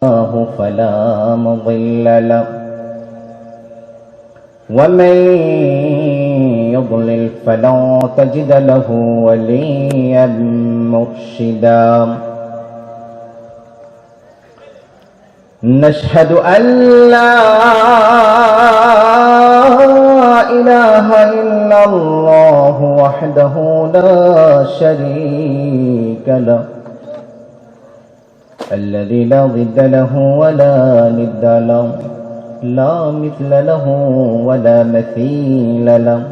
الله فلا مضل له ومن يضلل فلا تجد له وليا مرشدا نشهد أن لا إله إلا الله وحده لا شريك له الذي لا ضد له ولا ند له لا مثل له ولا مثيل له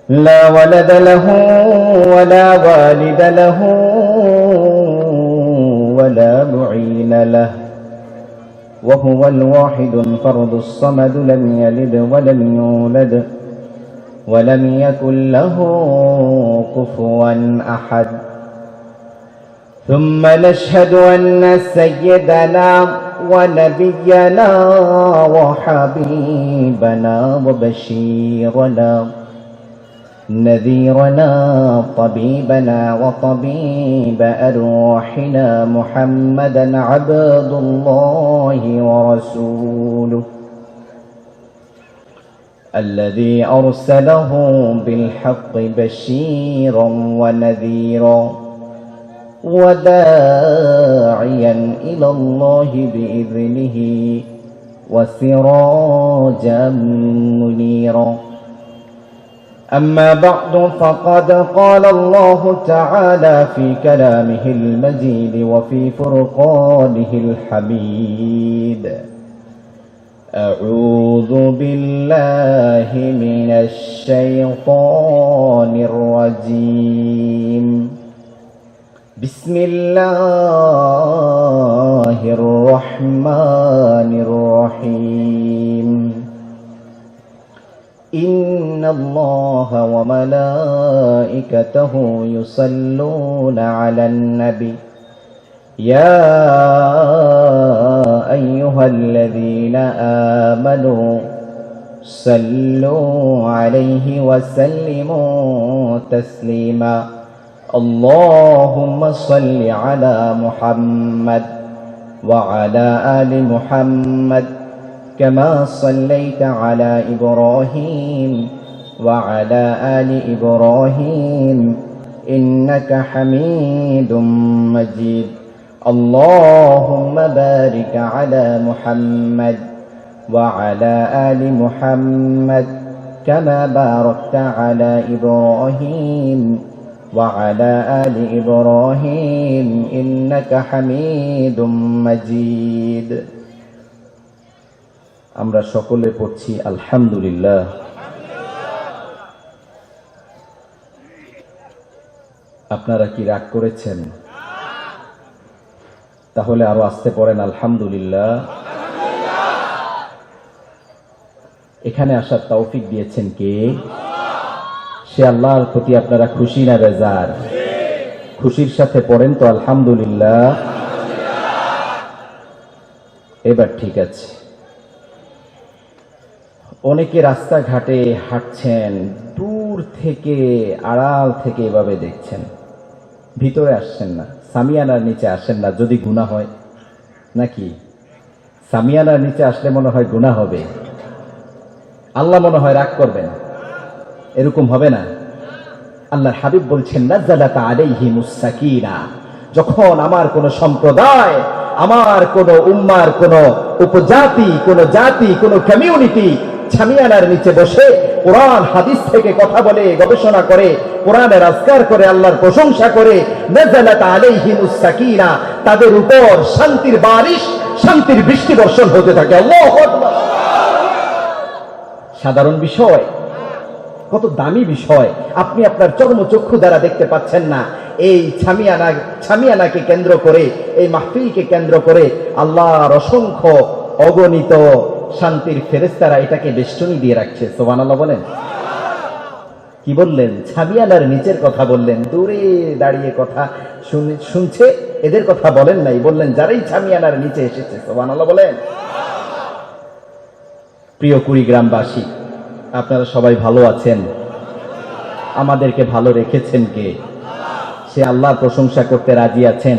لا ولد له ولا والد له ولا معين له وهو الواحد الفرد الصمد لم يلد ولم يولد ولم يكن له كفوا أحد ثم نشهد أن سيدنا ونبينا وحبيبنا وبشيرنا نذيرنا طبيبنا وطبيب أرواحنا محمدا عبد الله ورسوله الذي أرسله بالحق بشيرا ونذيرا وداعيا إلى الله بإذنه وسراجا منيرا أما بعد فقد قال الله تعالى في كلامه المجيد وفي فرقانه الحميد أعوذ بالله من الشيطان الرجيم بسم الله الرحمن الرحيم إن الله وملائكته يصلون على النبي يا أيها الذين آمنوا صلوا عليه وسلموا تسليما اللهم صل على محمد وعلى آل محمد كما صليت على إبراهيم وعلى آل إبراهيم إنك حميد مجيد اللهم بارك على محمد وعلى آل محمد كما باركت على إبراهيم وعلى آل إبراهيم إنك حميد مجيد আমরা সকলে পড়ছি আলহামদুলিল্লাহ। আপনারা কি রাগ করেছেন? তাহলে আরো আস্তে পড়েন আলহামদুলিল্লাহ। এখানে আসার তৌফিক দিয়েছেন কে? সে আল্লাহর প্রতি আপনারা খুশি না বেজার? খুশির সাথে পড়েন তো আলহামদুলিল্লাহ। এবার ঠিক আছে। অনেকে রাস্তাঘাটে হাঁটছেন, দূর থেকে আড়াল থেকে এভাবে দেখছেন, ভিতরে আসছেন না, সামিয়ানার নিচে আসেন না, যদি গুনাহ হয় নাকি? সামিয়ানার নিচে আসলে মনে হয় গুনাহ হবে, আল্লাহ মনে হয় রাগ করবেন, এরকম হবে না? আল্লাহর হাবিব বলছেন নাযালাত আলাইহিমুস সাকিনা, যখন আমার কোন সম্প্রদায়, আমার কোন উম্মার কোন উপজাতি, কোন জাতি, কোন কমিউনিটি ছামিয়ানার নিচে বসে কোরআন হাদিস থেকে কথা বলে, গবেষণা করে, কোরআনের আজকার করে, আল্লাহর প্রশংসা করে, নাযালাত আলাইহিমুস সাকিনা, তাদের উপর শান্তির বারিশ, শান্তির বৃষ্টি বর্ষণ হতে থাকে। আল্লাহু আকবার। সাধারণ বিষয়, কত দামি বিষয়, আপনি আপনার চর্মচক্ষু দ্বারা দেখতে পাচ্ছেন না। এই ছামিয়ানাকে কেন্দ্র করে, এই মাহফিলকে কেন্দ্র করে আল্লাহর অসংখ্য অগণিত শান্তির ফেরেশতারা এটাকে বেষ্টনী দিয়ে রাখছে। সুবহানাল্লাহ বলেন। কি বললেন? ছামিয়ানার নিচের কথা বললেন, দূরে দাঁড়িয়ে কথা শুনছে এদের কথা বলেন নাই, বললেন যারাই ছামিয়ানার নিচে এসেছে। সুবহানাল্লাহ বলেন। প্রিয় কুড়িগ্রামবাসী, আপনারা সবাই ভালো আছেন? আমাদেরকে ভালো রেখেছেন কে? সে আল্লাহর প্রশংসা করতে রাজি আছেন?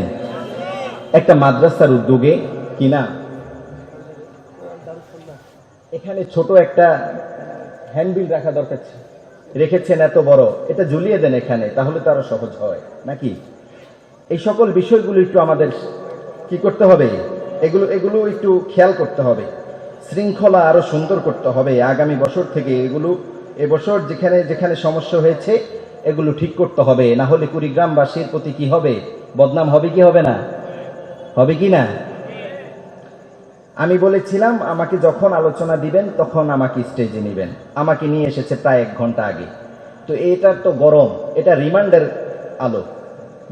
একটা মাদ্রাসার উদ্যোগে কিনা এখানে ছোট একটা হ্যান্ডবিল রাখা দরকার ছিল, রেখেছেন এত বড়, এটা ঝুলিয়ে দেন এখানে, তাহলে তো আরো সহজ হয় নাকি? এই সকল বিষয়গুলো একটু আমাদের কি করতে হবে, এগুলো একটু খেয়াল করতে হবে, শৃঙ্খলা আরো সুন্দর করতে হবে আগামী বছর থেকে। এবছর যেখানে যেখানে সমস্যা হয়েছে এগুলো ঠিক করতে হবে, না হলে কুড়িগ্রামবাসীর প্রতি কি হবে, বদনাম হবে কি হবে না, হবে কি না? আমি বলেছিলাম আমাকে যখন আলোচনা দিবেন তখন আমাকে স্টেজে নেবেন, আমাকে নিয়ে এসেছে প্রায় 1 ঘন্টা আগে। তো এটা তো গরম, এটা রিমান্ডের আলো,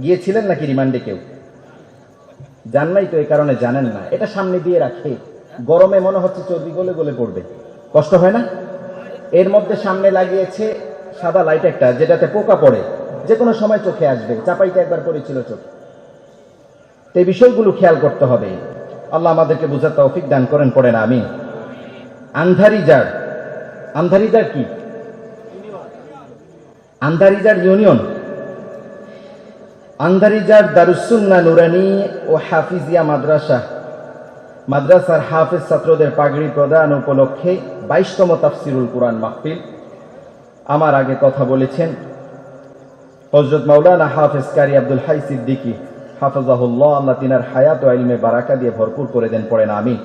গিয়েছিলেন নাকি রিমান্ডে? কেউ জান নাই তো, এই কারণে জানেন না। এটা সামনে দিয়ে রাখে, গরমে মনে হচ্ছে চর্বি গলে গলে পড়বে, কষ্ট হয় না? এর মধ্যে সামনে লাগিয়েছে সাদা লাইট একটা, যেটাতে পোকা পড়ে, যে কোনো সময় চোখে আসবে, চাপাইতে একবার পড়েছিল চোখ। তো এই বিষয়গুলো খেয়াল করতে হবে। আল্লাহ আমাদেরকে বোঝার তৌফিক দান করেন, পড়েন আমিন। আন্ধারিজার কি? আন্ধারিজার ইউনিয়ন, আন্ধারিজার দারুসুন্নাহ নুরানি ও হাফিজিয়া মাদ্রাসার হাফেজ ছাত্রদের পাগড়ি প্রদান উপলক্ষে 22তম তাফসিরুল কুরআন মাহফিল। আমার আগে কথা বলেছেন হযরত মাওলানা হাফেজ কারি আব্দুল হাই সিদ্দিকী হাফিজাহুল্লাহ, আল্লাহ তিনার হায়াত ও ইলমে বারাকা দিয়ে ভরপুর করে দেন, পড়েন আমিন।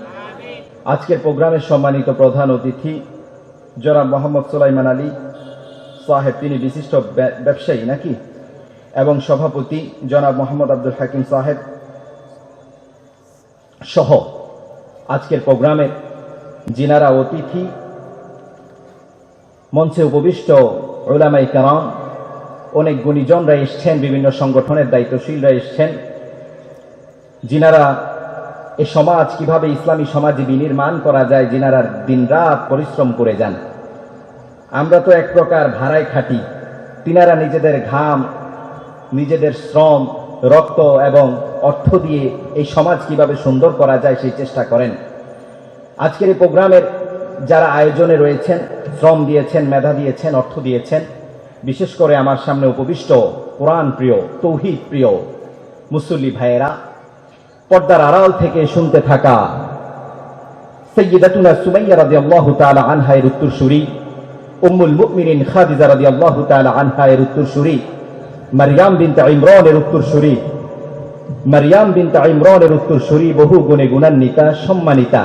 আজকের প্রোগ্রামের সম্মানিত প্রধান অতিথি জনাব মোহাম্মদ সুলাইমান আলী সাহেব, তিনি বিশিষ্ট ব্যবসায়ী নাকি, এবং সভাপতি জনাব মোহাম্মদ আব্দুল হাকিম সাহেব সহ আজকের প্রোগ্রামের যিনারা অতিথি, মঞ্চে উপবিষ্ট উলামায়ে কেরাম, অনেক গুণীজনরা এসছেন, বিভিন্ন সংগঠনের দায়িত্বশীলরা এসছেন, যিনারা এই সমাজ কিভাবে ইসলামী সমাজে বিনির্মাণ করা যায়, যিনারা দিনরাত পরিশ্রম করে যান। আমরা তো এক প্রকার ভাড়ায় খাটি, তিনারা নিজেদের ঘাম, নিজেদের শ্রম, রক্ত এবং অর্থ দিয়ে এই সমাজ কিভাবে সুন্দর করা যায় সেই চেষ্টা করেন। আজকের এই প্রোগ্রামের যারা আয়োজনে রয়েছেন, শ্রম দিয়েছেন, মেধা দিয়েছেন, অর্থ দিয়েছেন, বিশেষ করে আমার সামনে উপবিষ্ট কোরআন প্রিয়, তৌহিদ প্রিয় মুসল্লি ভাইয়েরা, পর্দার আড়াল থেকে শুনতে থাকা সাইয়্যিদাতুনা সুমাইয়া রাদিয়াল্লাহু তাআলা আনহা এর উত্তরসূরি, উম্মুল মুমিনিন খাদিজা রাদিয়াল্লাহু তাআলা আনহা এর উত্তরসূরি, মারইয়াম বিনতে ইমরানের উত্তরসূরি, বহু গুণে গুণান্বিতা সম্মানিতা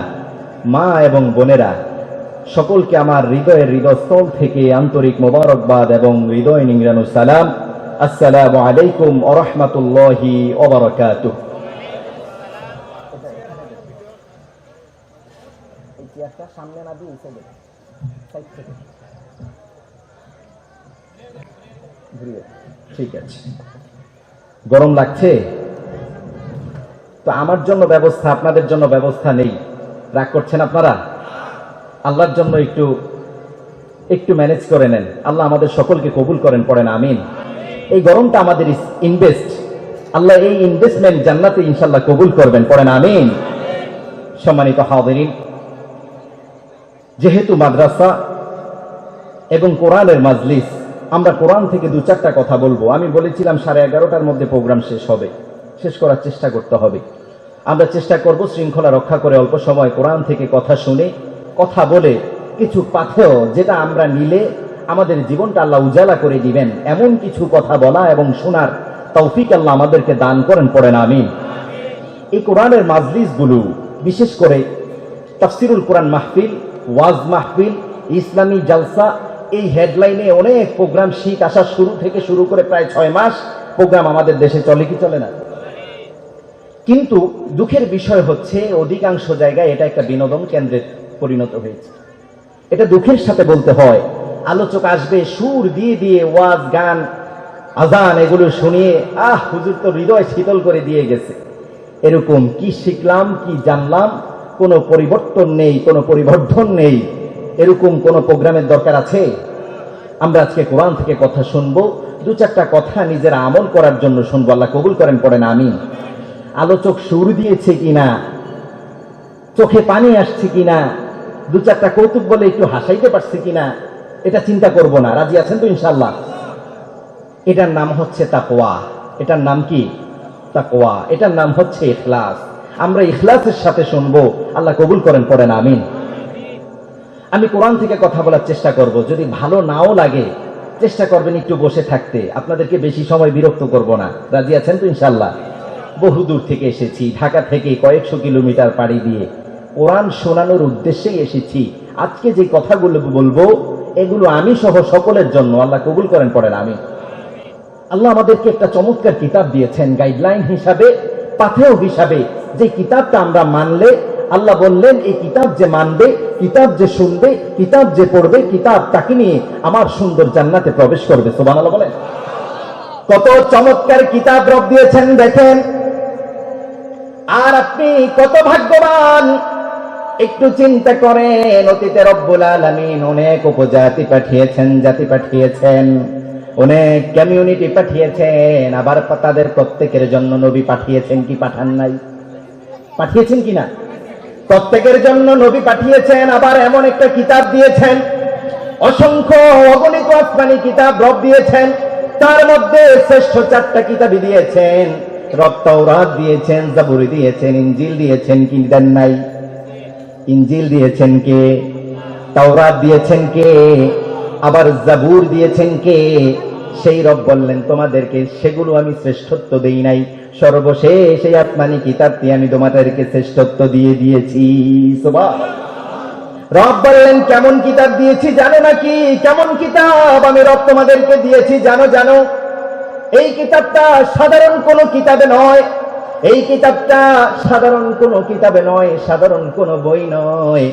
মা এবং বোনেরা, সকলকে আমার হৃদয়স্থল থেকে আন্তরিক মোবারকবাদ এবং হৃদয় নিংড়ানো সালাম। আসসালামু আলাইকুম ওয়া রাহমাতুল্লাহি ওয়া বারাকাতুহু। ঠিক আছে, গরম লাগছে তো আমার জন্য ব্যবস্থা, আপনাদের জন্য ব্যবস্থা নেই, রাগ করছেন আপনারা? আল্লাহর জন্য একটু ম্যানেজ করে নেন, আল্লাহ আমাদের সকলকে কবুল করেন, পড়েন আমিন। এই গরমটা আমাদের ইনভেস্ট, আল্লাহ এই ইনভেস্টমেন্ট জান্নাতে ইনশাআল্লাহ কবুল করবেন, পড়েন আমিন। সম্মানিত হাজিরিন, যেহেতু মাদ্রাসা এবং কোরআনের মাজলিস, আমরা কোরআন থেকে 2-4টা কথা বলবো। আমি বলেছিলাম 11:30টার মধ্যে প্রোগ্রাম শেষ করার চেষ্টা করতে হবে। আমরা চেষ্টা করব শৃঙ্খলা রক্ষা করে অল্প সময় কোরআন থেকে কথা শুনে, কথা বলে, কিছু পাথেয় যেটা আমরা নিলে আমাদের জীবনটা আল্লাহ উজালা করে দিবেন, এমন কিছু কথা বলা এবং শোনার তৌফিক আল্লাহ আমাদেরকে দান করেন, পড়েন আমিন। এই কোরআনের মাজলিসগুলো, বিশেষ করে তাফসিরুল কোরআন মাহফিল, ওয়াজ মাহফিল, ইসলামী জালসা, এই হেডলাইনে অনেক প্রোগ্রাম, শীত আসা শুরু থেকে শুরু করে প্রায় 6 মাস প্রোগ্রাম আমাদের দেশে চলে কি চলে না? কিন্তু দুঃখের বিষয় হচ্ছে অধিকাংশ জায়গায় এটা একটা বিনোদন কেন্দ্রে পরিণত হয়েছে। এটা দুঃখের সাথে বলতে হয়। আলোচক আসবে সুর দিয়ে দিয়ে, ওয়াজ, গান, আজান এগুলো শুনিয়ে হুজুর তো হৃদয় শীতল করে দিয়ে গেছে, এরকম কি শিখলাম, কি জানলাম, কোনো পরিবর্তন নেই, কোনো পরিবর্ধন নেই, এরকম কোন প্রোগ্রামের দরকার আছে? আমরা আজকে কোরআন থেকে কথা শুনবো, 2-4টা কথা নিজের আমল করার জন্য শুনবো, আল্লাহ কবুল করেন, পড়েন আমিন। আলোচক সুর দিয়েছে কিনা, চোখে পানি আসছে কিনা, 2-4টা কৌতুক বলে একটু হাসাইতে পারছে কিনা, এটা চিন্তা করব না। রাজি আছেন তো ইনশাআল্লাহ? এটার নাম হচ্ছে তাকওয়া। এটার নাম কি? তাকওয়া, এটার নাম হচ্ছে ইখলাস। আমরা ইখলাসের সাথে শুনবো, আল্লাহ কবুল করেন, পড়েন আমিন। আমি কোরআন থেকে কথা বলার চেষ্টা করব, যদি ভালো নাও লাগে চেষ্টা করবেন একটু বসে থাকতে, আপনাদেরকে বেশি সময় বিরক্ত করব না। রাজি আছেন তো ইনশাআল্লাহ? বহু দূর থেকে এসেছি, ঢাকা থেকে কয়েকশো কিলোমিটার পাড়ি দিয়ে কোরআন শোনানোর উদ্দেশ্যেই এসেছি। আজকে যে কথাগুলো বলবো এগুলো আমি সহ সকলের জন্য, আল্লাহ কবুল করেন, পড়েন আমিন। আল্লাহ আমাদেরকে একটা চমৎকার কিতাব দিয়েছেন গাইডলাইন হিসাবে, পাথেয় হিসাবে, যে কিতাবটা আমরা মানলে, আল্লাহ বললেন এই কিতাব যে মানবে, কিতাব যে শুনবে, কিতাব যে পড়বে, কিতাব তাকে নিয়ে আমার সুন্দর জান্নাতে প্রবেশ করবে। সুবহানাল্লাহ বলেন। কত চমৎকার কিতাব রব দিয়েছেন দেখেন, আর আপনি কত ভাগ্যবান একটু চিন্তা করেন। অতীতে রব্বুল আলামিন অনেক উপজাতি পাঠিয়েছেন, জাতি পাঠিয়েছেন, অনেক কমিউনিটি পাঠিয়েছেন, আবার তাদের প্রত্যেকের জন্য নবী পাঠিয়েছেন কি পাঠান নাই? পাঠিয়েছেন কিনা? প্রত্যেকের জন্য নবী পাঠিয়েছেন, আবার এমন একটা কিতাব দিয়েছেন, অসংখ্য অগণিত আসমানি কিতাব রব দিয়েছেন। তার মধ্যে শ্রেষ্ঠ 4টা কিতাবই দিয়েছেন রব। তাওরাত দিয়েছেন, জাবুর দিয়েছেন, ইনজিল দিয়েছেন, কি দেন নাই? ইনজিল দিয়েছেন কে? তাওরাত দিয়েছেন কে? আবার জাবুর দিয়েছেন কে? সেই রব বললেন তোমাদেরকে সেগুলো আমি শ্রেষ্ঠত্ব দেই নাই, সর্বশেষ এই আসমানি কিতাবটি আমি তোমাদেরকে শ্রেষ্ঠত্ব দিয়ে দিয়েছি। সুবহানাল্লাহ। রব বললেন কেমন কিতাব দিয়েছি জানো নাকি? কেমন কিতাব আমি রব তোমাদেরকে দিয়েছি জানো? জানো, এই কিতাবটা সাধারণ কোনো কিতাবে নয়, এই কিতাবটা সাধারণ কোনো কিতাবে নয়, সাধারণ কোনো বই নয়।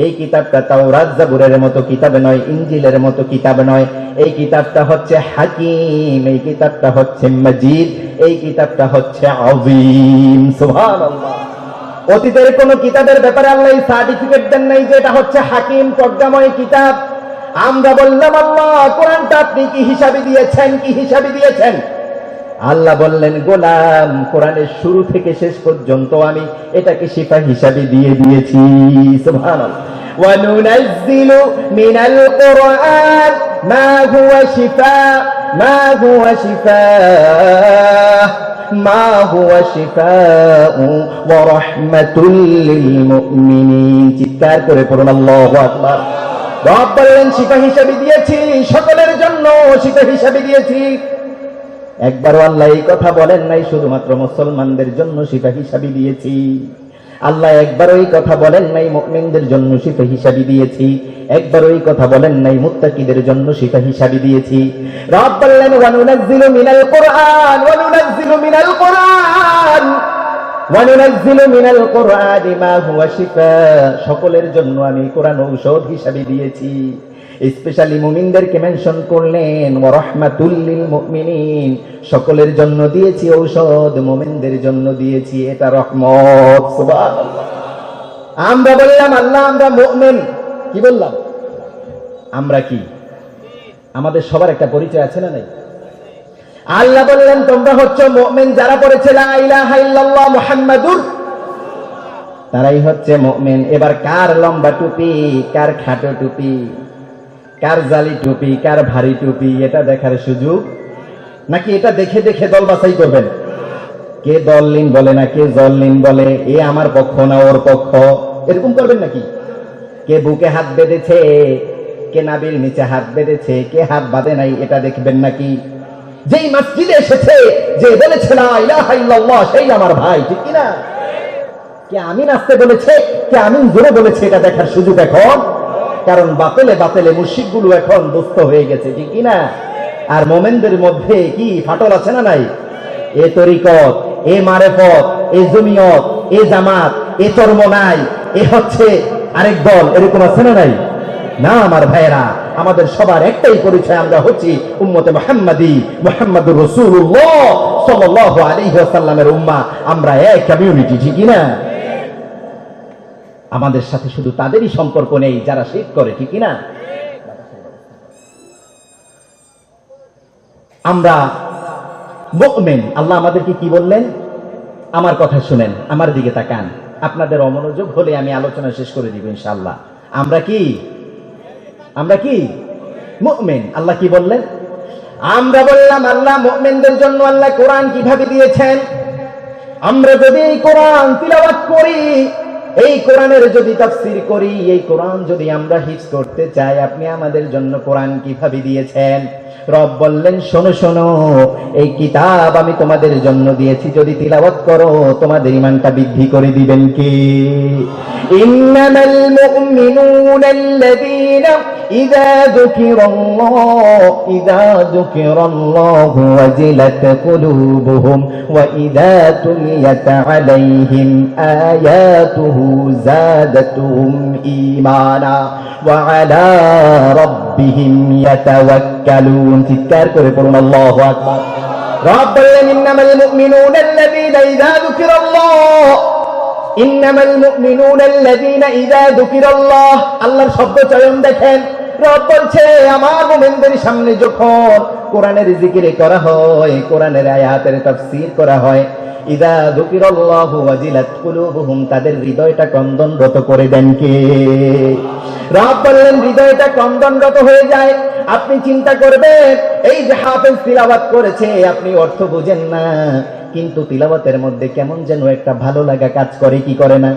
এই কিতাবটা তাওরাত জাবুরের মতো কিতাবে নয়, ইনজিলের মতো কিতাবে নয়। এই কিতাবটা হচ্ছে হাকিম, এই কিতাবটা হচ্ছে মাজিদ, এই কিতাবটা হচ্ছে আযীম। সুবহানাল্লাহ। অতীতের কোন কিতাবের ব্যাপারে আল্লাহ সার্টিফিকেট দেন নাই যে এটা হচ্ছে হাকিম, প্রজ্ঞাময় কিতাব। আমরা বললাম আল্লাহ কোরআনটা আপনি কি হিসাবে দিয়েছেন? কি হিসাবে দিয়েছেন? আল্লাহ বললেন গোলাম কোরআনের শুরু থেকে শেষ পর্যন্ত আমি এটাকে শিফা হিসাবে দিয়ে দিয়েছি। সুবহানাল্লাহ। ওয়া নুনাজ্জিলু মিনাল কুরআন মা হুয়া শিফা, মা হুয়া শিফা, মা হুয়া শিফাউ ওয়া রাহমাতুল লিল মুমিনিন। চিৎকার করে পড়ুন আল্লাহু আকবার। রব বললেন শিফা হিসাবে দিয়েছি, সকলের জন্য শিফা হিসাবে দিয়েছি। একবারও আল্লাহ এই কথা বলেন নাই শুধুমাত্র মুসলমানদের জন্য শিফা হিসাবে দিয়েছি। আল্লাহ একবারও এই কথা বলেন নাই মুমিনদের জন্য শিফা হিসাবে দিয়েছি। একবারও এই কথা বলেন নাই মুত্তাকিদের জন্য শিফা হিসাবে দিয়েছি। রব বললেন ওয়া নুনাজ্জিলু মিনাল কুরআন, ওয়া নুনাজ্জিলু মিনাল কুরআন, ওয়া নুনাজ্জিলু মিনাল কুরআনি মা হুয়া শিফা। সকলের জন্য আমি কোরআন ঔষধ হিসাবে দিয়েছি। স্পেশালি মুমিনদেরকে মেনশন করলেন ওয়া রাহমাতুল লিল মুমিনিন, সকলের জন্য দিয়েছি ঔষধ, মুমিনদের জন্য দিয়েছি এটা রহমত। সুবহানাল্লাহ। আমরা বললাম আল্লাহ আমরা মুমিন, কি বললাম? আমরা কি? আমাদের সবার একটা পরিচয় আছে না নাই? আল্লাহ বললেন তোমরা হচ্ছে মুমিন যারা পড়েছে লা ইলাহা ইল্লাল্লাহ মুহাম্মাদুর, তারাই হচ্ছে মুমিন। এবার কার লম্বা টুপি, কার খাটো টুপি, কার জালি টুপি, কার ভারী টুপি, এটা দেখার সুযোগ নাকি? এটা দেখে দেখে দল বাছাই করবেন? কে দললিন বলে না কে জললিন বলে, এ আমার পক্ষ না ওর পক্ষ, এরকম করবেন নাকি? কে বুকে হাত বেঁধেছে, কে নাবির নিচে হাত বেঁধেছে, কে হাত বাঁধে নাই, এটা দেখবেন নাকি? যেই মসজিদে এসেছে যে বলেছে লা ইলাহা ইল্লাল্লাহ সেই আমার ভাই, ঠিক কিনা? কে আমিন আসতে বলেছে, কে আমিন জোরে বলেছে, এটা দেখার সুযোগ এখন। কারণ বাতিলে বাতিলে মুশরিকগুলো এখন দুস্থ হয়ে গেছে, ঠিক কিনা? আর মোমেনদের মধ্যে কি ফাটল আছে না নাই? এ তরিকত, এ মারেফত, এ জমিয়ত, এ জামাত, এ চরমনাই, এ হচ্ছে আরেক দল, এরকম আছে না নাই? না আমার ভাইয়েরা, আমাদের সবার একটাই পরিচয়, আমরা হচ্ছি উম্মতে মুহাম্মাদি, মুহাম্মাদুর রাসূলুল্লাহ সাল্লাল্লাহু আলাইহি ওয়াসাল্লামের উম্মাহ। আমরা এক কমিউনিটি, ঠিক কিনা? আমাদের সাথে শুধু তাদেরই সম্পর্ক নেই যারা শিরক করে, ঠিক কিনা? আমরা মুমিন। আল্লাহ আমাদেরকে কি বললেন? আমার কথা শুনেন, আমার দিকে তাকান। আপনাদের অমনোযোগ হলে আমি আলোচনা শেষ করে দিব ইনশাআল্লাহ। আমরা কি? আমরা কি? মুমিন। আল্লাহ কি বললেন? আমরা বললাম আল্লাহ মুমিনদের জন্য আল্লাহ কোরআন কিভাবে দিয়েছেন? আমরা যদি এই কোরআন তিলাওয়াত করি, এই কোরআনের যদি তাফসীর করি, এই কোরআন যদি আমরা হিফজ করতে চাই, আপনি আমাদের জন্য কোরআন কিভাবে দিয়েছেন? রব বললেন, শোনো শোনো, এই কিতাব আমি তোমাদের জন্য দিয়েছি, যদি তিলাওয়াত করো তোমাদের ঈমানটা বৃদ্ধি করে দিবেন কে? ইন্নামাল মুমিনুনা আল্লাযীনা ইযা যুকিরাল্লাহু ওয়াজিলাত কুলুবুহুম ওয়া ইযা তুলিয়াত আলাইহিম আয়াতুহু যাদাতুহুম ঈমানা ওয়া আলা রাব্বিহিম ইয়াতাওয়াক্কালুন। চিৎকার করে পড়ুন আল্লাহু আকবার। রব বললেন, ইন্নামাল মুমিনুনা আল্লাযীনা ইযা যুকিরাল্লাহ, ইন্নামাল মুমিনুনা আল্লাযীনা ইযা যুকিরাল্লাহ। আল্লাহর শব্দ চয়ন দেখেন। রব বলছে, আমার মুমিনদের সামনে যখন কোরআনের জিকির করা হয়, কোরআনের আয়াতের তাফসীর করা হয়, ইযা যুকিরাল্লাহু ওয়াজিলাত কুলুবুহুম, তাদের হৃদয়টা কন্দনরত করে দেন কে? রব বললেন, হৃদয়টা কন্দনরত হয়ে যায়। আপনি চিন্তা করবেন, এই যে হাফেজ তিলাওয়াত করেছে, আপনি অর্থ বুঝেন না, কিন্তু তিলাওয়াতের মধ্যে কেমন যেন একটা ভালো লাগা কাজ করে, কি করে না?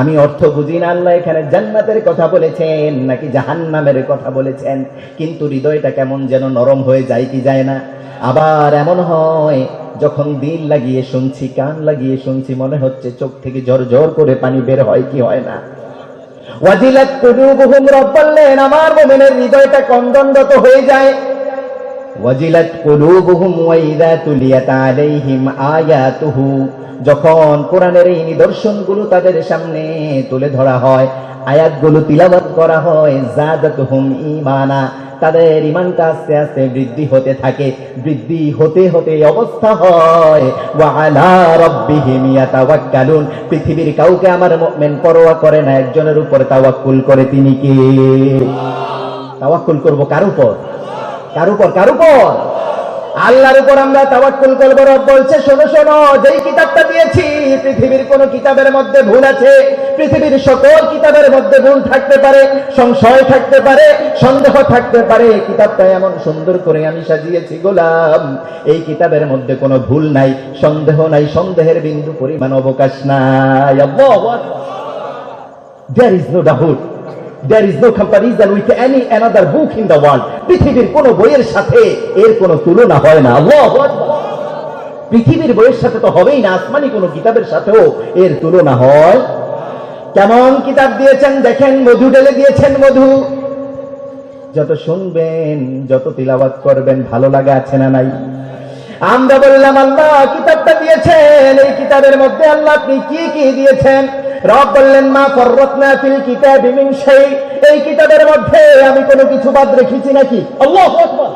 আমি অর্থ বুঝি না, আল্লাহ এখানে জান্নাতের কথা বলেছেন নাকি জাহান্নামের কথা বলেছেন, কিন্তু হৃদয়টা কেমন যেন নরম হয়ে যায়, কি যায় না? আবার এমন হয়, যখন দিল লাগিয়ে শুনছি, কান লাগিয়ে শুনছি, মনে হচ্ছে চোখ থেকে ঝরঝর করে পানি বের হয়, কি হয় না? ওয়াজিলাত কুলুবুহুম, রব বললেন, আমার মুমিনের হৃদয়টা কন্দনরত হয়ে যায়। ওয়াজিলাত কুলুবুহুম ওয়া ইযা তুলিয়াত আলাইহিম আয়াতুহু, যখন কোরআনের এই নিদর্শনগুলো তাদের সামনে তুলে ধরা হয়, আয়াতগুলো তিলাওয়াত করা হয়, যাদাতুহুম ঈমানা, তাদের ঈমানটা আস্তে আস্তে বৃদ্ধি হতে থাকে। বৃদ্ধি হতে হতে অবস্থা হয়, ওয়া আলা রাব্বিহিম ইয়াতাওয়াক্কালুন, পৃথিবীর কাউকে আমার মুমিন পরোয়া করে না, একজনের উপর তাওয়াক্কুল করে, তিনি কে? তাওয়াক্কুল করব কার উপর? কার উপর? কার উপর? আল্লাহর উপর আমরা তাওয়াক্কুল করব। রব বলছে, শোনো শোনো, যেই কিতাবটা দিয়েছি, পৃথিবীর কোন কিতাবের মধ্যে ভুল আছে? পৃথিবীর সকল কিতাবের মধ্যে ভুল থাকতে পারে, সংশয় থাকতে পারে, সন্দেহ থাকতে পারে। কিতাবটা এমন সুন্দর করে আমি সাজিয়েছি গোলাম, এই কিতাবের মধ্যে কোনো ভুল নাই, সন্দেহ নাই, সন্দেহের বিন্দু পরিমাণ অবকাশ নাই। আল্লাহু আকবার। There is no doubt, there is no comparison with any another book in the world. পৃথিবীর কোন বইয়ের সাথে এর কোনো তুলনা হয় না। আল্লাহু আকবার। পৃথিবীর বইয়ের সাথে তো হবেই না, আসমানি কোন কিতাবের সাথেও এর তুলনা হয়? কেমন কিতাব দিয়েছেন দেখেন, মধু ঢেলে দিয়েছেন, মধু। যত শুনবেন, যত তিলাওয়াত করবেন, ভালো লাগা আছে না নাই? আমরা বললাম, আল্লাহ কিতাবটা দিয়েছেন, এই কিতাবের মধ্যে আল্লাহ আপনি কি কি দিয়েছেন? রব বললেন, মা ফররাতনা ফিল কিতাবি মিন শাই, এই কিতাবের মধ্যে আমি কোনো কিছু বাদ রেখেছি নাকি? আল্লাহু আকবার।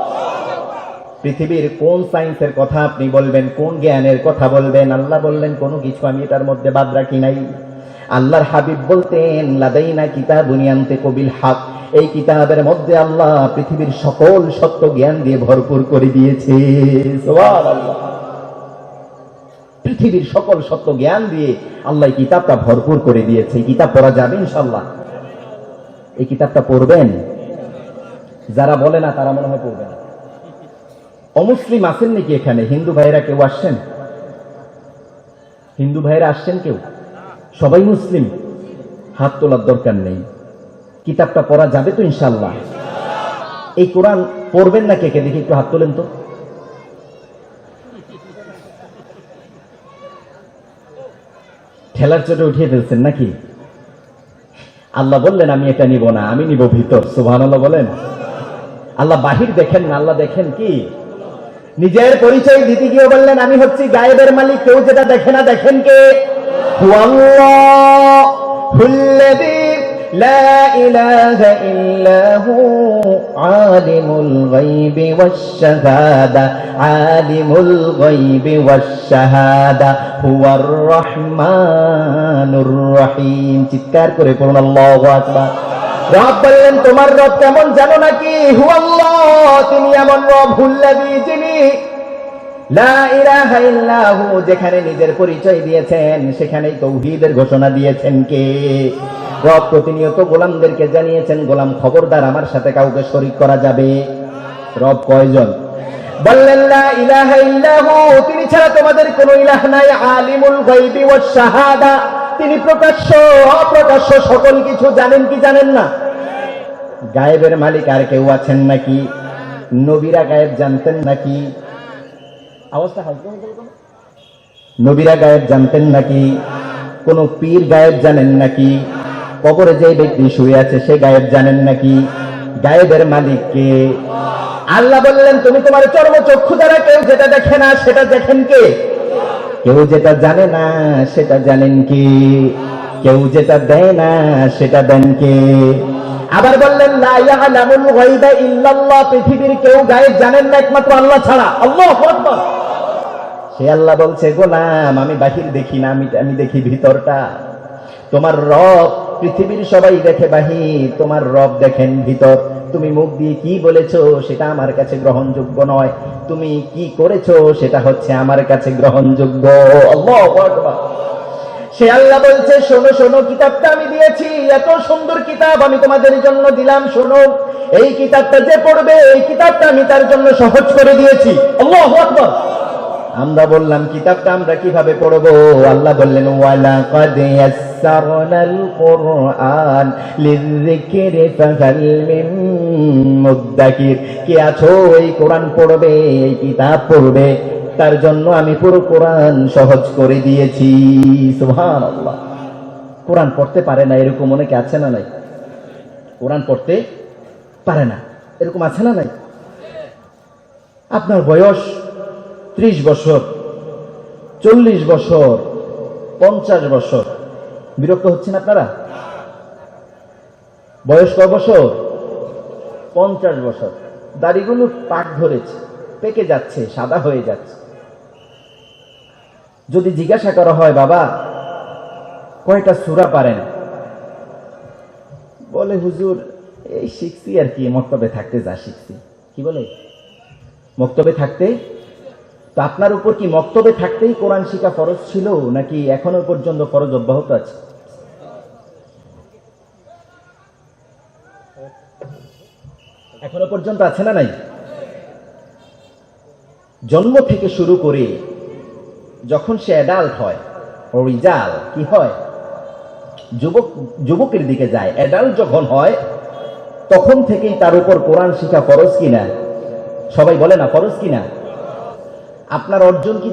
পৃথিবীর কোন সায়েন্সের কথা আপনি বলবেন, কোন জ্ঞানের কথা বলবেন, আল্লাহ বললেন কোনো কিছু আমি এটার মধ্যে বাদ রাখি নাই। আল্লাহর হাবিব বলতেন, লাদাইনা কিতাবুন ইয়ানতিকু বিল হক, এই কিতাবের মধ্যে আল্লাহ পৃথিবীর সকল সত্য জ্ঞান দিয়ে ভরপুর করে দিয়েছে। সুবহানাল্লাহ। পৃথিবীর সকল সত্য জ্ঞান দিয়ে আল্লাহ এই কিতাবটা ভরপুর করে দিয়েছে। এই কিতাব পড়া যাবে ইনশাআল্লাহ। এই কিতাবটা পড়বেন। যারা বলে না তারা মনে হয় পড়বেন। অমুসলিম আছেন নাকি এখানে? হিন্দু ভাইরা কেউ আসছেন? হিন্দু ভাইরা আসছেন কেউ? সবাই মুসলিম? হাত তোলার দরকার নেই। কিতাবটা পড়া যাবে তো ইনশাআল্লাহ? এই কোরআন পড়বেন না কে কে? দেখি একটু হাত তোলেন তো। ঠেলার চোটে উঠিয়ে ফেলছেন নাকি? আল্লাহ বললেন, আমি এটা নিব না, আমি নিব ভিতর। সুবহানাল্লাহ বলেন। আল্লাহ বাহির দেখেন না, আল্লাহ দেখেন কি? নিজের পরিচয় দিতে গিয়ে বললেন, আমি হচ্ছি গায়েবের মালিক, কেউ যেটা দেখে না, দেখেন কে? হুয়াল্লাহুল্লাযী লা ইলাহা ইল্লা হু আলিমুল গায়বি ওয়াশ শাহাদা, আলিমুল গায়বি ওয়াশ শাহাদা হুয়ার রহমানুর রহিম। চিৎকার করে পড়ুন আল্লাহু আকবার। রব বললেন, তোমার রব কেমন জানো নাকি? হুয়াল্লাহ, তিনি এমন রব, হুল্লাযী, যিনি লা ইলাহা ইল্লাহু, যেখানে নিজের পরিচয় দিয়েছেন সেখানেই তাওহীদের ঘোষণা দিয়েছেন কে? রব প্রতিনিয়ত গোলামদেরকে জানিয়েছেন, গোলাম খবরদার আমার সাথে কাউকে শরীক করা যাবে। রব কয়জন? বললেন লা ইলাহা ইল্লাহু, তিনি ছাড়া তোমাদের কোনো ইলাহ নাই। আলিমুল গায়বি ওয়াশ শাহাদা, তিনি প্রকাশ্য অপ্রকাশ্য সকল কিছু জানেন কি জানেন না? গায়েবের মালিক আর কেউ আছেন নাকি? নবীরা গায়েব জানতেন নাকি? অবস্থা নবীরা গায়েব জানতেন নাকি? কোন পীর গায়েব জানেন নাকি? কবরে যে ব্যক্তি শুয়ে আছে সে গায়েব জানেন নাকি? গায়েবের মালিক কে? আল্লাহ বললেন তুমি তোমার চর্মচক্ষু দ্বারা কেউ যেটা দেখে না সেটা দেখেন কে? কেউ যেটা জানে না সেটা জানেন কি? কেউ যেটা দেয় না সেটা দেন কে? আবার বললেন লা ইয়ালামুল গায়বা ইল্লাল্লাহ, পৃথিবীর কেউ গায়েব জানেন না একমাত্র আল্লাহ ছাড়া। আল্লাহু আকবার। সে আল্লাহ বলছে গোলাম আমি বাহির দেখি না, আমি দেখি ভিতরটা। তোমার রব, পৃথিবীর সবাই দেখে বাহির, তোমার রব দেখেন ভিতর। তুমি মুখ দিয়ে কি বলেছো সেটা আমার কাছে গ্রহণযোগ্য নয়, তুমি কি করেছো সেটা হচ্ছে আমার কাছে গ্রহণযোগ্য। আল্লাহু আকবার। সে আল্লাহ বলছে শোনো শোনো, কিতাবটা আমি দিয়েছি, এত সুন্দর কিতাব আমি তোমাদের জন্য দিলাম, শোনো এই কিতাবটা যে পড়বে এই কিতাবটা আমি তার জন্য সহজ করে দিয়েছি। আল্লাহু আকবার। আমরা বললাম কিতাবটা আমরা কিভাবে পড়বো? আল্লাহ বললেন ওয়ালাকাদ ইয়াসসারনাল কুরআন লিযিকরি ফাহাল মিন মুদ্দাকির, কে আছো এই কোরআন পড়বে, এই কিতাব পড়বে, তার জন্য আমি পুরো কোরআন সহজ করে দিয়েছি। সুবহানাল্লাহ। কোরআন পড়তে পারে না এরকম অনেকে আছে না নাই? কোরআন পড়তে পারে না এরকম আছে না নাই? আপনার বয়স 30 বছর, 40 বছর, 50 বছর, বিরক্ত হচ্ছেন আপনারা? বয়স কয় বছর? 50 বছর। দাড়িগুলো পাক ধরেছে, পেকে যাচ্ছে, সাদা হয়ে যাচ্ছে। যদি জিজ্ঞাসা করা হয় বাবা কয়টা সূরা পারেন, বলে হুজুর এই শিখছি আর কি, মক্তবে থাকতে যা শিখছি। কি বলে? মক্তবে থাকতে। তো আপনার উপর কি মক্তবে থাকতেই কোরআন শিখা ফরজ ছিল নাকি এখনো পর্যন্ত ফরজ অব্যাহত আছে? এখনো পর্যন্ত আছে না নাই? জন্ম থেকে শুরু করে যখন সে অ্যাডাল্ট হয়, রিজাল কি হয়, যুবকের দিকে যায়, অ্যাডাল্ট যখন হয় তখন থেকেই তার উপর কোরআন শিখা ফরজ কিনা? সবাই বলে না ফরজ কিনা? আপনার অর্জন কি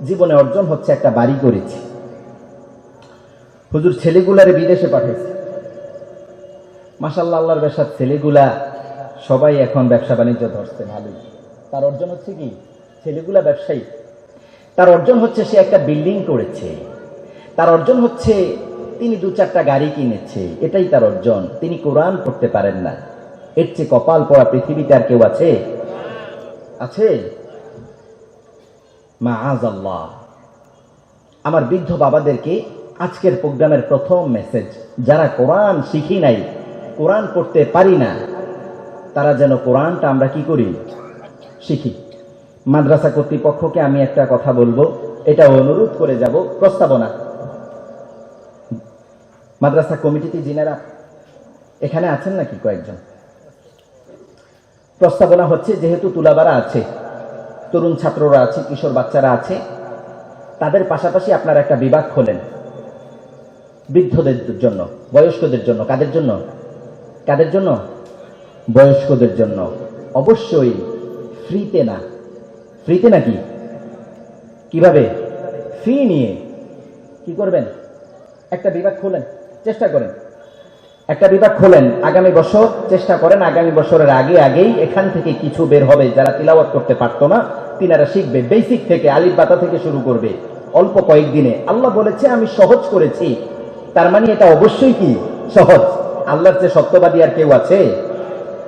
জীবনে অর্জন হচ্ছে একটা বাড়ি করেছি, হুজুর ছেলেগুলারে বিদেশে পাঠিয়েছে, মাশাআল্লাহ আল্লাহর বেশাত ছেলেগুলা সবাই এখন ব্যবসা বাণিজ্য ধরছে ভালোই। তার অর্জন হচ্ছে কি? ছেলেগুলা ব্যবসায়ী। তার অর্জন হচ্ছে সে একটা বিল্ডিং করেছে, তার অর্জন হচ্ছে তিনি 2-4টা গাড়ি কিনেছে, এটাই তার অর্জন। তিনি কোরআন পড়তে পারেন না। এর চেয়ে কপাল পড়া পৃথিবীতে আর কেউ আছে? আছে? মাআযাল্লাহ। আমার বৃদ্ধ বাবাদেরকে আজকের প্রোগ্রামের প্রথম মেসেজ, যারা কোরআন শিখি নাই, কোরআন পড়তে পারি না, তারা যেন কোরআনটা আমরা কি করি? শিখি। মাদ্রাসা কর্তৃপক্ষকে আমি একটা কথা বলবো, এটা অনুরোধ করে যাব, প্রস্তাবনা। মাদ্রাসা কমিটিতে যিনারা এখানে আছেন নাকি কয়েকজন? প্রস্তাবনা হচ্ছে যেহেতু তুলাবারা আছে, তরুণ ছাত্ররা আছে, কিশোর বাচ্চারা আছে, তাদের পাশাপাশি আপনারা একটা বিভাগ খোলেন বৃদ্ধদের জন্য, বয়স্কদের জন্য। কাদের জন্য? কাদের জন্য? বয়স্কদের জন্য। অবশ্যই ফ্রিতে না। ফ্রিতে নাকি? কিভাবে? ফি নিয়ে কি করবেন? একটা বিভাগ খোলেন, চেষ্টা করেন একটা বিভাগ খোলেন। আগামী বছর চেষ্টা করেন, আগামী বছরের আগেই এখান থেকে কিছু বের হবে, যারা তিলাওয়াত করতে পারতো না তিনারা শিখবে, বেসিক থেকে, আলিফ বাতা থেকে শুরু করবে অল্প কয়েকদিনে। আল্লাহ বলেছে আমি সহজ করেছি, তার মানে এটা অবশ্যই কি সহজ। আল্লাহর চেয়ে সত্যবাদী আর কেউ আছে?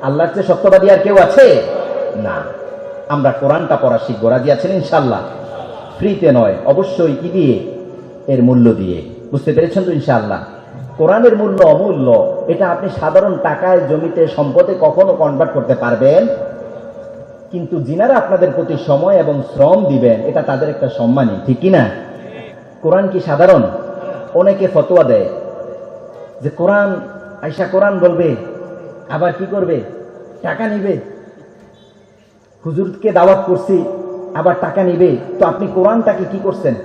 আল্লাহর চেয়ে সত্যবাদী আর কেউ আছে না। আমরা কোরআনটা পড়া শিখবো, রাজি আছেন ইনশাআল্লাহ? ফ্রিতে নয়, অবশ্যই কি দিয়ে? এর মূল্য দিয়ে। বুঝতে পেরেছেন তো ইনশাআল্লাহ? কোরআনের মূল্য অমূল্য, এটা আপনি সাধারণ টাকায়, জমিতে, সম্পদে কখনো কনভার্ট করতে পারবেন, কিন্তু যিনারা আপনাদের প্রতি সময় এবং শ্রম দিবেন এটা তাদের একটা সম্মানই, ঠিক কিনা? কোরআন কি সাধারণ? অনেকে ফতোয়া দেয় যে কোরআন আইসা কোরআন বলবে, আবার কি করবে? টাকা নিবে। হুজুরকে দাওয়াত করছি, আবার টাকা নিবে, তো আপনি কোরআনটাকে কি করছেন?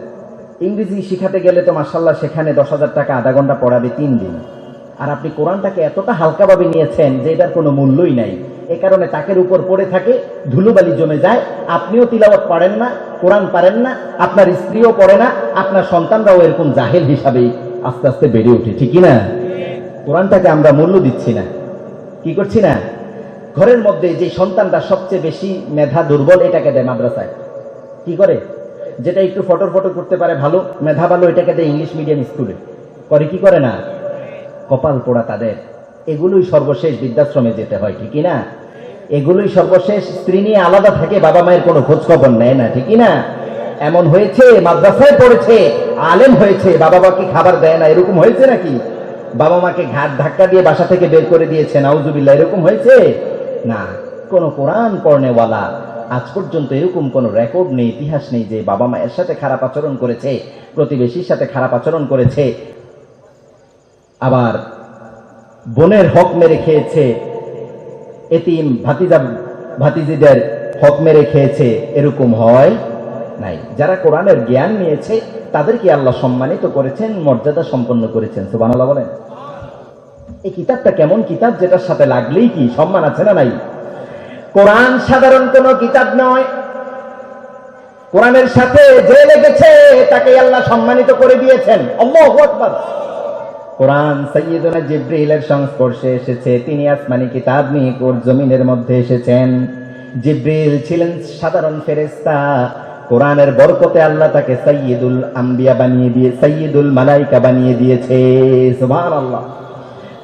ইংরেজি শিখাতে গেলে তো মাশাল্লাহ সেখানে 10,000 টাকা আধা ঘন্টা পড়াবে 3 দিন, আর আপনি কোরআনটাকে এতটা হালকাভাবে নিয়েছেন যে এটার কোনো মূল্যই নাই। এ কারণে তাকের উপর পড়ে থাকে, ধুলোবালি জমে যায়, আপনিও তিলাওয়াত পারেন না, কোরআন পারেন না, আপনার স্ত্রীও পড়ে না, আপনার সন্তানরাও এরকম জাহেল হিসাবেই আস্তে আস্তে বেড়ে ওঠে, ঠিকই না? কোরআনটাকে আমরা মূল্য দিচ্ছি না, কি করছি না? ঘরের মধ্যে যে সন্তানটা সবচেয়ে বেশি মেধা দুর্বল, এটাকে দেয় মাদ্রাসায়, কি করে? যেটা একটু ফটর ফটর করতে পারে ভালো, মেধা ভালো, এটাকে দেয় ইংলিশ মিডিয়াম স্কুলে, করে কি করে না? কপাল পোড়া তাদের। এগুলোই সর্বশেষ বৃদ্ধাশ্রমে যেতে হয়, ঠিকই না? এগুলোই সর্বশেষ, স্ত্রী নিয়ে আলাদা থাকে, বাবা মায়ের কোনো খোঁজ খবর নেয় না, ঠিকই না? এমন হয়েছে মাদ্রাসায় পড়েছে, আলেম হয়েছে, বাবা মাকে খাবার দেয় না, এরকম হয়েছে নাকি? বাবা মাকে ঘাট ধাক্কা দিয়ে বাসা থেকে বের করে দিয়েছে, নাউজুবিল্লাহ, এরকম হয়েছে না। কোন কোরআন পড়নেওয়ালা আজ পর্যন্ত এরকম কোন রেকর্ড নেই, ইতিহাস নেই যে বাবা মায়ের সাথে খারাপ আচরণ করেছে, প্রতিবেশীর সাথে খারাপ আচরণ করেছে, আবার বোনের হক মেরে খেয়েছে, এতিম ভাতিজা ভাতিজিদের হক মেরে খেয়েছে, এরকম হয় নাই। যারা কোরআনের জ্ঞান নিয়েছে তাদেরকে আল্লাহ সম্মানিত করেছেন, মর্যাদা সম্পন্ন করেছেন, সুবহানাল্লাহ বলেন। এই কিতাবটা কেমন কিতাব, যেটার সাথে লাগলেই কি সম্মান আছে না নাই? কোরআন সাধারণ কোন কিতাব নয়, কোরআনের সাথে যে লেগেছে তাকে আল্লাহ সম্মানিত করে দিয়েছেন। আল্লাহু আকবার। কোরআন সাইয়্যিদুনা জিবরিলের সংস্পর্শে এসেছে, তিনি আসমানি কিতাব নিয়ে জমিনের মধ্যে এসেছেন। জিবরিল ছিলেন সাধারণ ফেরেশতা, কোরআনের বরকতে আল্লাহ তাকে সাইয়্যিদুল আম্বিয়া বানিয়ে দিয়ে, সাইয়্যিদুল মালাইকা বানিয়ে দিয়েছে, সুবহানাল্লাহ।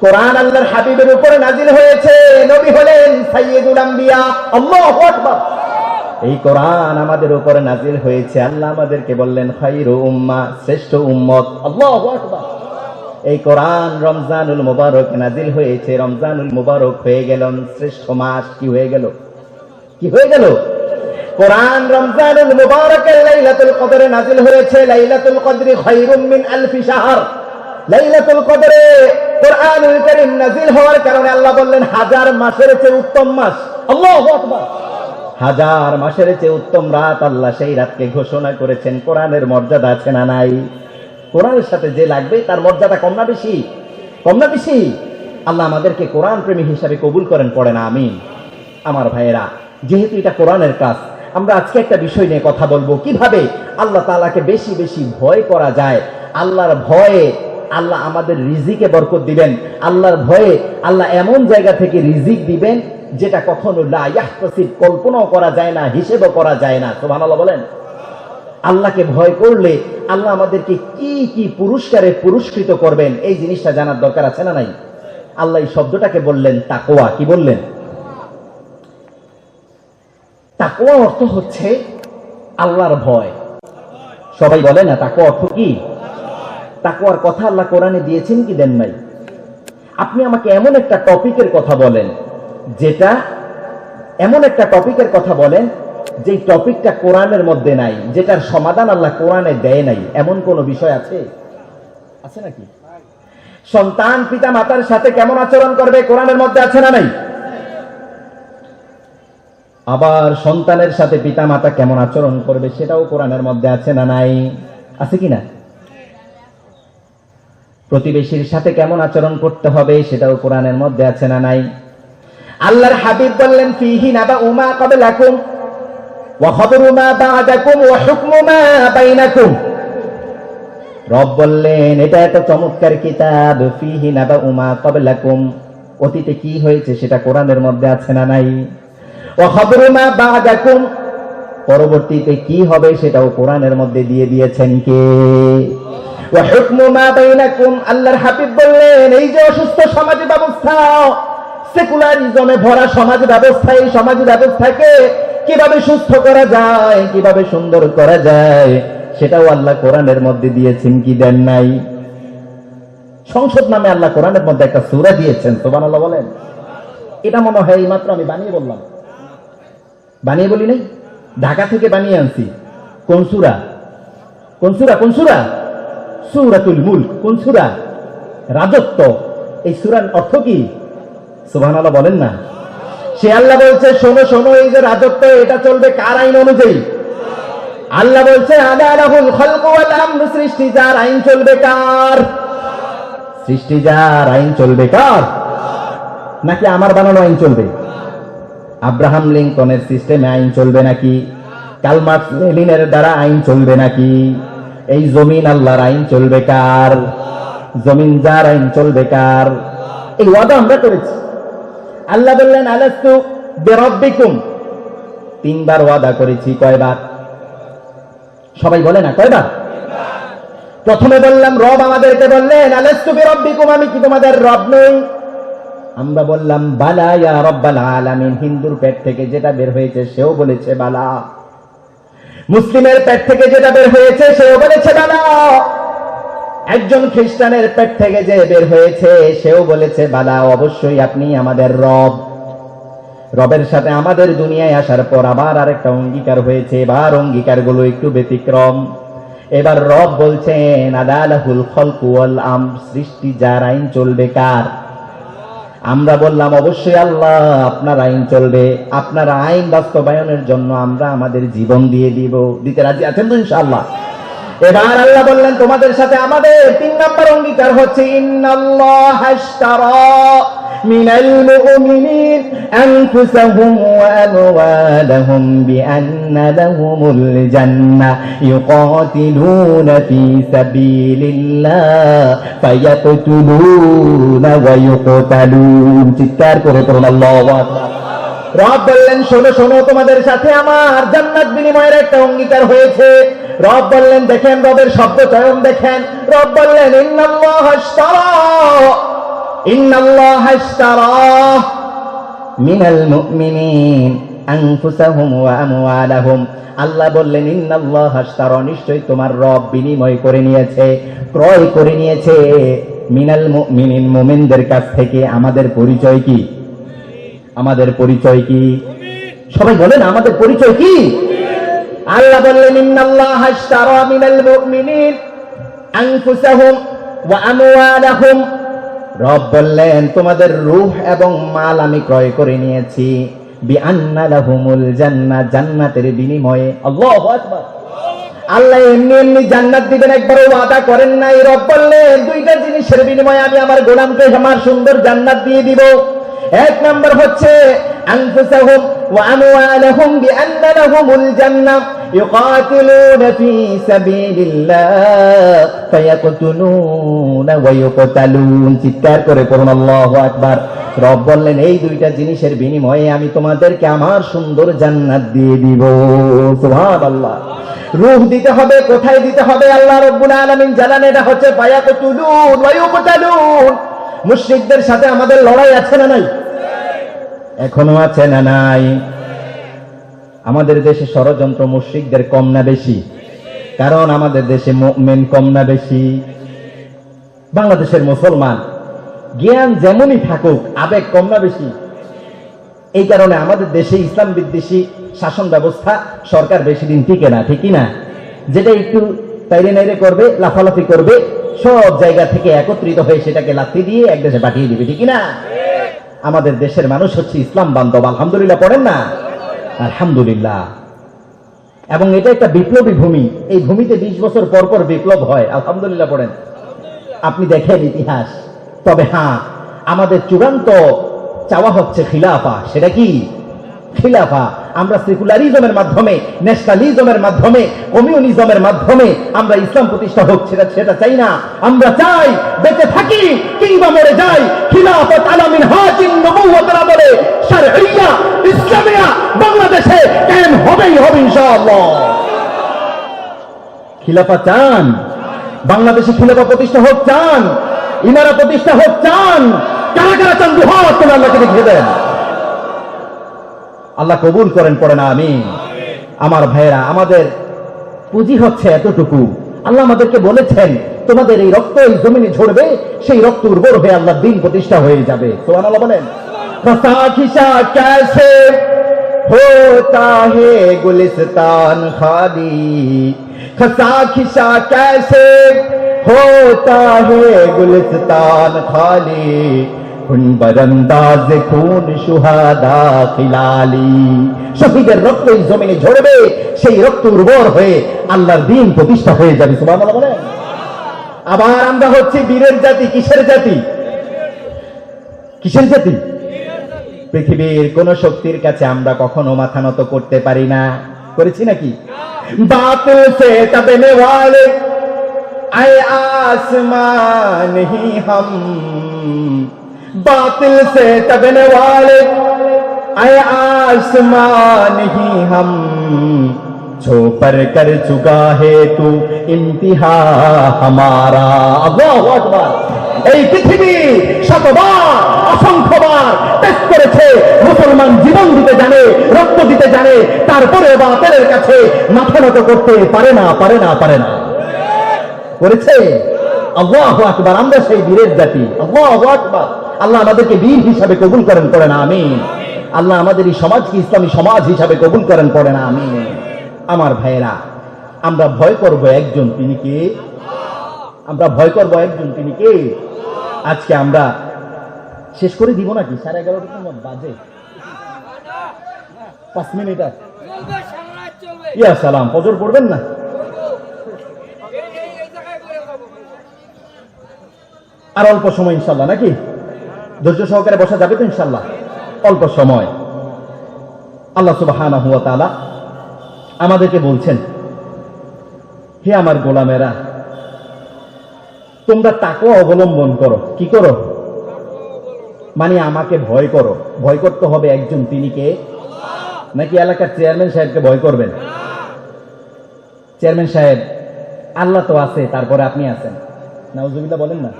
কোরআন আল্লাহর হাবিবের উপরে নাজিল হয়েছে, নবী হলেন সাইয়্যিদুল আম্বিয়া, আল্লাহু আকবার। এই কোরআন আমাদের উপরে নাজিল হয়েছে, আল্লাহ আমাদেরকে বললেন খায়রু উম্মাহ, শ্রেষ্ঠ উম্মত, আল্লাহু আকবার। এই কোরআন রমজানুল মুবারক নাজিল হয়েছে, রমজানুল মুবারক হয়ে গেল শ্রেষ্ঠ মাস, কি হয়ে গেল? কি হয়ে গেল? কোরআন রমজানুল মুবারকের লাইলাতুল কদরে নাজিল হয়েছে, লাইলাতুল কদরি খায়রুম মিন আলফি শাহর। লাইলাতুল কদরে কোরআনুল কারীম নাজিল হওয়ার কারণে আল্লাহ বললেন হাজার মাসের চেয়ে উত্তম মাস, আল্লাহু আকবার। হাজার মাসের চেয়ে উত্তম রাত, আল্লাহ সেই রাতকে ঘোষণা করেছেন। কোরআনের মর্যাদা আছে না নাই? কোরআনের সাথে যে লাগবে তার মর্যাদা কম না বেশি? কম না বেশি? আল্লাহ আমাদেরকে কোরআন প্রেমী হিসাবে কবুল করেন, পড়ে না আমিন? আমার ভাইয়েরা, যেহেতু এটা কোরআনের কাজ, আমরা আজকে একটা বিষয় নিয়ে কথা বলবো, কিভাবে আল্লাহ তাআলাকে বেশি বেশি ভয় করা যায়। আল্লাহর ভয়ে আল্লাহ আমাদের রিজিকে বরকত দিবেন, আল্লাহর ভয়ে আল্লাহ এমন জায়গা থেকে রিজিক দিবেন যেটা কখনো লা ইয়াহতাসিব, কল্পনাও করা যায় না, হিসেবও করা যায় না, সুবহানাল্লাহ বলেন। আল্লাহকে ভয় করলে আল্লাহ আমাদেরকে কি কি পুরস্কারে পুরস্কৃত করবেন, এই জিনিসটা জানার দরকার আছে না নাই? আল্লাহ এই শব্দটাকে বললেন তাকওয়া। কি বললেন? তাকওয়া অর্থ হচ্ছে আল্লাহর ভয়। সবাই বলে না তাকওয়া অর্থ কি? তাকওয়ার কথা আল্লাহ কোরআনে দিয়েছেন কি দেন নাই? আপনি আমাকে এমন একটা টপিকের কথা বলেন, যেটা এমন একটা টপিকের কথা বলেন যে টপিকটা কোরআনের মধ্যে নাই, যেটার সমাধান আল্লাহ কোরআনে দেয় নাই, এমন কোন বিষয় আছে? আছে নাকি? সন্তান পিতা মাতার সাথে কেমন আচরণ করবে কোরআনের মধ্যে আছে না নাই? আবার সন্তানের সাথে পিতা মাতা কেমন আচরণ করবে সেটাও কোরআনের মধ্যে আছে না নাই? আছে কিনা? প্রতিবেশীর সাথে কেমন আচরণ করতে হবে সেটাও কোরআনের মধ্যে আছে না নাই? আল্লাহর হাবিব বললেন ফীহি নাবাউ মা ক্বাবলাকুম ওয়া খাবরু মা বা'দাকুম ওয়া হুকমু মা বাইনাকুম। রব বললেন এটা এত চমৎকার কিতাব, ফীহি নাবাউ মা ক্বাবলাকুম, অতীতে কি হয়েছে সেটা কোরআনের মধ্যে আছে না নাই? ওয়া খাবরু মা বা'দাকুম, পরবর্তীতে কি হবে সেটাও কোরআনের মধ্যে দিয়ে দিয়েছেন কে? ওয়া হুকমু মা বাইনাকুম। আল্লাহর হাবিব বললেন এই যে অসুস্থ সমাজ ব্যবস্থা, সেকুলারিজমে ভরা সমাজ ব্যবস্থা, এই সমাজ ব্যবস্থাকে কিভাবে সুস্থ করা যায়, কিভাবে সুন্দর করা যায়, সেটাও আল্লাহ কোরআনের মধ্যে দিয়েছেন কি দেন নাই? সংসদ নামে আল্লাহ কোরআনের মধ্যে একটা সূরা দিয়েছেন, সুবহানাল্লাহ বলেন। এটা মনে হয় এইমাত্র আমি বানিয়ে বললাম, বানিয়ে বলি নাই, ঢাকা থেকে বানিয়ে আনছি। কোন সূরা? কোন সূরা? কোন সূরা? সূরাতুল মুলক। কোন সূরা? রাজত্ব। এই সূরার অর্থ কি? সুবহানাল্লাহ বলেন না। সে আল্লাহ বলছে শোনো শোনো, এই যে রাজত্ব এটা চলবে কার আইন অনুযায়ী? আল্লাহ বলছে আলা লাহুল খালকু ওয়াল আমর, সৃষ্টি যার আইন চলবে কার? সৃষ্টি যার আইন চলবে কার? নাকি আমার বানানো আইন চলবে? আব্রাহাম লিঙ্কনের সিস্টেমে আইন চলবে নাকি? কার্ল মার্কস লেনিনের দ্বারা আইন চলবে নাকি? এই জমিন আল্লাহর আইন চলবে কার? জমিন যার আইন চলবে কার? এই ওয়াদা আমরা করেছি। আল্লাহ বললেন আলাস্তু বিরাব্বিকুম, তিনবার ওয়াদা করেছি। কয়বার? সবাই বলে না কয়বার? প্রথমে বললাম রব আমাদেরকে বললেন আলাস্তু বিরাব্বিকুম, আমি কি তোমাদের রব নই? আমরা বললাম বালা ইয়া রব্বাল আলামিন। হিন্দুর পেট থেকে যেটা বের হয়েছে সেও বলেছে বালা, মুসলিমের পেট থেকে যেটা বের হয়েছে সেও বলেছে বালা, একজন খ্রিস্টানের পেট থেকে যে বের হয়েছে সেও বলেছে বালা, অবশ্যই আপনি আমাদের রব। রবের সাথে আমাদের দুনিয়ায় আসার পর আবার আরেকটা অঙ্গীকার হয়েছে, এবার অঙ্গীকারগুলো একটু ব্যতিক্রম। এবার রব বলছেন আলা লাহুল খালকু ওয়াল আমর, সৃষ্টি যার আইন চলবে কার? আমরা বললাম অবশ্যই আল্লাহ, আপনার আইন চলবে। আপনার আইন বাস্তবায়নের জন্য আমরা আমাদের জীবন দিয়ে দিব। দিতে রাজি আছেন তো ইনশাআল্লাহ? এবার আল্লাহ বললেন তোমাদের সাথে আমাদের 3 নম্বর অঙ্গীকার হচ্ছে ইন্নাল্লাহা আশতারা মিনাল মুমিনিন আনফুসাহুম ওয়া আমওয়ালাহুম বিআন্না লাহুমুল জান্নাহ ইউকাতিলুনা ফী সাবিলিল্লাহ ফায়াকতুলুনা ওয়া ইউকতালুন। চিৎকার করে পড়ুন আল্লাহু আকবার। রব বললেন শোনো শোনো, তোমাদের সাথে আমার জান্নাত বিনিময়ের একটা অঙ্গীকার হয়েছে। রব বললেন দেখেন, রবের শব্দ চয়ন দেখেন। রব বললেন ইন্নাল্লাহা আশতারা মিনাল মুমিনিন আনফুসাহুম ওয়া আমওয়ালাহুম। আল্লাহ বললেন ইন্নাল্লাহা আশতারা, নিশ্চয়ই তোমার রব বিনিময় করে নিয়েছে, ক্রয় করে নিয়েছে মিনাল মুমিনিন, মুমিনদের কাছ থেকে। আমাদের পরিচয় কি? আমাদের পরিচয় কি? সবাই বলেন আমাদের পরিচয় কি? আল্লাহ বললেন ইন্নাল্লাহা আশতারা মিনাল মুমিনিন আনফুসাহুম ওয়া আমওয়ালাহুম। রব বললেন তোমাদের রূহ এবং মাল আমি ক্রয় করে নিয়েছি বিআন্না লাহুমুল জান্নাহ, জান্নাতের বিনিময়ে। আল্লাহু আকবার। আল্লাহ এমনি এমনি জান্নাত দিবেন একবারও ওয়াদা করেন নাই। রব বললেন দুইটা জিনিসের বিনিময়ে আমি আমার গোলামকে আমার সুন্দর জান্নাত দিয়ে দিব। এক নম্বর হচ্ছে আনফুসাহুম ওয়া আমওয়ালাহুম বিআন্না লাহুমুল জান্নাহ ইউকাতিলুনা ফী সাবিলিল্লাহ ফায়াকতুলুনা ওয়া ইউকতালুন। চিৎকার করে পড়ুন আল্লাহু আকবার। রব বললেন এই দুইটা জিনিসের বিনিময়ে আমি তোমাদেরকে আমার সুন্দর জান্নাত দিয়ে দিব। সুবহানাল্লাহ। রূহ দিতে হবে, কোথায় দিতে হবে? আল্লাহ রাব্বুল আলামিন জানান এটা হচ্ছে ফায়াকতুলুন ওয়া ইউকতালুন। মুশরিকদের সাথে আমাদের লড়াই আছে না নাই? এখনো আছে না নাই? আমাদের দেশে ষড়যন্ত্র মুশরিকদের কম না বেশি? কারণ আমাদের দেশে মুমিন কম না বেশি? বাংলাদেশের মুসলমান জ্ঞান যেমনই থাকুক আবেগ কম না বেশি? এই কারণে আমাদের দেশে ইসলাম বিদ্বেষী শাসন ব্যবস্থা, সরকার বেশি দিন টিকে না, ঠিক না? যেটা একটু তাইরে নাইরে করবে, লাফালাফি করবে, সব জায়গা থেকে একত্রিত হয়ে সেটাকে লাথি দিয়ে এক দেশে পাঠিয়ে দিবে, ঠিক না? আমাদের দেশের মানুষ হচ্ছে ইসলাম বান্ধব। আলহামদুলিল্লাহ পড়েন না? আলহামদুলিল্লাহ। এবং এটা একটা বিপ্লবী ভূমি। এই ভূমিতে 20 বছর পর পর বিপ্লব হয়। আলহামদুলিল্লাহ পড়েন। আপনি দেখেন ইতিহাস। তবে হ্যাঁ, আমাদের চূড়ান্ত চাওয়া হচ্ছে খিলাফা। সেটা কি? খিলাফা। আমরা সেকুলারিজমের মাধ্যমে, ন্যাশনালিজমের মাধ্যমে, কমিউনিজমের মাধ্যমে আমরা ইসলাম প্রতিষ্ঠা হোক সেটা চাই না। আমরা চাই বেঁচে থাকি কিংবা মরে যাই, খিলাফত আলা মিনহাজিন নবুওয়াতের আদলে শারঈয়া ইসলামিয়া বাংলাদেশে কায়েম হবেই হবে ইনশাআল্লাহ। খিলাফা চান? বাংলাদেশে খিলাফা প্রতিষ্ঠা হোক চান? ইমারত প্রতিষ্ঠা হোক চান? কারা কারা চান দুহাত করে আল্লাহকে দেখিয়ে দেন। আল্লাহ কবুল করেন, পড়েন আমিন। আমার ভাইয়েরা, আমাদের পুঁজি হচ্ছে এতটুকু। আল্লাহ আমাদেরকে বলেছেন তোমাদের এই রক্ত এই জমিনে ঝরবে, সেই রক্ত উর্বর হয়ে আল্লাহর দ্বীন প্রতিষ্ঠা হয়ে যাবে। সুবহানাল্লাহ বলেন। খসা খিসা कैसे होता है गुलिस्तान खाली, खसा खिसा कैसे होता है गुलिस्तान खाली, বারান্দাজ খুন শুহাদা খিলালি, শহীদের রক্ত এই জমিনে ঝরবে, সেই রক্ত উর্বর হয়ে আল্লাহর দ্বীন প্রতিষ্ঠা হয়ে যাবে। সুবহানাল্লাহ বলেন। আবার আমরা হচ্ছি বীরের জাতি। কিসের জাতি? কিসের জাতি? পৃথিবীর কোন শক্তির কাছে আমরা কখনো মাথা নত করতে পারি না। করেছি নাকি? বাতিল সে তবনে ওয়ালে আয়ে আসমান হি হাম, बातिल से तबने वाले आए आसमान ही हम, छो पर कर चुका है तू इम्तिहा हमारा। अल्लाहु আকবার। এই পৃথিবী শতবার অসংখ্যবার টেস্ট করেছে, মুসলমান জীবন দিতে জানে, রক্ত দিতে জানে, তারপরে বাতিলের কাছে মাথা নত করতে পারে না, পারে না, পারে না। করেছে? আল্লাহু আকবার। আমরা সেই বীরের জাতি। আল্লাহু আকবার। আল্লাহ আমাদেরকে বীর হিসাবে কবুল করেন, পড়েন আমিন। আল্লাহ আমাদের এই সমাজকে ইসলামী সমাজ হিসাবে কবুল করেন, পড়েন আমিন। আমার ভাইয়েরা, আমরা ভয় করব একজন, তিনি কে? আমরা ভয় করব একজন, তিনি কে? আজকে আমরা শেষ করে দিব নাকি? 11:30 বাজে, 5 মিনিট আছে। ইয়া সালাম, ফজর পড়বেন না? আর অল্প সময় ইনশাল্লাহ, নাকি? ধৈর্য সহকারে বসা যাবে তো ইনশাল্লাহ? অল্প সময়। আল্লাহ সুবহানাহু ওয়া তাআলা আমাদেরকে বলছেন, হে আমার গোলামেরা, তোমরা তাকওয়া অবলম্বন করো। কি করো? মানে আমাকে ভয় করো। ভয় করতে হবে একজন, তিনি কে? নাকি এলাকার চেয়ারম্যান সাহেবকে ভয় করবেন? চেয়ারম্যান সাহেব, আল্লাহ তো আছে, তারপরে আপনি আছেন। নাউজুবিল্লাহ বলেন না।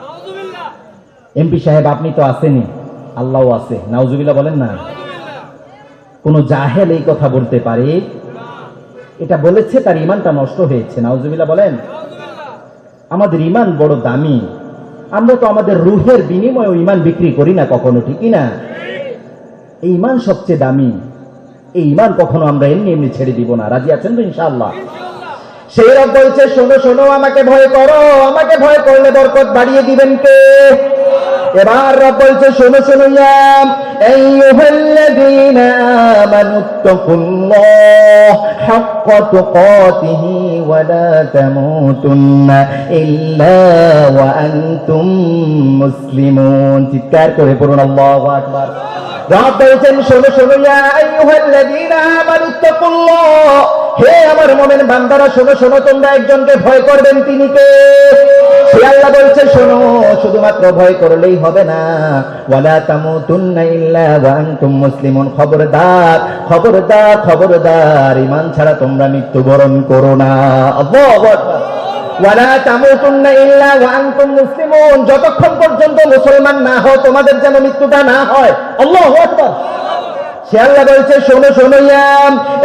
এমপি সাহেব, আপনি তো আসেনি, আল্লাহও আছে। নাউজুবিল্লাহ বলেন না। কোন জাহেল এই কথা বলতে পারে? এটা বলেছে তার ইমানটা নষ্ট হয়েছে। নাউজুবিল্লাহ বলেন। আমাদের ইমান বড় দামি। আমরা তো আমাদের রুহের বিনিময়ে ইমান বিক্রি করি না কখনো, ঠিকই না? এই ইমান সবচেয়ে দামি। এই ইমান কখনো আমরা এমনি এমনি ছেড়ে দিব না। রাজি আছেন তো ইনশাআল্লাহ? সেই রব বলছে, শোনো শোনো, আমাকে ভয় করো, আমাকে ভয় করলে বরকত বাড়িয়ে দিবেন কে? এবার রব বলছে, শোনো শোনো, ইয়া আইয়ুহাল্লাযীনা আমানুত্তাকুল্লাহ হাক্কা তুকাতিহি ওয়া লা তামুতুন্না ইল্লা ওয়া আনতুম মুসলিমুন। চিৎকার করে পড়ুন আল্লাহু আকবার। রব বলছেন, শোনো শোনো, ইয়া আইয়ুহাল্লাযীনা আমানুত্তাকুল্লাহ, হে আমার মুমিন বান্দারা, শোনো শোনো, তোমরা একজনকে ভয় করবেন, তিনি কে? সে আল্লাহ বলছে, শোনো, শুধুমাত্র ভয় করলেই হবে না, ওয়ালা তামুতুন্না ইল্লা ওয়া আনতুম মুসলিমুন। খবরদার খবরদার খবরদার, ঈমান ছাড়া তোমরা মৃত্যুবরণ করো না। আল্লাহু আকবার। ওয়ালা তামুতুন্না ইল্লা ওয়া আনতুম মুসলিমুন, যতক্ষণ পর্যন্ত মুসলমান না হও তোমাদের যেন মৃত্যুটা না হয়। আল্লাহু আকবার। সে আল্লাহ বলছে, শোনো শোনো, ইয়া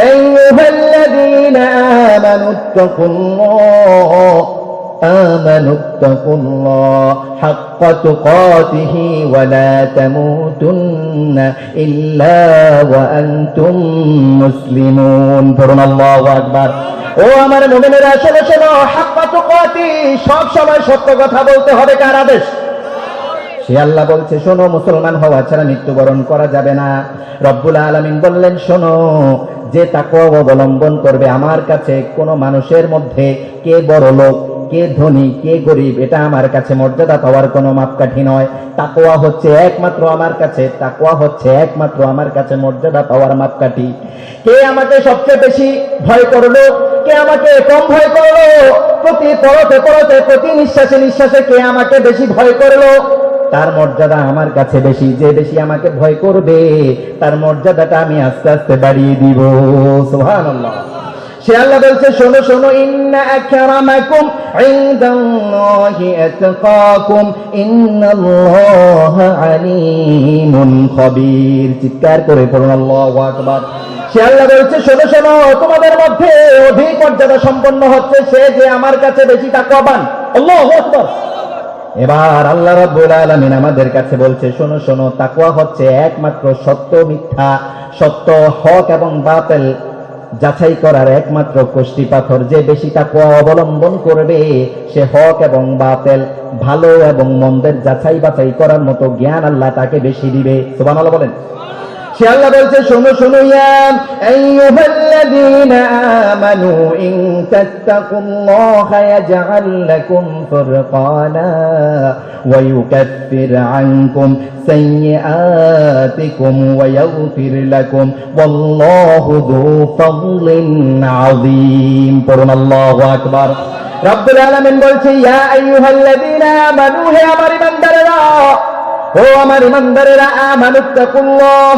আইয়ুহাল্লাযীনা আমানুত্তাকুল্লাহ হাক্কা তুকাতিহি ওয়া লা তামুতুন্না ইল্লা ওয়া আনতুম মুসলিমুন। পড়ুন আল্লাহু আকবার। ও আমার মুমিনেরা, শোনো শোনো, হাক্কা তুকাতি, সব সময় সত্য কথা বলতে হবে। কার আদেশ? সে আল্লাহ বলছে, শোনো, মুসলমান হওয়া ছাড়া মৃত্যুবরণ করা যাবে না। রব্বুল আলামিন বললেন, শোনো, যে তাকওয়া অবলম্বন করবে, আমার কাছে কোন মানুষের মধ্যে কে বড় লোক, কে ধনী, কে গরিব, এটা আমার কাছে মর্যাদা পাওয়ার কোনো মাপকাঠি নয়। তাকওয়া হচ্ছে একমাত্র আমার কাছে, তাকওয়া হচ্ছে একমাত্র আমার কাছে মর্যাদা পাওয়ার মাপকাঠি। কে আমাকে সবচেয়ে বেশি ভয় করলো, কে আমাকে কম ভয় করলো, প্রতি পরতে পরতে, প্রতি নিঃশ্বাসে নিঃশ্বাসে কে আমাকে বেশি ভয় করলো, তার মর্যাদা আমার কাছে বেশি। যে বেশি আমাকে ভয় করবে, তার মর্যাদাটা আমি আস্তে আস্তে বাড়িয়ে দিব। সুবহানাল্লাহ। সে আল্লাহ বলছে, শোনো শোনো, ইন্না আকরামাকুম ইনদাল্লাহি আতকাকুম ইন্নাল্লাহা আলিমুন খাবীর। চিৎকার করে পড়ুন আল্লাহু আকবার। সে আল্লাহ বলছে, শোনো শোনো, তোমাদের মধ্যে অধিক মর্যাদা সম্পন্ন হচ্ছে সে যে আমার কাছে বেশি তাকওয়াবান। আল্লাহু আকবার। এবার আল্লাহ রাব্বুল আলামিন আমাদের কাছে বলছে, শোনো শোনো, তাকওয়া হচ্ছে একমাত্র সত্য মিথ্যা, সত্য হক এবং বাতিল যাচাই করার একমাত্র কোষ্ঠী পাথর, যে বেশি তাকওয়া অবলম্বন করবে সে হক এবং বাতিল, ভালো এবং মন্দের যাচাই বাছাই করার মতো জ্ঞান আল্লাহ তাকে বেশি দিবে। সুবহানাল্লাহ বলেন। সে আল্লাহ বলছে, শোনো শোনো, ইয়া আইয়ুহাল্লাযীনা আমানু ইন তাত্তাকুল্লাহা ইয়াজআল লাকুম ফুরকানা ওয়া ইউকাফির আনকুম সাইয়্যাতিকুম ওয়া ইয়াগফির লাকুম ওয়াল্লাহু যু ফাদলিন আযীম। পড়ুন আল্লাহু আকবার। রব্বুল আলামিন বলছে, ইয়া আইয়ুহাল্লাযীনা আমানু, হে আমার ঈমানদারেরা, ও আমার ঈমানদারেরা, আমানুত্তাকুল্লাহ,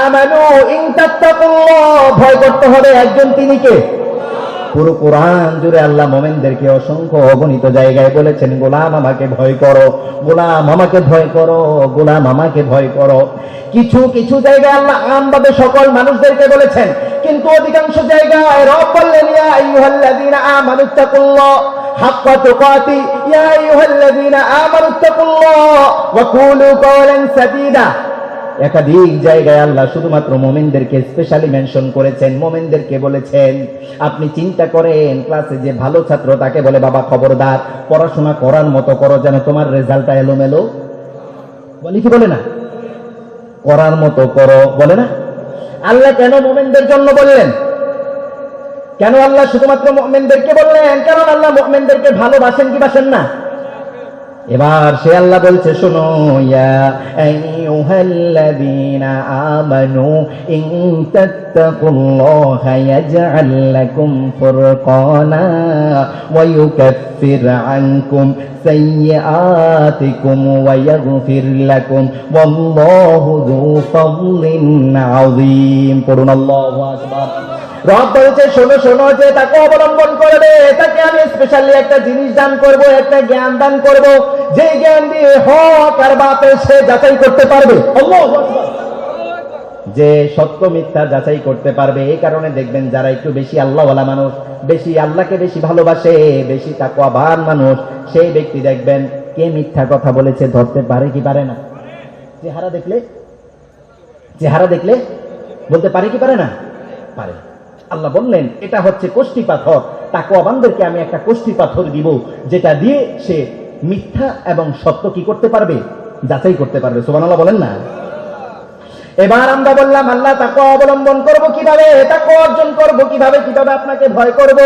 আমানু ইন তাত্তাকুল্লাহ, ভয় করতে হবে একজন, তিনি কে? পুরো কোরআন জুড়ে আল্লাহ মুমিনদেরকে অসংখ্য অগণিত জায়গায় বলেছেন, গোলাম আমাকে ভয় করো, গোলাম আমাকে ভয় করো, গোলাম আমাকে ভয় করো। কিছু কিছু জায়গায় আল্লাহ আমভাবে সকল মানুষদেরকে বলেছেন, কিন্তু অধিকাংশ জায়গায় রব বললেন, ইয়া আইয়ুহাল্লাযীনা আমানুত্তাকুল্লাহ হাক্কা তুকাতি, ইয়া আইয়ুহাল্লাযীনা আমানুত্তাকুল্লাহ ওয়া কুলু কাওলান সাদীদা। একাধিক জায়গায় আল্লাহ শুধুমাত্র মুমিনদেরকে স্পেশালি মেনশন করেছেন, মুমিনদেরকে বলেছেন। আপনি চিন্তা করেন, ক্লাসে যে ভালো ছাত্র তাকে বলে, বাবা খবরদার পড়াশোনা করার মতো করো, যেন তোমার রেজাল্টটা এলোমেলো, বলে কি বলে না? করার মতো করো, বলে না? আল্লাহ কেন মুমিনদের জন্য বললেন? কেন আল্লাহ শুধুমাত্র মুমিনদেরকে বললেন? কারণ আল্লাহ মুমিনদেরকে ভালোবাসেন কি বাসেন না? এবার সে আল্লাহ বলছে, শোনো, ইয়া আইয়ুহাল্লাযীনা আমানু ইন তাত্তাকুল্লাহা ইয়াজআল লাকুম ফুরকানা ওয়া ইউকাফির আনকুম সাইয়্যাতিকুম ওয়া ইয়াগফির লাকুম ওয়াল্লাহু যু ফাদলিন আযীম। পড়ুন আল্লাহু আকবার। রব বলছে, শোনো শোনো, যে তাকে অবলম্বন করবে তাকে আমি স্পেশালি একটা জিনিস দান করব, একটা জ্ঞান দান করব, যে জ্ঞান দিয়ে হক আর বাতিল সে যাচাই করতে পারবে। আল্লাহু আকবার। যে সত্য মিথ্যা যাচাই করতে পারবে। এই কারণে দেখবেন যারা একটু বেশি আল্লাহওয়ালা মানুষ, বেশি আল্লাহকে বেশি ভালোবাসে, বেশি তাকওয়াবান মানুষ, সেই ব্যক্তি দেখবেন কে মিথ্যা কথা বলেছে ধরতে পারে কি পারে না? চেহারা দেখলে বলতে পারে কি পারে না? পারে। আল্লাহ বললেন, এটা হচ্ছে কোষ্ঠী পাথর, তাকওয়াবানদেরকে আমি একটা কোষ্ঠী পাথর দিব, যেটা দিয়ে সে মিথ্যা এবং সত্য কি করতে পারবে? যাচাই করতে পারবে। সুবহানাল্লাহ বলেন না? এবার আমরা বললাম, আল্লাহ তাকওয়া অবলম্বন করব কিভাবে, তাকওয়া অর্জন করব কিভাবে, কিভাবে আপনাকে ভয় করব,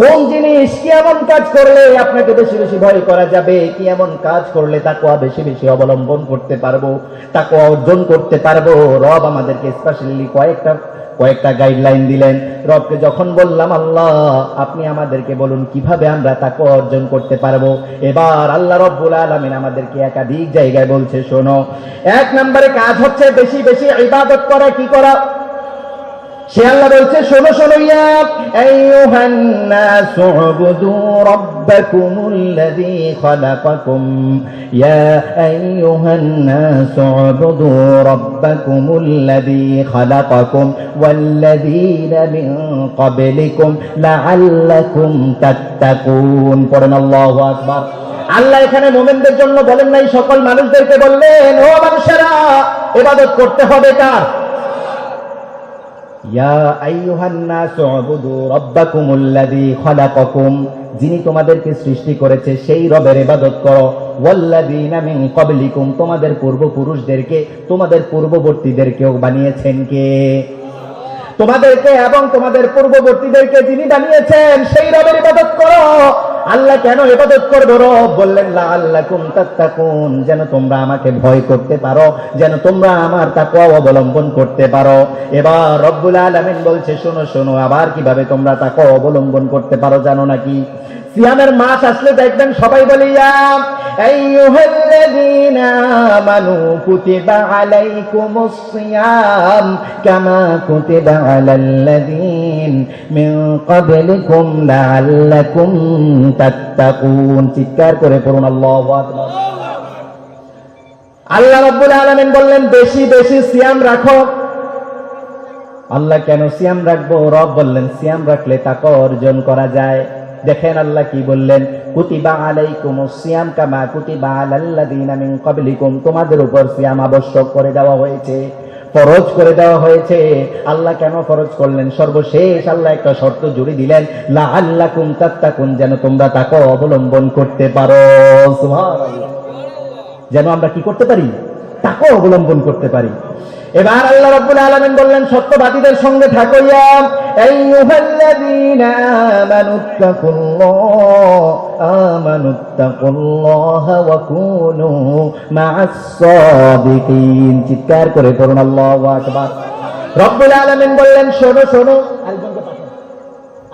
কোন জিনিস কি এমন কাজ করলে আপনাকে বেশি বেশি ভয় করা যাবে, কি এমন কাজ করলে তাকওয়া বেশি বেশি অবলম্বন করতে পারবো, তাকওয়া অর্জন করতে পারবো। রব আমাদেরকে স্পেশালি কয়েকটা গাইডলাইন দিলেন। রবকে যখন বললাম, আল্লাহ আপনি আমাদেরকে বলুন কিভাবে আমরা তাকওয়া অর্জন করতে পারবো, এবার আল্লাহ রব্বুল আলামিন আমাদেরকে একাধিক জায়গায় বলছে, শোনো, এক নম্বরে কাজ হচ্ছে বেশি বেশি ইবাদত করা। কি করা? সে আল্লাহ বলছে, শোনো শোনো, ইয়া আইয়ুহান নাসু উবুদু রাব্বাকুমুল্লাযী খালাকাকুম, ইয়া আইয়ুহান নাসু উবুদু রাব্বাকুমুল্লাযী খালাকাকুম ওয়াল্লাযীনা মিন ক্বাবলিকুম লাআল্লাকুম তাত্তাকুন। পড়েন আল্লাহু আকবার। আল্লাহ এখানে মুমিনদের জন্য বলেন নাই, সকল মানুষদেরকে বললেন, ও মানুষেরা ইবাদত করতে হবে কার? ইয়া আইয়ুহান নাসু উবুদু রাব্বাকুমুল্লাযী খালাকাকুম, যিনি তোমাদেরকে সৃষ্টি করেছে সেই রবের ইবাদত করো। ওয়াল্লাযীনা মিন ক্বাবলিকুম, তোমাদের পূর্বপুরুষদেরকে, তোমাদের পূর্ববর্তীদেরকেও বানিয়েছেন কে? তোমাদেরকে এবং তোমাদের পূর্ববর্তীদেরকে যিনি বানিয়েছেন সেই রবের ইবাদত করো। আল্লাহ কেন ইবাদত করবো? রব বললেন, লাআল্লাকুম তাত্তাকুন, যেন তোমরা আমাকে ভয় করতে পারো, যেন তোমরা আমার তাকওয়া অবলম্বন করতে পারো। এবার রব্বুল আলামিন বলছে, শোনো শোনো, আবার কিভাবে তোমরা তাকওয়া অবলম্বন করতে পারো জানো নাকি? সিয়ামের মাস আসলে দেখবেন সবাই বলে, ইয়া আইয়ুহাল্লাযীনা আমানু কুতিবা আলাইকুমুস সিয়াম কামা কুতিবা আলাল্লাযীন মিন ক্বাবলিকুম লাআল্লাকুম তাত্তাকুন। চিৎকার করে পড়ুন আল্লাহু আকবার। আল্লাহ রাব্বুল আলামিন বললেন, বেশি বেশি সিয়াম রাখো। আল্লাহ কেন সিয়াম রাখবো? রব বললেন, সিয়াম রাখলে তাকওয়া অর্জন করা যায়। দেখেন আল্লাহ কি বললেন, কুতিবা আলাইকুমুস সিয়াম কামা কুতিবা আলাল্লাযীনা মিন ক্বাবলিকুম, তোমাদের উপর সিয়াম আবশ্যক করে দেওয়া হয়েছে। ফরজ করে দেওয়া হয়েছে। আল্লাহ কেন ফরজ করলেন? সর্বশেষ আল্লাহ একটা শর্ত জুড়ে দিলেন, লাআল্লাকুম তাত্তাকুন, যেন তোমরা তাকওয়া অবলম্বন করতে পারো। সুবহানাল্লাহ। যেন আমরা কি করতে পারি? তাকওয়া অবলম্বন করতে পারি। এবার আল্লাহ রাব্বুল আলামিন বললেন, সত্যবাদীদের সঙ্গে থাকো। ইয়া আইয়ুহাল্লাযীনা আমানুত্তাকুল্লাহা ওয়া কুনু মা'আস সাদিকিন। চিৎকার করে পড়ুন আল্লাহু আকবার। রব্বুল আলামিন বললেন, শোনো শোনো,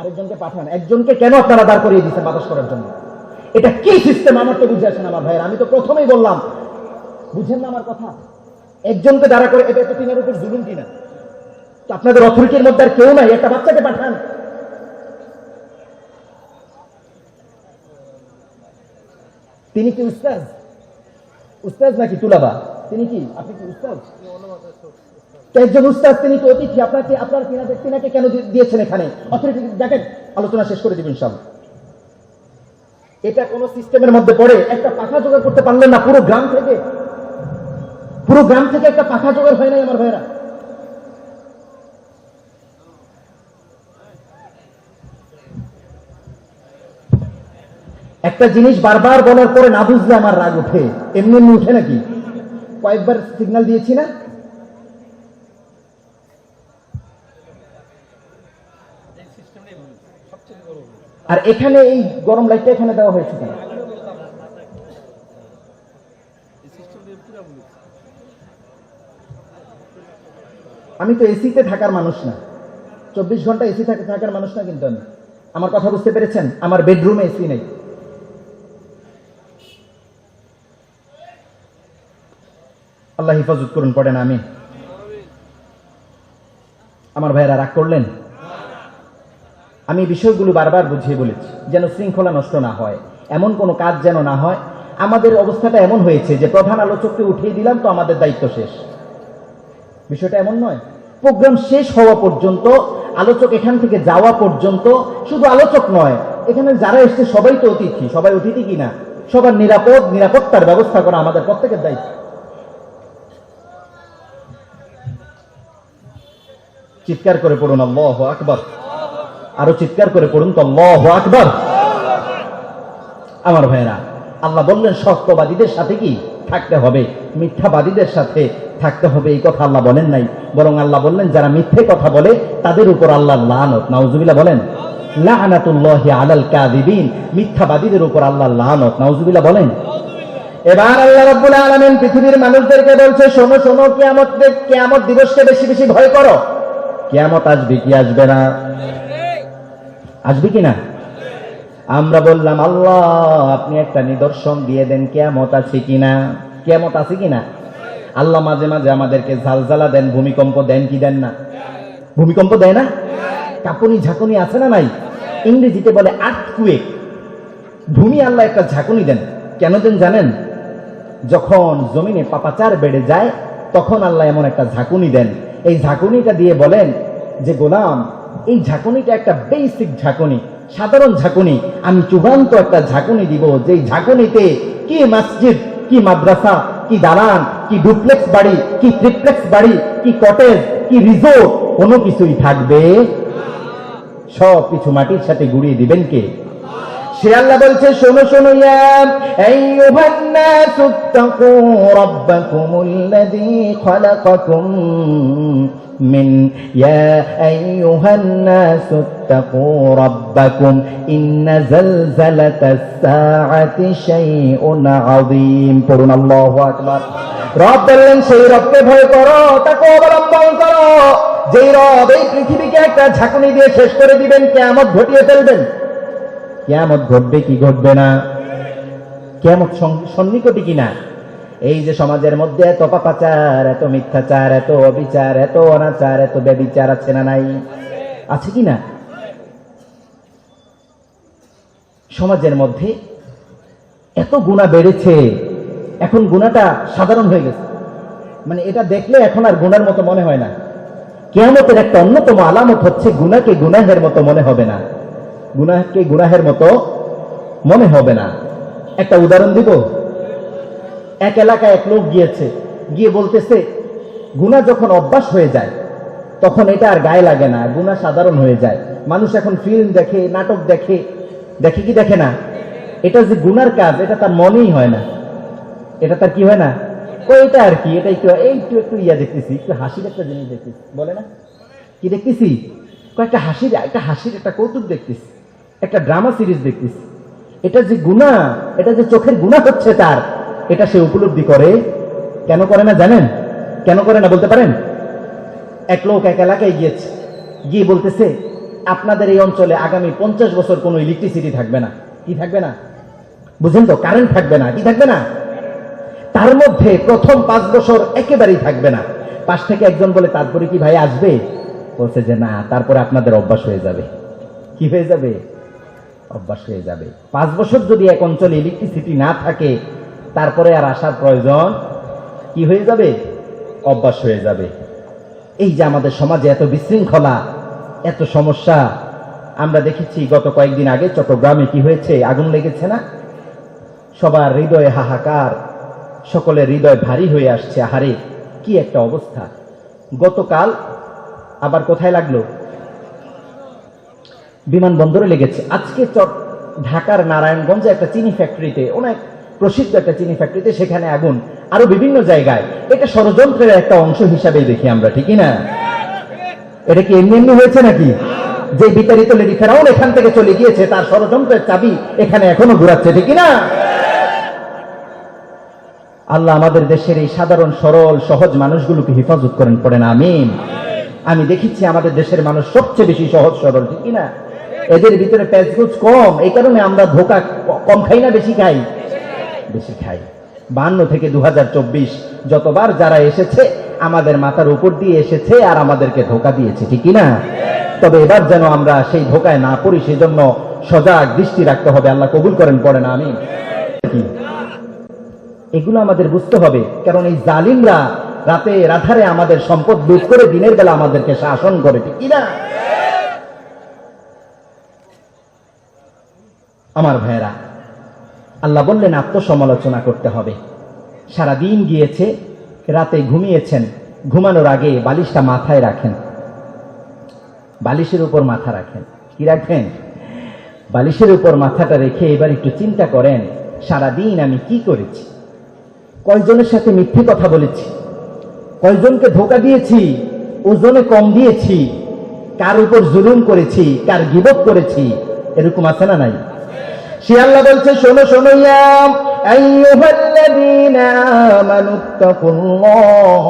আরেকজনকে পাঠান। একজনকে কেন আপনারা দাঁড় করিয়ে দিয়েছেন বাতাস করার জন্য? এটা কি সিস্টেম? আমার তো বুঝে আসে না আমার ভাইয়ের। আমি তো প্রথমেই বললাম, বুঝেন না আমার কথা? একজনকে দাঁড়া করে, এটা তো তিনের উপর জুলুম কিনা? তো আপনাদের অথরিটির মধ্যে আর কেউ নাই, একটা বাচ্চাকে পাঠান। তিনি কি উস্তাদ? উস্তাদ নাকি তুলাবা? তিনি কি? আপনি কি উস্তাদ? একজন উস্তাদ, তিনি তো অতিথি। আপনার তিনাকে কেন দিয়েছেন এখানে? অথরিটি দেখেন, আলোচনা শেষ করে দিবেন সব। এটা কোন সিস্টেমের মধ্যে পড়ে? একটা পাখা জোগাড় করতে পারলেন না? পুরো গ্রাম থেকে একটা পাখা জোগাড় হয় নাই আমার ভাইয়েরা। একটা জিনিস বারবার বলার পরে না বুঝলে আমার রাগ উঠে। এমনি উঠে নাকি? কয়েকবার সিগন্যাল দিয়েছি না? আর এখানে এই গরম লাইটটা এখানে দেওয়া হয়েছে কেন? আমি তো এসিতে থাকার মানুষ না, 24 ঘন্টা এসি থাকার মানুষ না কিন্তু আমি। আমার কথা বুঝতে পেরেছেন? আমার বেডরুমে এসি নেই। আল্লাহ হিফাজত করুন, পড়েন আমিন। আমার ভাইয়েরা রাগ করলেন? আমি বিষয়গুলো বারবার বুঝিয়ে বলেছি যেন শৃঙ্খলা নষ্ট না হয়, এমন কোনো কাজ যেন না হয়। আমাদের অবস্থাটা এমন হয়েছে যে প্রধান আলোচককে উঠিয়ে দিলাম তো আমাদের দায়িত্ব শেষ। বিষয়টা এমন নয়। প্রোগ্রাম শেষ হওয়া পর্যন্ত, আলোচক এখান থেকে যাওয়া পর্যন্ত, শুধু আলোচক নয়, এখানে যারা এসছে সবাই তো অতিথি। সবাই অতিথি কিনা? সবার নিরাপত্তার ব্যবস্থা করা আমাদের প্রত্যেকের দায়িত্ব। চিৎকার করে পড়ুন আল্লাহু আকবার। আরো চিৎকার করে পড়ুন তো আল্লাহু আকবার। আমার ভাইয়েরা, আল্লাহ বললেন সত্যবাদীদের সাথে কি থাকতে হবে, মিথ্যাবাদীদের সাথে থাকতে হবে। এই কথা আল্লাহ বলেন নাই, বরং আল্লাহ বললেন যারা মিথ্যে কথা বলে তাদের উপর আল্লাহর লানত। নাউজুবিল্লাহ বলেন। লাআনাতুল্লাহি আলাল কাযিবিন। মিথ্যাবাদীদের উপর আল্লাহর লানত। নাউজুবিল্লাহ বলেন। এবার আল্লাহ রাব্বুল আলামিন পৃথিবীর মানুষদেরকে বলছে, শোনো শোনো, কিয়ামত দিবসকে বেশি বেশি ভয় করো। কিয়ামত আসবে কি আসবে না? আসবে কিনা? আমরা বললাম, আল্লাহ আপনি একটা নিদর্শন দিয়ে দেন, কিয়ামত আছে কিনা। কিয়ামত আছে কিনা? আল্লাহ মাঝে মাঝে আমাদেরকে ঝালঝালা দেন, ভূমিকম্প দেন কি দেন না? ভূমিকম্প দেয় না? কাঁপুনি ঝাঁকুনি আছে না নাই? ইংরেজিতে বলে আর্থকুয়েক। ভূমি আল্লাহ একটা ঝাঁকুনি দেন। কেন দেন জানেন? যখন জমিনে পাপাচার বেড়ে যায় তখন আল্লাহ এমন একটা ঝাঁকুনি দেন। এই ঝাঁকুনিটা দিয়ে বলেন যে গোলাম, এই ঝাঁকুনিটা একটা বেসিক ঝাঁকুনি, সাধারণ ঝাঁকুনি। আমি চূড়ান্ত একটা ঝাঁকুনি দিব, যেই ঝাঁকুনিতে কি মসজিদ, কি মাদ্রাসা, কি দালান, কি ডুপ্লেক্স বাড়ি, কি ট্রিপ্লেক্স বাড়ি, কি কটেজ, কি রিসোর্ট, কোনো কিছুই থাকবে, সব কিছু মাটির সাথে গুড়িয়ে দিবেন কে? সে আল্লাহ বলছে, শোনো শোনো, ইয়া আইয়ুহান নাসুত্তাকু রাব্বাকুমুল্লাযী খালাকাকুম মিন ইয়া আইয়ুহান নাসুত্তাকু রাব্বাকুম ইন্না যালযালাতাস সাআতি শাইউন আযীম। পড়ুন আল্লাহু আকবার। রব বললেন, সেই রবকে ভয় করো, তাকে অবলম্বন করো, যেই রব এই পৃথিবীকে একটা ঝাঁকুনি দিয়ে শেষ করে দিবেন, কিয়ামত ঘটিয়ে ফেলবেন। কিয়ামত ঘটবে কি ঘটবে না? কিয়ামত সন্নিকটে কিনা? এই যে সমাজের মধ্যে এত পাপাচার, এত মিথ্যাচার, এত অবিচার, এত অনাচার, এত ব্যভিচার আছে না নাই? আছে কিনা? সমাজের মধ্যে এত গুনাহ বেড়েছে, এখন গুনাহটা সাধারণ হয়ে গেছে। মানে এটা দেখলে এখন আর গুনার মতো মনে হয় না। কিয়ামতের একটা অন্যতম আলামত হচ্ছে গুনাহকে গুনাহের মতো মনে হবে না। গুনাহকে গুনাহের মতো মনে হবে না। একটা উদাহরণ দিব। এক এলাকায় এক লোক গিয়েছে, গিয়ে বলতেছে, গুনাহ যখন অভ্যাস হয়ে যায় তখন এটা আর গায়ে লাগে না, গুনাহ সাধারণ হয়ে যায়। মানুষ এখন ফিল্ম দেখে, নাটক দেখে, দেখে কি দেখে না? এটা যে গুনার কাজ এটা তার মনেই হয় না, এটা তার কি হয় না, ওইটা আর কি, এটা একটু একটু ইয়া দেখতেছি, একটু হাসির একটা জিনিস দেখতেছি, বলে না কি দেখতেছি, একটা হাসির একটা কৌতুক দেখতেছি, একটা ড্রামা সিরিজ দেখতেছি। এটা যে গুনাহ, এটা যে চোখের গুনাহ হচ্ছে তার, এটা সে উপলব্ধি করে। কেন করে না জানেন? কেন করে না বলতে পারেন? এক লোক এক এলাকায় গিয়েছে, গিয়ে বলতেছে আপনাদের এই অঞ্চলে আগামী 50 বছর কোনো ইলেকট্রিসিটি থাকবে না। কি থাকবে না? বুঝেন তো, কারেন্ট থাকবে না। কি থাকবে না? তার মধ্যে প্রথম 5 বছর একেবারেই থাকবে না। পাশ থেকে একজন বলে তারপরে কি ভাই আসবে? বলছে যে না, তারপরে আপনাদের অভ্যাস হয়ে যাবে। কি হয়ে যাবে? অভ্যাস হয়ে যাবে। 5 বছর যদি এক অঞ্চলে ইলেকট্রিসিটি না থাকে তারপরে আর আসার প্রয়োজন কি হয়ে যাবে? অভ্যাস হয়ে যাবে। এই যে আমাদের সমাজে এত বিশৃঙ্খলা, এত সমস্যা, আমরা দেখেছি গত কয়েকদিন আগে চট্টগ্রামে কি হয়েছে, আগুন লেগেছে না? সবার হৃদয়ে হাহাকার, সকলের হৃদয় ভারী হয়ে আসছে। আহারে কি একটা অবস্থা। গতকাল আবার কোথায় লাগলো? বিমানবন্দরে লেগেছে। আজকে ঢাকার নারায়ণগঞ্জে একটা চিনি ফ্যাক্টরিতে, অনেক প্রসিদ্ধ একটা চিনি ফ্যাক্টরিতে, সেখানে আগুন, আরো বিভিন্ন জায়গায়। এটা ষড়যন্ত্রের একটা অংশ হিসাবে দেখি আমরা, ঠিকই না? এটা কি এমনি এমনি হয়েছে নাকি? যে বিতাড়িত লেডি ফেরাউন এখান থেকে চলে গিয়েছে, তার ষড়যন্ত্রের চাবি এখানে এখনো ঘুরাচ্ছে, ঠিকই না? আল্লাহ আমাদের দেশের এই সাধারণ সরল সহজ মানুষগুলোকে হেফাজত করেন, পড়েন আমিন। আমি দেখেছি আমাদের দেশের মানুষ সবচেয়ে বেশি সহজ সরল, ঠিক না? এদের ভিতরে প্যাচগুজ কম, এই কারণে আমরা ধোঁকা কম খাই না বেশি খাই? বেশি খাই। 52 থেকে 2024 যতবার যারা এসেছে আমাদের মাথার উপর দিয়ে এসেছে আর আমাদেরকে ধোঁকা দিয়েছে, ঠিক না? তবে এবার যেন আমরা সেই ধোঁকায় না পড়ি, সেজন্য সজাগ দৃষ্টি রাখতে হবে। আল্লাহ কবুল করেন, পড়েন আমিন। এগুলো আমাদের বুঝতে হবে, কারণ এই জালিমরা রাতে রাধারে আমাদের সম্পদ লুট করে দিনের বেলা আমাদেরকে শাসন করে, ঠিক না? আমার ভাইয়েরা, আল্লাহ বললেন আত্মসমালোচনা করতে হবে। সারাদিন গিয়েছে, রাতে ঘুমিয়েছেন, ঘুমানোর আগে বালিশটা মাথায় রাখেন, বালিশের উপর মাথা রাখেন। কি রাখেন? বালিশের উপর মাথাটা রেখে এবার একটু চিন্তা করেন, সারাদিন আমি কি করেছি, কয়জনের সাথে মিথ্যে কথা বলেছি, কয়জনকে ধোঁকা দিয়েছি, ওজনে কম দিয়েছি, কার উপর জুলুম করেছি, কার গীবত করেছি, এরকম আছে না নাই? সে আল্লাহ বলছে, শোনো শোনো, ইয়া আইয়ুহাল্লাযীনা আমানুত্তাকুল্লাহ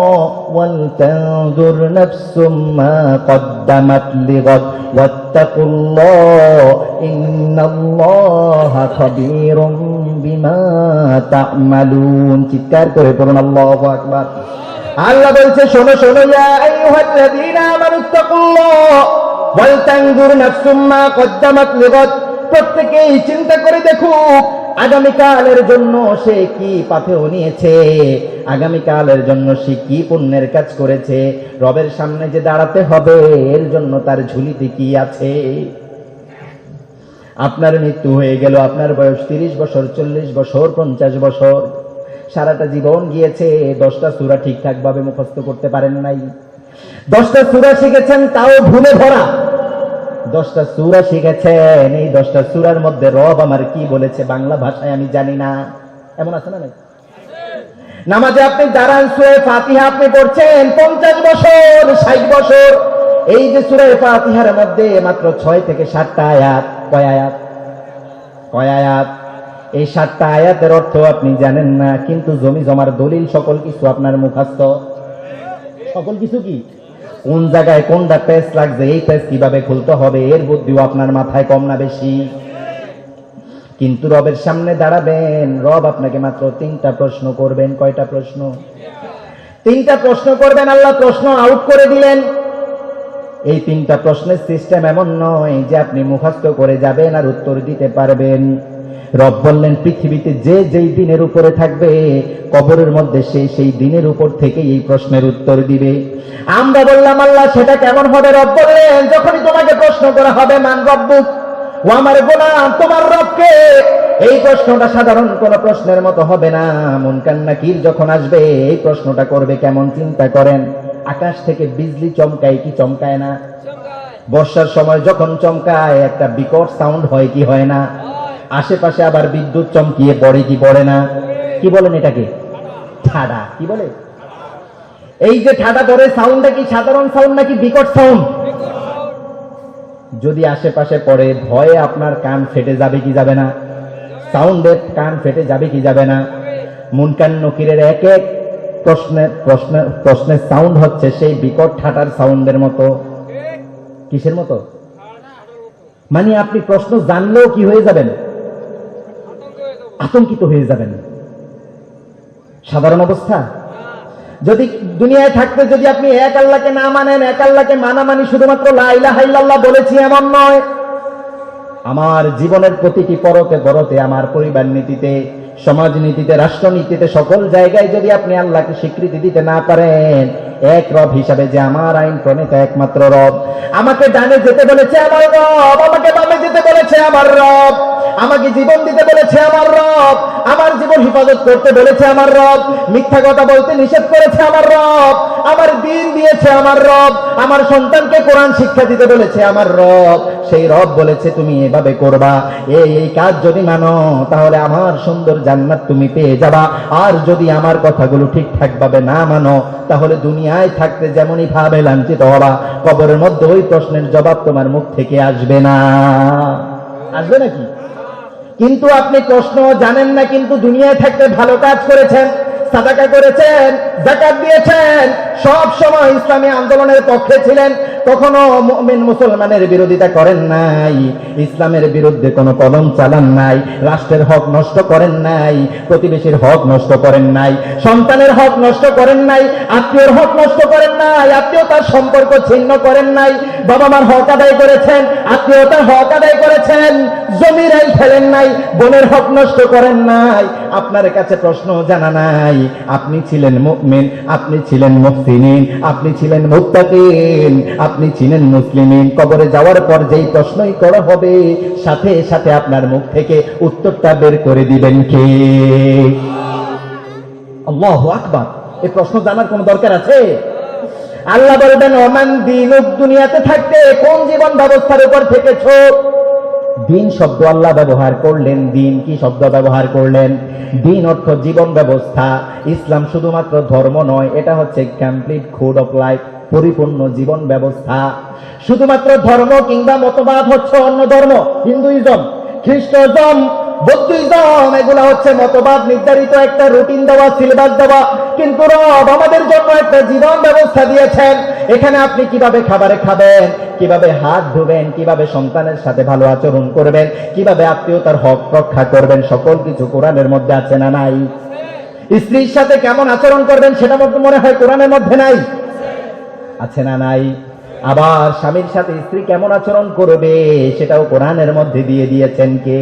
ওয়াল তানজুর নাফসুম মা কদ্দামাত লিগাদ ওয়াত্তাকুল্লাহ ইন্নাল্লাহা খাবীরুম বিমা তা'মালুন। চিৎকার করে পড়ুন আল্লাহু আকবার। আল্লাহ বলছে, শোনো শোনো, ইয়া আইয়ুহাল্লাযীনা আমানুত্তাকুল্লাহ ওয়াল তানজুর নাফসুম মা কদ্দামাত লিগাদ। প্রত্যেকেই চিন্তা করে দেখুক আগামীকালের জন্য সে কি পাথেয় নিয়েছে, আগামীকালের জন্য সে কি পুণ্যের কাজ করেছে। রবের সামনে যে দাঁড়াতে হবে, এর জন্য তার ঝুলিতে কি আছে। আপনার মৃত্যু হয়ে গেল, আপনার বয়স 30 বছর, 40 বছর, 50 বছর, সারাটা জীবন গিয়েছে, 10টা সূরা ঠিকঠাক ভাবে মুখস্থ করতে পারেন নাই। 10টা সূরা শিখেছেন তাও ভুলে ভরা। 10টা সূরা শিখেছেন, এই 10টা সূরার মধ্যে রব আমার কি বলেছে বাংলা ভাষায় আমি জানি না। এমন আছে না? নামাজে আপনি দাঁড়ান, সূরা ফাতিহা আপনি পড়ছেন 50 বছর, 60 বছর। এই যে সূরা ফাতিহার মধ্যে মাত্র 6 থেকে 7টা আয়াত। কয় আয়াত? কয় আয়াত? এই 7টা আয়াতের অর্থ আপনি জানেন না, কিন্তু জমি জমার দলিল সকল কিছু আপনার মুখস্থ। সকল কিছু কি? কোন জায়গায় কোনটা পেজ লাগছে, এই পেজ কিভাবে খুলতে হবে, এর বুদ্ধিও আপনার মাথায় কম না বেশি? কিন্তু রবের সামনে দাঁড়াবেন, রব আপনাকে মাত্র 3টা প্রশ্ন করবেন। কয়টা প্রশ্ন? 3টা প্রশ্ন করবেন। আল্লাহ প্রশ্ন আউট করে দিলেন। এই 3টা প্রশ্নের সিস্টেম এমন নয় যে আপনি মুখস্থ করে যাবেন আর উত্তর দিতে পারবেন। রব বললেন, পৃথিবীতে যে যেই দিনের উপরে থাকবে, কবরের মধ্যে সেই দিনের উপর থেকে এই প্রশ্নের উত্তর দিবে। আমরা বললাম, আল্লাহ সেটা কেমন হবে? রব বললেন, যখনই তোমাকে প্রশ্ন করা হবে মান রব্বুক ও আমার গোলাম, তোমার রবকে? এই প্রশ্নটা সাধারণ কোন প্রশ্নের মতো হবে না। মুনকার নাকির যখন আসবে এই প্রশ্নটা করবে কেমন, চিন্তা করেন। আকাশ থেকে বিজলি চমকায় কি চমকায় না? বর্ষার সময় যখন চমকায় একটা বিকট সাউন্ড হয় কি হয় না? আশেপাশে আবার বিদ্যুৎ চমকিয়ে পড়ে কি পড়ে না? কি বলেন এটাকে? ঠাডা। কি বলে? এই যে ঠাডা পড়ে, সাউন্ডটা কি সাধারণ সাউন্ড নাকি বিকট সাউন্ড? যদি আশেপাশে পড়ে ভয়ে আপনার কান ফেটে যাবে কি যাবে না? সাউন্ডে কান ফেটে যাবে কি যাবে না? মুনকার নকিরের এক এক প্রশ্নের সাউন্ড হচ্ছে সেই বিকট ঠাটার সাউন্ডের মতো। কিসের মতো? মানে আপনি প্রশ্ন জানলেও কি হয়ে যাবেন? আতঙ্কিত হয়ে যাবেন। সাধারণ অবস্থা। যদি দুনিয়ায় থাকতে যদি আপনি এক আল্লাহকে না মানেন, এক আল্লাহকে মানামানি শুধুমাত্র লা ইলাহা ইল্লাল্লাহ বলেছি এমন নয়, আমার জীবনের প্রতিটি পরতে পরতে, আমার পরিবার নীতিতে, সমাজ নীতিতে, রাষ্ট্রনীতিতে, সকল জায়গায় যদি আপনি আল্লাহকে স্বীকৃতি দিতে না পারেন, এক রব হিসাবে যে আমার আইন প্রণেতা একমাত্র রব, আমাকে ডানে যেতে বলেছে আমার রব, আমাকে বামে যেতে বলেছে আমার রব, আমাকে জীবন দিতে বলেছে আমার রব, আমার জীবন হেফাজত করতে বলেছে আমার রব, মিথ্যা কথা বলতে নিষেধ করেছে আমার রব, আমার দিন দিয়েছে আমার রব, আমার সন্তানকে কোরআন শিক্ষা দিতে বলেছে আমার রব। সেই রব বলেছে তুমি এভাবে করবা, এই কাজ যদি মানো তাহলে আমার সুন্দর জান্নাত তুমি পেয়ে যাবা। আর যদি আমার কথাগুলো ঠিকঠাক ভাবে না মানো তাহলে দুনিয়ায় থাকতে যেমনই ভাবে লাঞ্ছিত হবা, কবরের মধ্যে ওই প্রশ্নের জবাব তোমার মুখ থেকে আসবে না। আসবে নাকি? কিন্তু আপনি প্রশ্ন জানেন না, কিন্তু দুনিয়ায় থাকতে ভালো কাজ করেছেন, সাদাকা করেছেন, যাকাত দিয়েছেন, সব সময় ইসলামী আন্দোলনের পক্ষে ছিলেন, কখনো মুমিন মুসলমানের বিরোধিতা করেন নাই, ইসলামের বিরুদ্ধে কোনো কলম চালান নাই, রাষ্ট্রের হক নষ্ট করেন নাই, প্রতিবেশীর হক নষ্ট করেন নাই, সন্তানের হক নষ্ট করেন নাই, আত্মীয়র হক নষ্ট করেন নাই, আত্মীয়তার সম্পর্ক ছিন্ন করেন নাই, বাবা মার হক আদায় করেছেন, আত্মীয়তার হক আদায় করেছেন, জমির আইল ফেলেন নাই, বোনের হক নষ্ট করেন নাই। আপনার কাছে প্রশ্ন জানা নাই, আপনি ছিলেন মুমিন, আপনি ছিলেন মুহসিনিন, আপনি ছিলেন মুত্তাকিন, আপনি ছিলেন মুসলিমিন। কবরে যাওয়ার পর যেই প্রশ্নই করা হবে সাথে সাথে আপনার মুখ থেকে উত্তরটা বের করে দিবেন কে? আল্লাহু আকবার। এই প্রশ্ন জানার কোন দরকার আছে? আল্লাহ বলবেন ওমান দিনুক, দুনিয়াতে থাকতে কোন জীবন ব্যবস্থার উপর থেকেছো? দিন শব্দ আল্লাহ ব্যবহার করলেন। দিন কি শব্দ ব্যবহার করলেন? দিন অর্থ জীবন ব্যবস্থা। ইসলাম শুধুমাত্র ধর্ম নয়, এটা হচ্ছে কমপ্লিট কোড অফ লাইফ, পরিপূর্ণ জীবন ব্যবস্থা। শুধুমাত্র ধর্ম কিংবা মতবাদ হচ্ছে অন্য ধর্ম, হিন্দুইজম, খ্রিস্টানিজম, বৌদ্ধিজম, এগুলা হচ্ছে মতবাদ, নির্ধারিত একটা রুটিন দেওয়া, সিলেবাস দেওয়া। কিন্তু রব আমাদের জন্য একটা জীবন ব্যবস্থা দিয়েছেন। এখানে আপনি কিভাবে খাবারে খাবেন, কিভাবে হাত ধুবেন, কিভাবে সন্তানের সাথে ভালো আচরণ করবেন, কিভাবে আত্মীয়তার হক রক্ষা করবেন, সকল কিছু কোরআনের মধ্যে আছে না নাই? স্ত্রীর সাথে কেমন আচরণ করবেন সেটা মনে হয় কোরআনের মধ্যে নাই? আছে না নাই? আবার স্বামীর সাথে স্ত্রী কেমন আচরণ করবে সেটাও কোরআনের মধ্যে দিয়ে দিয়েছেন কে?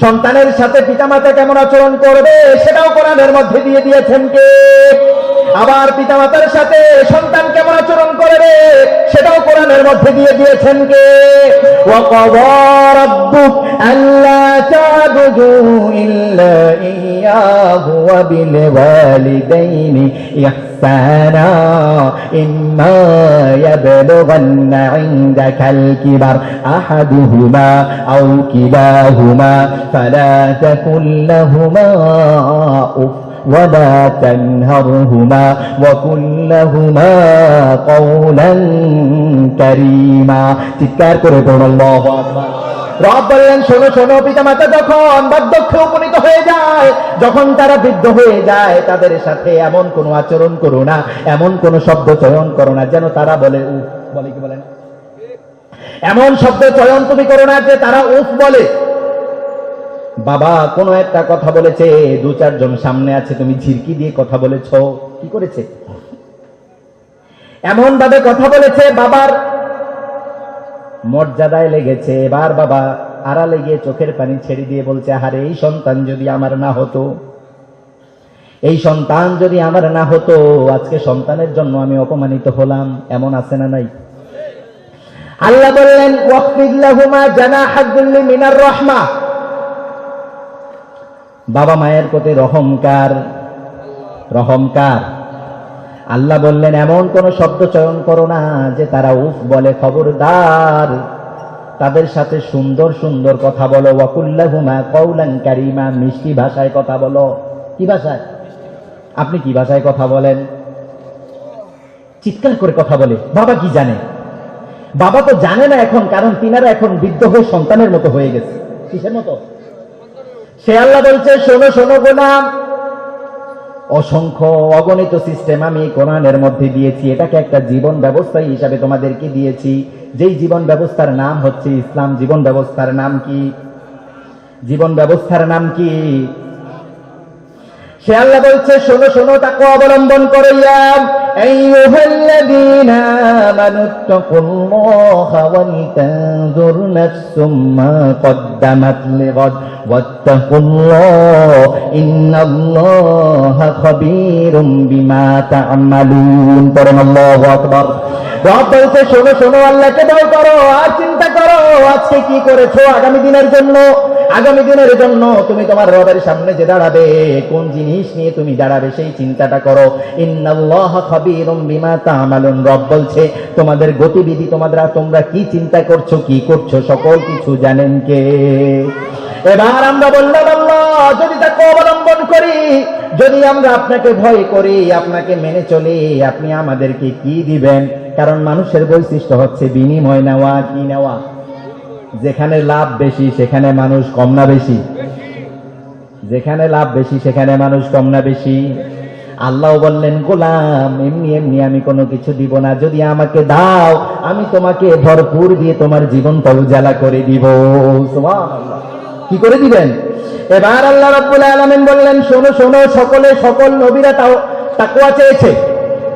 সন্তানের সাথে পিতামাতা কেমন আচরণ করবে সেটাও কোরআনের মধ্যে দিয়ে দিয়েছেন কে? আবার পিতামাতার সাথে সন্তান কেমন আচরণ করবে সেটাও কোরআনের মধ্যে দিয়ে দিয়েছেন কে? ওয়াকাযা রাব্বুক আল্লা তা'বুদু ইল্লা ইয়্যাহু ওয়া বিল ওয়ালিদাইনি ইহসানা ইম্মা ইয়াবলুগান্না ইনদাকাল কিবার আহাদুহুমা আও কিলাহুমা ফালা তাকুল লাহুমা উফ ولا تنهرهما وقل لهما قولا كريما। চিৎকার করে বলুন আল্লাহু আকবার। রব বললেন শোনো শোনো, পিতামাতা যখন বার্ধক্যে উপনীত হয়ে যায়, যখন তারা বৃদ্ধ হয়ে যায়, তাদের সাথে এমন কোনো আচরণ করো না, এমন কোনো শব্দ চয়ন করো না যেন তারা বলে উফ। বলে কি বলে না? এমন শব্দ চয়ন তুমি করো না যে তারা উফ বলে। বাবা কোনো একটা কথা বলেছে, দু চারজন সামনে আছে, তুমি ঝিরকি দিয়ে কথা বলেছ, কি করেছে? এমন ভাবে কথা বলেছে বাবার মর্যাদায় লেগেছে। এবার বাবা আড়ালে গিয়ে চোখের পানি ছেড়ে দিয়ে বলছে, আরে এই সন্তান যদি আমার না হতো, এই সন্তান যদি আমার না হতো, আজকে সন্তানের জন্য আমি অপমানিত হলাম। এমন আছে না নাই? আল্লাহ বললেন ওয়াখফিদ লাহুমা জানাহাদ যুল্লি মিনার রাহমা। বাবা মায়ের প্রতি রহমকার, রহমকার। আল্লাহ বললেন এমন কোন শব্দ চয়ন করো না যে তারা উফ বলে, খবরদার তাদের সাথে সুন্দর সুন্দর কথা বলো। ওয়াকুল লাহুমা কওলান কারীমা, মিষ্টি ভাষায় কথা বলো। কি ভাষায়? আপনি কি ভাষায় কথা বলেন? চিৎকার করে কথা বলে। বাবা কি জানে? বাবা তো জানে না এখন, কারণ তিনারা এখন বৃদ্ধ হয়ে সন্তানের মতো হয়ে গেছে। কিসের মতো? সে আল্লাহ বলছে শোনো শোনো গোলাম, অসংখ্য অগণিত সিস্টেম আমি কোরআনের মধ্যে দিয়েছি, এটাকে একটা জীবন ব্যবস্থা হিসাবে তোমাদেরকে দিয়েছি, যেই জীবন ব্যবস্থার নাম হচ্ছে ইসলাম। জীবন ব্যবস্থার নাম কি? জীবন ব্যবস্থার নাম কি? সে আল্লাহ বলছে শোনো শোনো, তাকওয়া অবলম্বন করো। ইয়া আইয়ুহাল্লাযীনা আমানুত্তাকুল্লাহা ওয়াল তানজুর নাফসুম মা কদ্দামাত লিগাদ ওয়াত্তাকুল্লাহ ইন্নাল্লাহা খাবীরুম বিমা তা'মালুন। পড়ুন আল্লাহু আকবার। রব বলছে শোনো শোনো, আল্লাহকে ভয় করো আর চিন্তা করো আজকে কি করেছো আগামী দিনের জন্য। আগামী দিনের জন্য তুমি তোমার রবের সামনে যে দাঁড়াবে, কোন জিনিস নিয়ে তুমি দাঁড়াবে সেই চিন্তাটা করো। ইন্নাল্লাহা খাবীরুম বিমা তা'মালুন। রব বলছে তোমাদের গতিবিধি, তোমরা কি চিন্তা করছো, কি করছো, সকল কিছু জানেন কে? এবার আমরা বললাম আল্লাহ যদি তাকওয়া অবলম্বন করি, যদি আমরা আপনাকে ভয় করি, আপনাকে মেনে চলি, আপনি আমাদেরকে কি দিবেন? কারণ মানুষের বৈশিষ্ট্য হচ্ছে বিনিময় নেওয়া। কি নেওয়া? যেখানে লাভ বেশি সেখানে মানুষ কম না বেশি? যেখানে লাভ বেশি সেখানে মানুষ কম না বেশি? আল্লাহ বললেন গোলাম এমনি এমনি আমি কোনো কিছু দিব না, যদি আমাকে দাও আমি তোমাকে ভরপুর দিয়ে তোমার জীবনটা উজালা করে দিব। সুবহানাল্লাহ। কি করে দিবেন? এবার আল্লাহ রাব্বুল আলামিন বললেন শোনো শোনো, সকল নবীরা তাকওয়া চেয়েছে।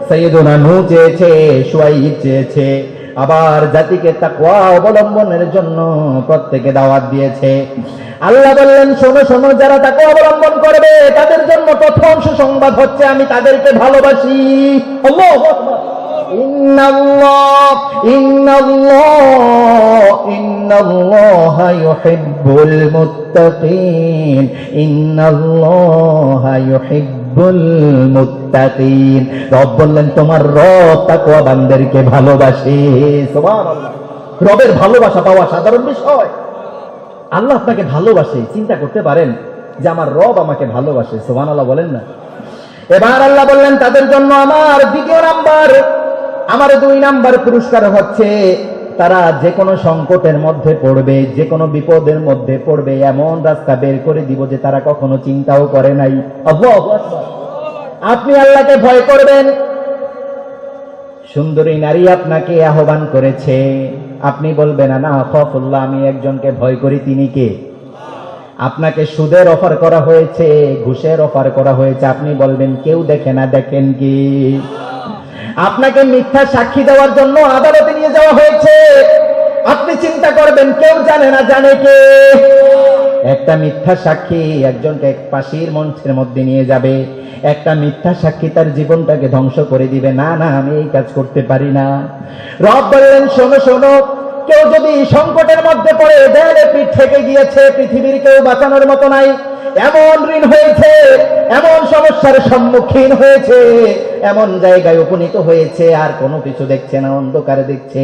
সাইয়্যিদুনা নূহ চেয়েছে, শুআয়ব চেয়েছে, আবার জাতিকে তাকওয়া অবলম্বনের জন্য প্রত্যেকে দাওয়াত দিয়েছে। আল্লাহ বললেন শোনো শোনো, যারা তাকওয়া অবলম্বন করবে তাদের জন্য প্রথম সুসংবাদ হচ্ছে আমি তাদেরকে ভালোবাসি। আল্লাহু আকবার। ইন্নাল্লাহা ইউহিব্বুল মুত্তাকিন। ইন্নাল্লাহা ইউহিব্বুল মুত্তাকিন। রব বললেন তোমার রব তাকওয়া বান্দাদেরকে ভালোবাসে। সুবহানাল্লাহ। রবের ভালোবাসা পাওয়া সাধারণ বিষয়। আল্লাহ আপনাকে ভালোবাসে, চিন্তা করতে পারেন যে আমার রব আমাকে ভালোবাসে। সুবহানাল্লাহ বলেন না? এবার আল্লাহ বললেন তাদের জন্য আমার দ্বিতীয় নাম্বার, আমার 2 নাম্বার পুরস্কার হচ্ছে তারা যে কোনো সংকটের মধ্যে পড়বে, যে কোনো বিপদের মধ্যে পড়বে, এমন রাস্তা বের করে দিব যে তারা কখনো চিন্তাও করে নাই। আল্লাহু আকবার। আপনি আল্লাহকে ভয় করবেন। সুন্দরী নারী আপনাকে আহ্বান করেছে, আপনি বলবেন না আখাফুল্লাহ, আমি একজনকে ভয় করি, তিনি কে? আপনাকে সুদের অফার করা হয়েছে, ঘুষের অফার করা হয়েছে, আপনি বলবেন কেউ দেখে না, দেখেন কি? আপনাকে মিথ্যা সাক্ষী দেওয়ার জন্য আদালতে নিয়ে যাওয়া হয়েছে, আপনি চিন্তা করবেন কেউ জানে না, জানে কে? একটা মিথ্যা সাক্ষী একজনকে ফাঁসির মঞ্চের মধ্যে নিয়ে যাবে, একটা মিথ্যা সাক্ষী তার জীবনটাকে ধ্বংস করে দিবে। না না, আমি এই কাজ করতে পারি না। রব বললেন শোনো শোনো, কেউ যদি সংকটের মধ্যে পড়ে, দেয়ালে পিঠ থেকে গিয়েছে, পৃথিবীর কেউ বাঁচানোর মতো নাই, এমন ঋণ হয়েছে, এমন সমস্যার সম্মুখীন হয়েছে, এমন জায়গায় উপনীত হয়েছে, আর কোনো কিছু দেখছে না, অন্ধকারে দেখছে,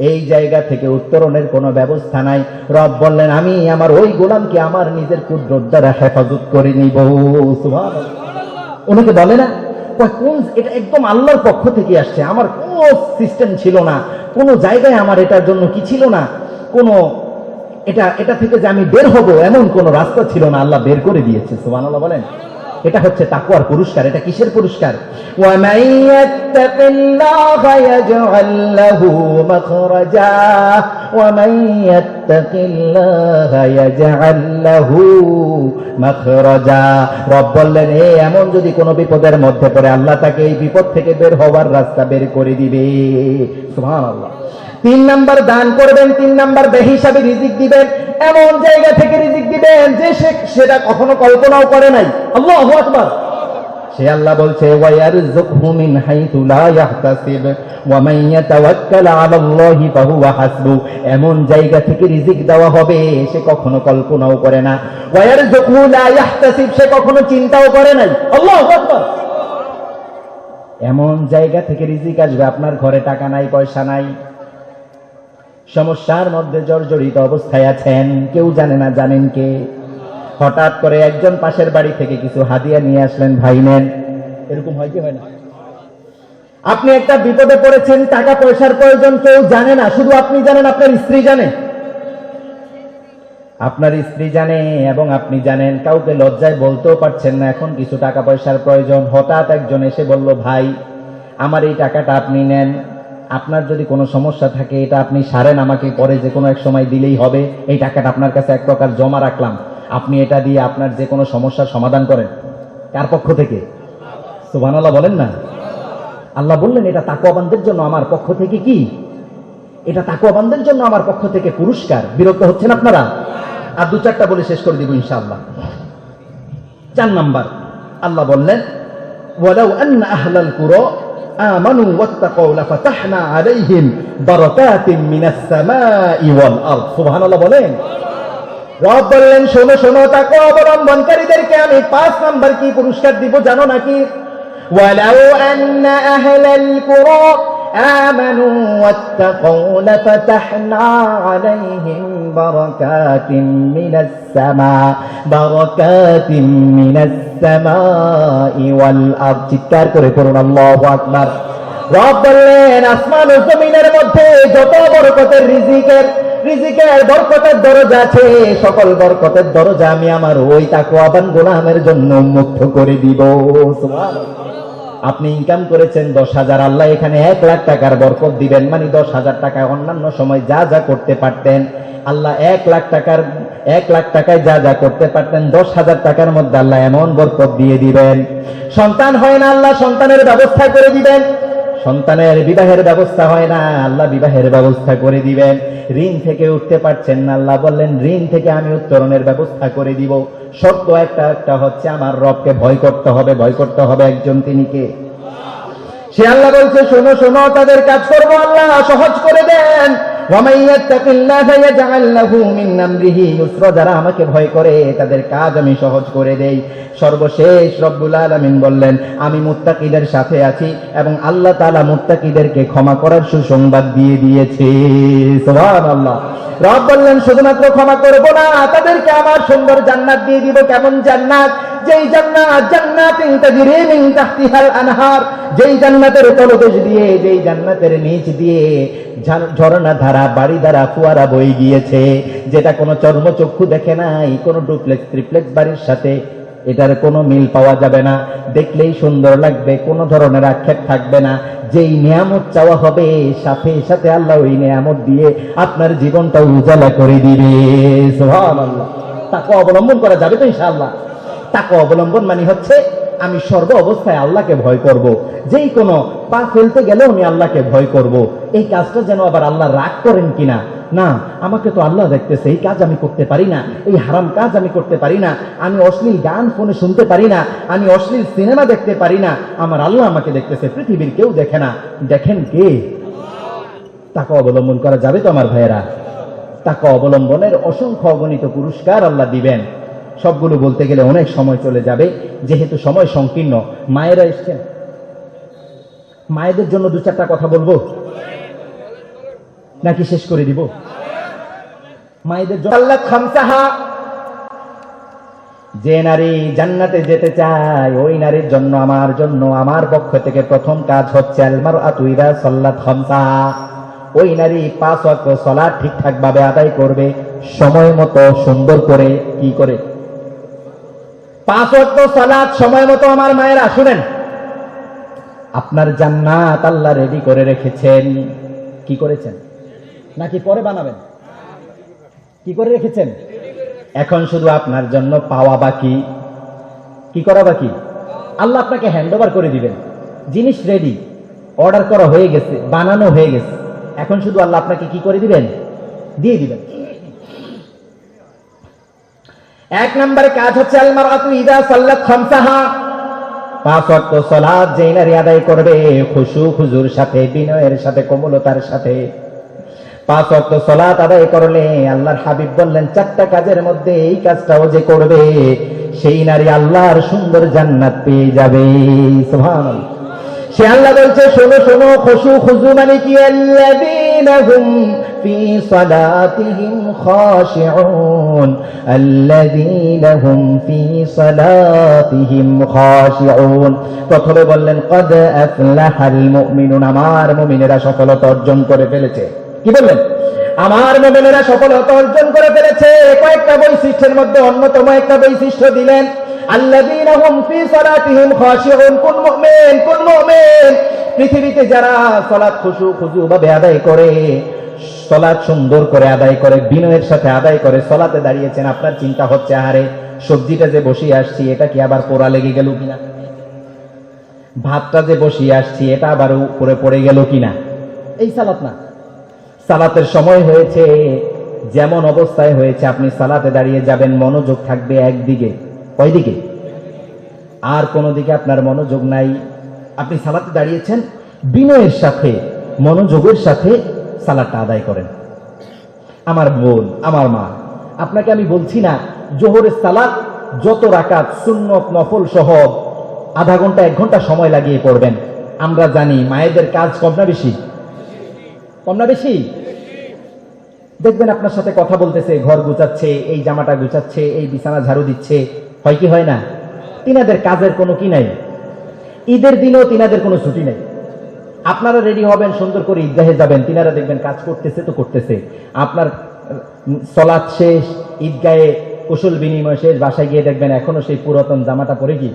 এই জায়গা থেকে উত্তরণের কোনো ব্যবস্থা নাই। রব বললেন আমি আমার ওই গোলামকে আমার নিজের কুদরত দ্বারা হেফাজত করে নিব। সুবহানাল্লাহ। ওনাকে বলে না কোন, এটা একদম আল্লাহর পক্ষ থেকে আসছে, আমার কোনো সিস্টেম ছিল না, কোনো জায়গায় আমার এটার জন্য কি ছিল না, কোনো এটা থেকে যে আমি বের হব এমন কোনো রাস্তা ছিল না, আল্লাহ বের করে দিয়েছে। সুবহানাল্লাহ বলেন। এটা হচ্ছে তাকওয়ার পুরস্কার। এটা কিসের পুরস্কার? ওয়া মান ইয়াত্তাকিল্লাহা ইয়াজআল লাহু মাখরাজা ওয়া মান ইয়াত্তাকিল্লাহা ইয়াজআল লাহু মাখরাজা। রব বললেন এমন যদি কোনো বিপদের মধ্যে পড়ে, আল্লাহ তাকে এই বিপদ থেকে বের হওয়ার রাস্তা বের করে দিবে। সুবহানাল্লাহ। 3 নাম্বার দান করবেন, 3 নাম্বার বেহিসাবি রিজিক দিবেন, এমন জায়গা থেকে রিজিক দিবেন যে সেটা কখনো কল্পনাও করে নাই। আল্লাহু আকবার। সে আল্লাহ বলছে ওয়ায়ারযুকহু মিন হাইথু লা ইয়াহতাসিব ওয়া মান ইয়াতাওয়াক্কাল আলাল্লাহি ফাহুয়া হাসবু। এমন জায়গা থেকে রিজিক দেওয়া হবে সে কখনো কল্পনাও করে না। ওয়ায়ারযুকহু লা ইয়াহতাসিব, সে কখনো চিন্তাও করে নাই। আল্লাহু আকবার। এমন জায়গা থেকে রিজিক আসবে, আপনার ঘরে টাকা নাই, পয়সা নাই, সমস্যার মধ্যে জর্জরিত অবস্থায় আছেন, কেউ জানে না, জানেন কে? হঠাৎ করে একজন পাশের বাড়ি থেকে কিছু হাদিয়া নিয়ে আসলেন, ভাই নেন। এরকম হয় কি হয় না? আপনি একটা বিপদে পড়েছেন, টাকা পয়সার প্রয়োজন, কেউ জানে না, শুধু আপনি জানেন, আপনার স্ত্রী জানে, আপনার স্ত্রী জানে এবং আপনি জানেন। কাউকে লজ্জায় বলতেও পারছেন না এখন কিছু টাকা পয়সার প্রয়োজন। হঠাৎ একজন এসে বলল, ভাই আমার এই টাকাটা আপনি নেন, আপনার যদি কোনো সমস্যা থাকে এটা আপনি সারেন, আমাকে পরে যে কোনো এক সময় দিলেই হবে, এই টাকাটা আপনার কাছে এক প্রকার জমা রাখলাম, আপনি এটা দিয়ে আপনার যে কোনো সমস্যার সমাধান করেন। কার পক্ষ থেকে? সুবহানাল্লাহ বলেন না। আল্লাহ বললেন এটা তাকওয়াবানদের জন্য আমার পক্ষ থেকে কি? এটা তাকওয়াবানদের জন্য আমার পক্ষ থেকে পুরস্কার। বিরক্ত হচ্ছেন আপনারা? আর দু চারটা বলে শেষ করে দিব ইনশাআল্লাহ। 4 নাম্বার, আল্লাহ বললেন ওয়ালাউ আন্না আহলাল কুরা আমানু ওয়াত্তাকাউ লাফাতাহনা আলাইহিম বারাকাতিন মিনাস সামাই ওয়াল আরদ। সুবহানাল্লাহ বলেন। রব বললেন শোনো শোনো, তাকওয়া অবলম্বনকারীদেরকে আমি 5 নাম্বার কি পুরস্কার দিব জানো নাকি? ওয়ালাউ আন্না আহলাল কুরা আমানু ওয়াত্তাকাউ লাফাতাহনা আলাইহিম বারাকাতিন মিনাস সামাই ওয়াল আরদ। চিৎকার করে পড়ুন আল্লাহু আকবার। রব বললেন আসমান ও জমিনের মধ্যে যত বরকতের রিজিকের বরকতের দরজা আছে, সকল বরকতের দরজা আমি আমার ওই তাকওয়াবান গোলামের জন্য উন্মুক্ত করে দিব। সুবহানাল্লাহ। আপনি ইনকাম করেছেন 10,000, আল্লাহ এখানে 1 লাখ টাকার বরকত দিবেন, মানে 10,000 টাকা অন্যান্য সময় যা যা করতে পারতেন আল্লাহ 1 লাখ টাকায় যা যা করতে পারতেন 10,000 টাকার মধ্যে আল্লাহ এমন বরকত দিয়ে দিবেন। সন্তান হয় না, আল্লাহ সন্তানের ব্যবস্থা করে দিবেন। সন্তানের বিবাহের ব্যবস্থা হয় না, আল্লাহ বিবাহের ব্যবস্থা করে দিবেন। ঋণ থেকে উঠতে পারছেন না, আল্লাহ বললেন ঋণ থেকে আমি উত্তরণের ব্যবস্থা করে দিব। শর্ত একটা হচ্ছে আমার রবকে ভয় করতে হবে। ভয় করতে হবে একজন, তিনি কে? সে আল্লাহ বলছে শোনো শোনো, তাদের কাজ করবো আল্লাহ সহজ করে দেন। যারা আমাকে ভয় করে তাদের কাজ আমি সহজ করে দেই। সর্বশেষ রব্বুল আলামিন বললেন আমি মুত্তাকিদের সাথে আছি এবং আল্লাহ তাআলা মুত্তাকিদেরকে ক্ষমা করার সুসংবাদ দিয়ে দিয়েছে। সুবহানাল্লাহ। রব বললেন শুধুমাত্র ক্ষমা করব না, তাদেরকে আমার সুন্দর জান্নাত দিয়ে দিব। কেমন জান্নাত? যেই জান্নাত জান্নাতিন তাজরি মিন তাহতিহাল আনহার, যেই জান্নাতের তলদেশ দিয়ে, যেই জান্নাতের নিচ দিয়ে ঝর্ণা ধারা, বাড়ি ধারা, ফুয়ারা বয়ে গিয়েছে, যেটা কোনো চর্মচক্ষু দেখে নাই, কোনো ডুপ্লেক্স ট্রিপ্লেক্স বাড়ির সাথে এটার কোনো মিল পাওয়া যাবে না। দেখলেই সুন্দর লাগবে, কোনো ধরনের আক্ষেপ থাকবে না। যেই নিয়ামত চাওয়া হবে সাথে সাথে আল্লাহ ওই নিয়ামত দিয়ে আপনার জীবনটা উজালা করে দিবে। সুবহানাল্লাহ। তাকওয়া অবলম্বন করা যাবে তো ইনশাআল্লাহ? তাকওয়া অবলম্বন মানে হচ্ছে আমি সর্ব অবস্থায় আল্লাহকে ভয় করব। যেই কোনো পা ফেলতে গেলেও আমি আল্লাহকে ভয় করব। এই কাজটা যেন আবার আল্লাহ রাগ করেন কিনা, না আমাকে তো আল্লাহ দেখতেছে, এই কাজ আমি করতে পারি না, এই হারাম কাজ আমি করতে পারি না, আমি অশ্লীল গান ফোনে শুনতে পারি না, আমি অশ্লীল সিনেমা দেখতে পারি না, আমার আল্লাহ আমাকে দেখতেছে, পৃথিবীর কেউ দেখে না। দেখেন কে? তাকওয়া অবলম্বন করা যাবে তো আমার ভাইয়েরা? তাকওয়া অবলম্বনের অসংখ্য অগণিত পুরস্কার আল্লাহ দিবেন। সবগুলো বলতে গেলে অনেক সময় চলে যাবে, যেহেতু সময় সংকীর্ণ। মায়েরা এসছেন, মায়েদের জন্য 2-4টা কথা বলবো নাকি শেষ করে দিব? মায়েদের জন্য আল্লাহ খামসাহা, যে নারী জান্নাতে যেতে চায় ওই নারীর জন্য আমার জন্য আমার পক্ষ থেকে প্রথম কাজ হচ্ছে আল মারআতু ইযা সাল্লাত খামসাহা, ওই নারী 5 ওয়াক্ত সালাত ঠিকঠাক ভাবে আদায় করবে, সময় মতো সুন্দর করে। কি করে? 5 ওয়াক্ত সালাত সময় মতো। আমার মায়েরা শুনেন, আপনার জান্নাত আল্লাহ রেডি করে রেখেছেন। কি করেছেন? নাকি পরে বানাবেন? কি করে রেখেছেন? এখন শুধু আপনার জন্য পাওয়া বাকি। কি করা বাকি? আল্লাহ আপনাকে হ্যান্ডওভার করে দিবেন। জিনিস রেডি, অর্ডার করা হয়ে গেছে, বানানো হয়ে গেছে। এখন শুধু আল্লাহ আপনাকে কি করে দিবেন? দিয়ে দিবেন। 1 নম্বরে কাজ হচ্ছে আল মারআতু ইযা সাল্লাত খামসাহা, 5 ওয়াক্ত সালাত যেই নারী আদায় করবে খুশু খুজুর সাথে, বিনয়ের সাথে, কোমলতার সাথে 5 ওয়াক্ত সালাত আদায় করলে আল্লাহর হাবিব বললেন 4টা কাজের মধ্যে এই কাজটাও যে করবে সেই নারী আল্লাহর সুন্দর জান্নাত পেয়ে যাবে। সুবহানাল্লাহ। সে আল্লাহ বলছে শোনো শোনো, খুশু খুজু মানে কি? আল্লাযীনা হুম ফি সালাতিহিম খাশিউন, আল্লাযীনা হুম ফি সালাতিহিম খাশিউন। প্রথমে বললেন কদ আফলাহাল মুমিনুন, আমার মুমিনেরা সফলতা অর্জন করে ফেলেছে। কি বললেন? আমার মুমিনেরা সফলতা অর্জন করে ফেলেছে। কয়েকটা বৈশিষ্ট্যের মধ্যে অন্যতম একটা বৈশিষ্ট্য দিলেন, আল্লাযীনা হুম ফি সালাতিহিম খাশিউন। কোন মুমিন? কোন মুমিন? পৃথিবীতে যারা সালাত খুশু খুজু ভাবে আদায় করে, সালাত সুন্দর করে আদায় করে, বিনয়ের সাথে আদায় করে, সালাতে দাঁড়িয়েছেন, আপনার চিন্তা হচ্ছে আরে সবজিটা যে বসিয়ে আসছি এটা কি আবার পোড়া লেগে গেল কিনা, ভাতটা যে বসিয়ে আসছি এটা আবার উপরে পড়ে গেল কিনা। এই সালাত না। সালাতের সময় হয়েছে, যেমন অবস্থায় হয়েছে আপনি সালাতে দাঁড়িয়ে যাবেন, মনোযোগ থাকবে একদিকে। কয় দিকে? আর কোনো দিকে আপনার মনোযোগ নাই। আপনি সালাতে দাঁড়িয়েছেন, বিনয়ের সাথে মনোযোগের সাথে সালাতটা আদায় করেন। আমার বোন, আমার মা, আপনাকে আমি বলছি না জোহরের সালাত যত রাকাত সুন্নত নফল সহ আধা ঘন্টা 1 ঘন্টা সময় লাগিয়ে পড়বেন। আমরা জানি মায়েদের কাজ কম না বেশি? কম না বেশি? দেখবেন আপনার সাথে কথা বলতেছে, ঘর গুছাচ্ছে, এই জামাটা গুছাচ্ছে, এই বিছানা ঝাড়ু দিচ্ছে, হয় কি হয় না? তিনাদের কাজের কোনো কি নাই। ঈদের দিনেও তিনাদের কোনো ছুটি নেই। আপনারা রেডি হবেন, সুন্দর করে ঈদগাহে যাবেন, তিনারা দেখবেন কাজ করতেছে তো করতেছে। আপনার সালাত শেষ, ঈদগাহে কুশল বিনিময় শেষ, বাসায় গিয়ে দেখবেন এখনো সেই পুরাতন জামাটা পরে কি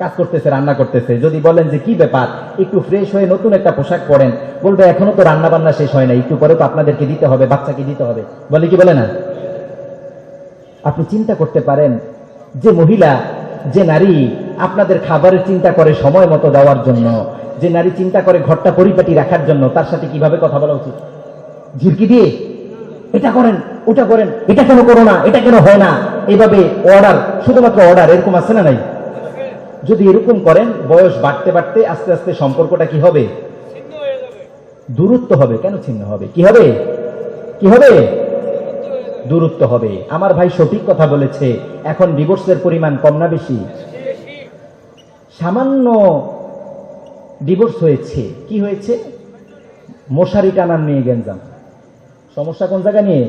কাজ করতেছে, রান্না করতেছে। যদি বলেন যে কি ব্যাপার, একটু ফ্রেশ হয়ে নতুন একটা পোশাক পরেন, বলবে এখনো তো রান্না বান্না শেষ হয় না, একটু পরে তো আপনাদেরকে দিতে হবে, বাচ্চাকে দিতে হবে, বলে কি বলে না? আপনি চিন্তা করতে পারেন যে মহিলা, যে নারী আপনাদের খাবারের চিন্তা করে সময় মতো দেওয়ার জন্য, যে নারী চিন্তা করে ঘরটা পরিপাটি রাখার জন্য, তার সাথে কিভাবে কথা বলা উচিত? ঝিরকি দিয়ে এটা করেন, ওটা করেন, এটা কেন করো না, এটা কেন হয় না, এইভাবে অর্ডার, শুধুমাত্র অর্ডার, এরকম আছে না নাই? যদি এরকম করেন, বয়স বাড়তে বাড়তে আস্তে আস্তে সম্পর্কটা কি হবে? দূরত্ব হবে। কেন ছিন্ন হবে? কি হবে? কি হবে? দূরত্ব হবে। আমার ভাই সঠিক কথা বলেছে। এখন ডিভোর্সের পরিমাণ কম না বেশি? সামান্য ডিভোর্স হয়েছে। কি হয়েছে? মশারি টানার নিয়ে গেঞ্জাম। সমস্যা কোন জায়গা নিয়ে?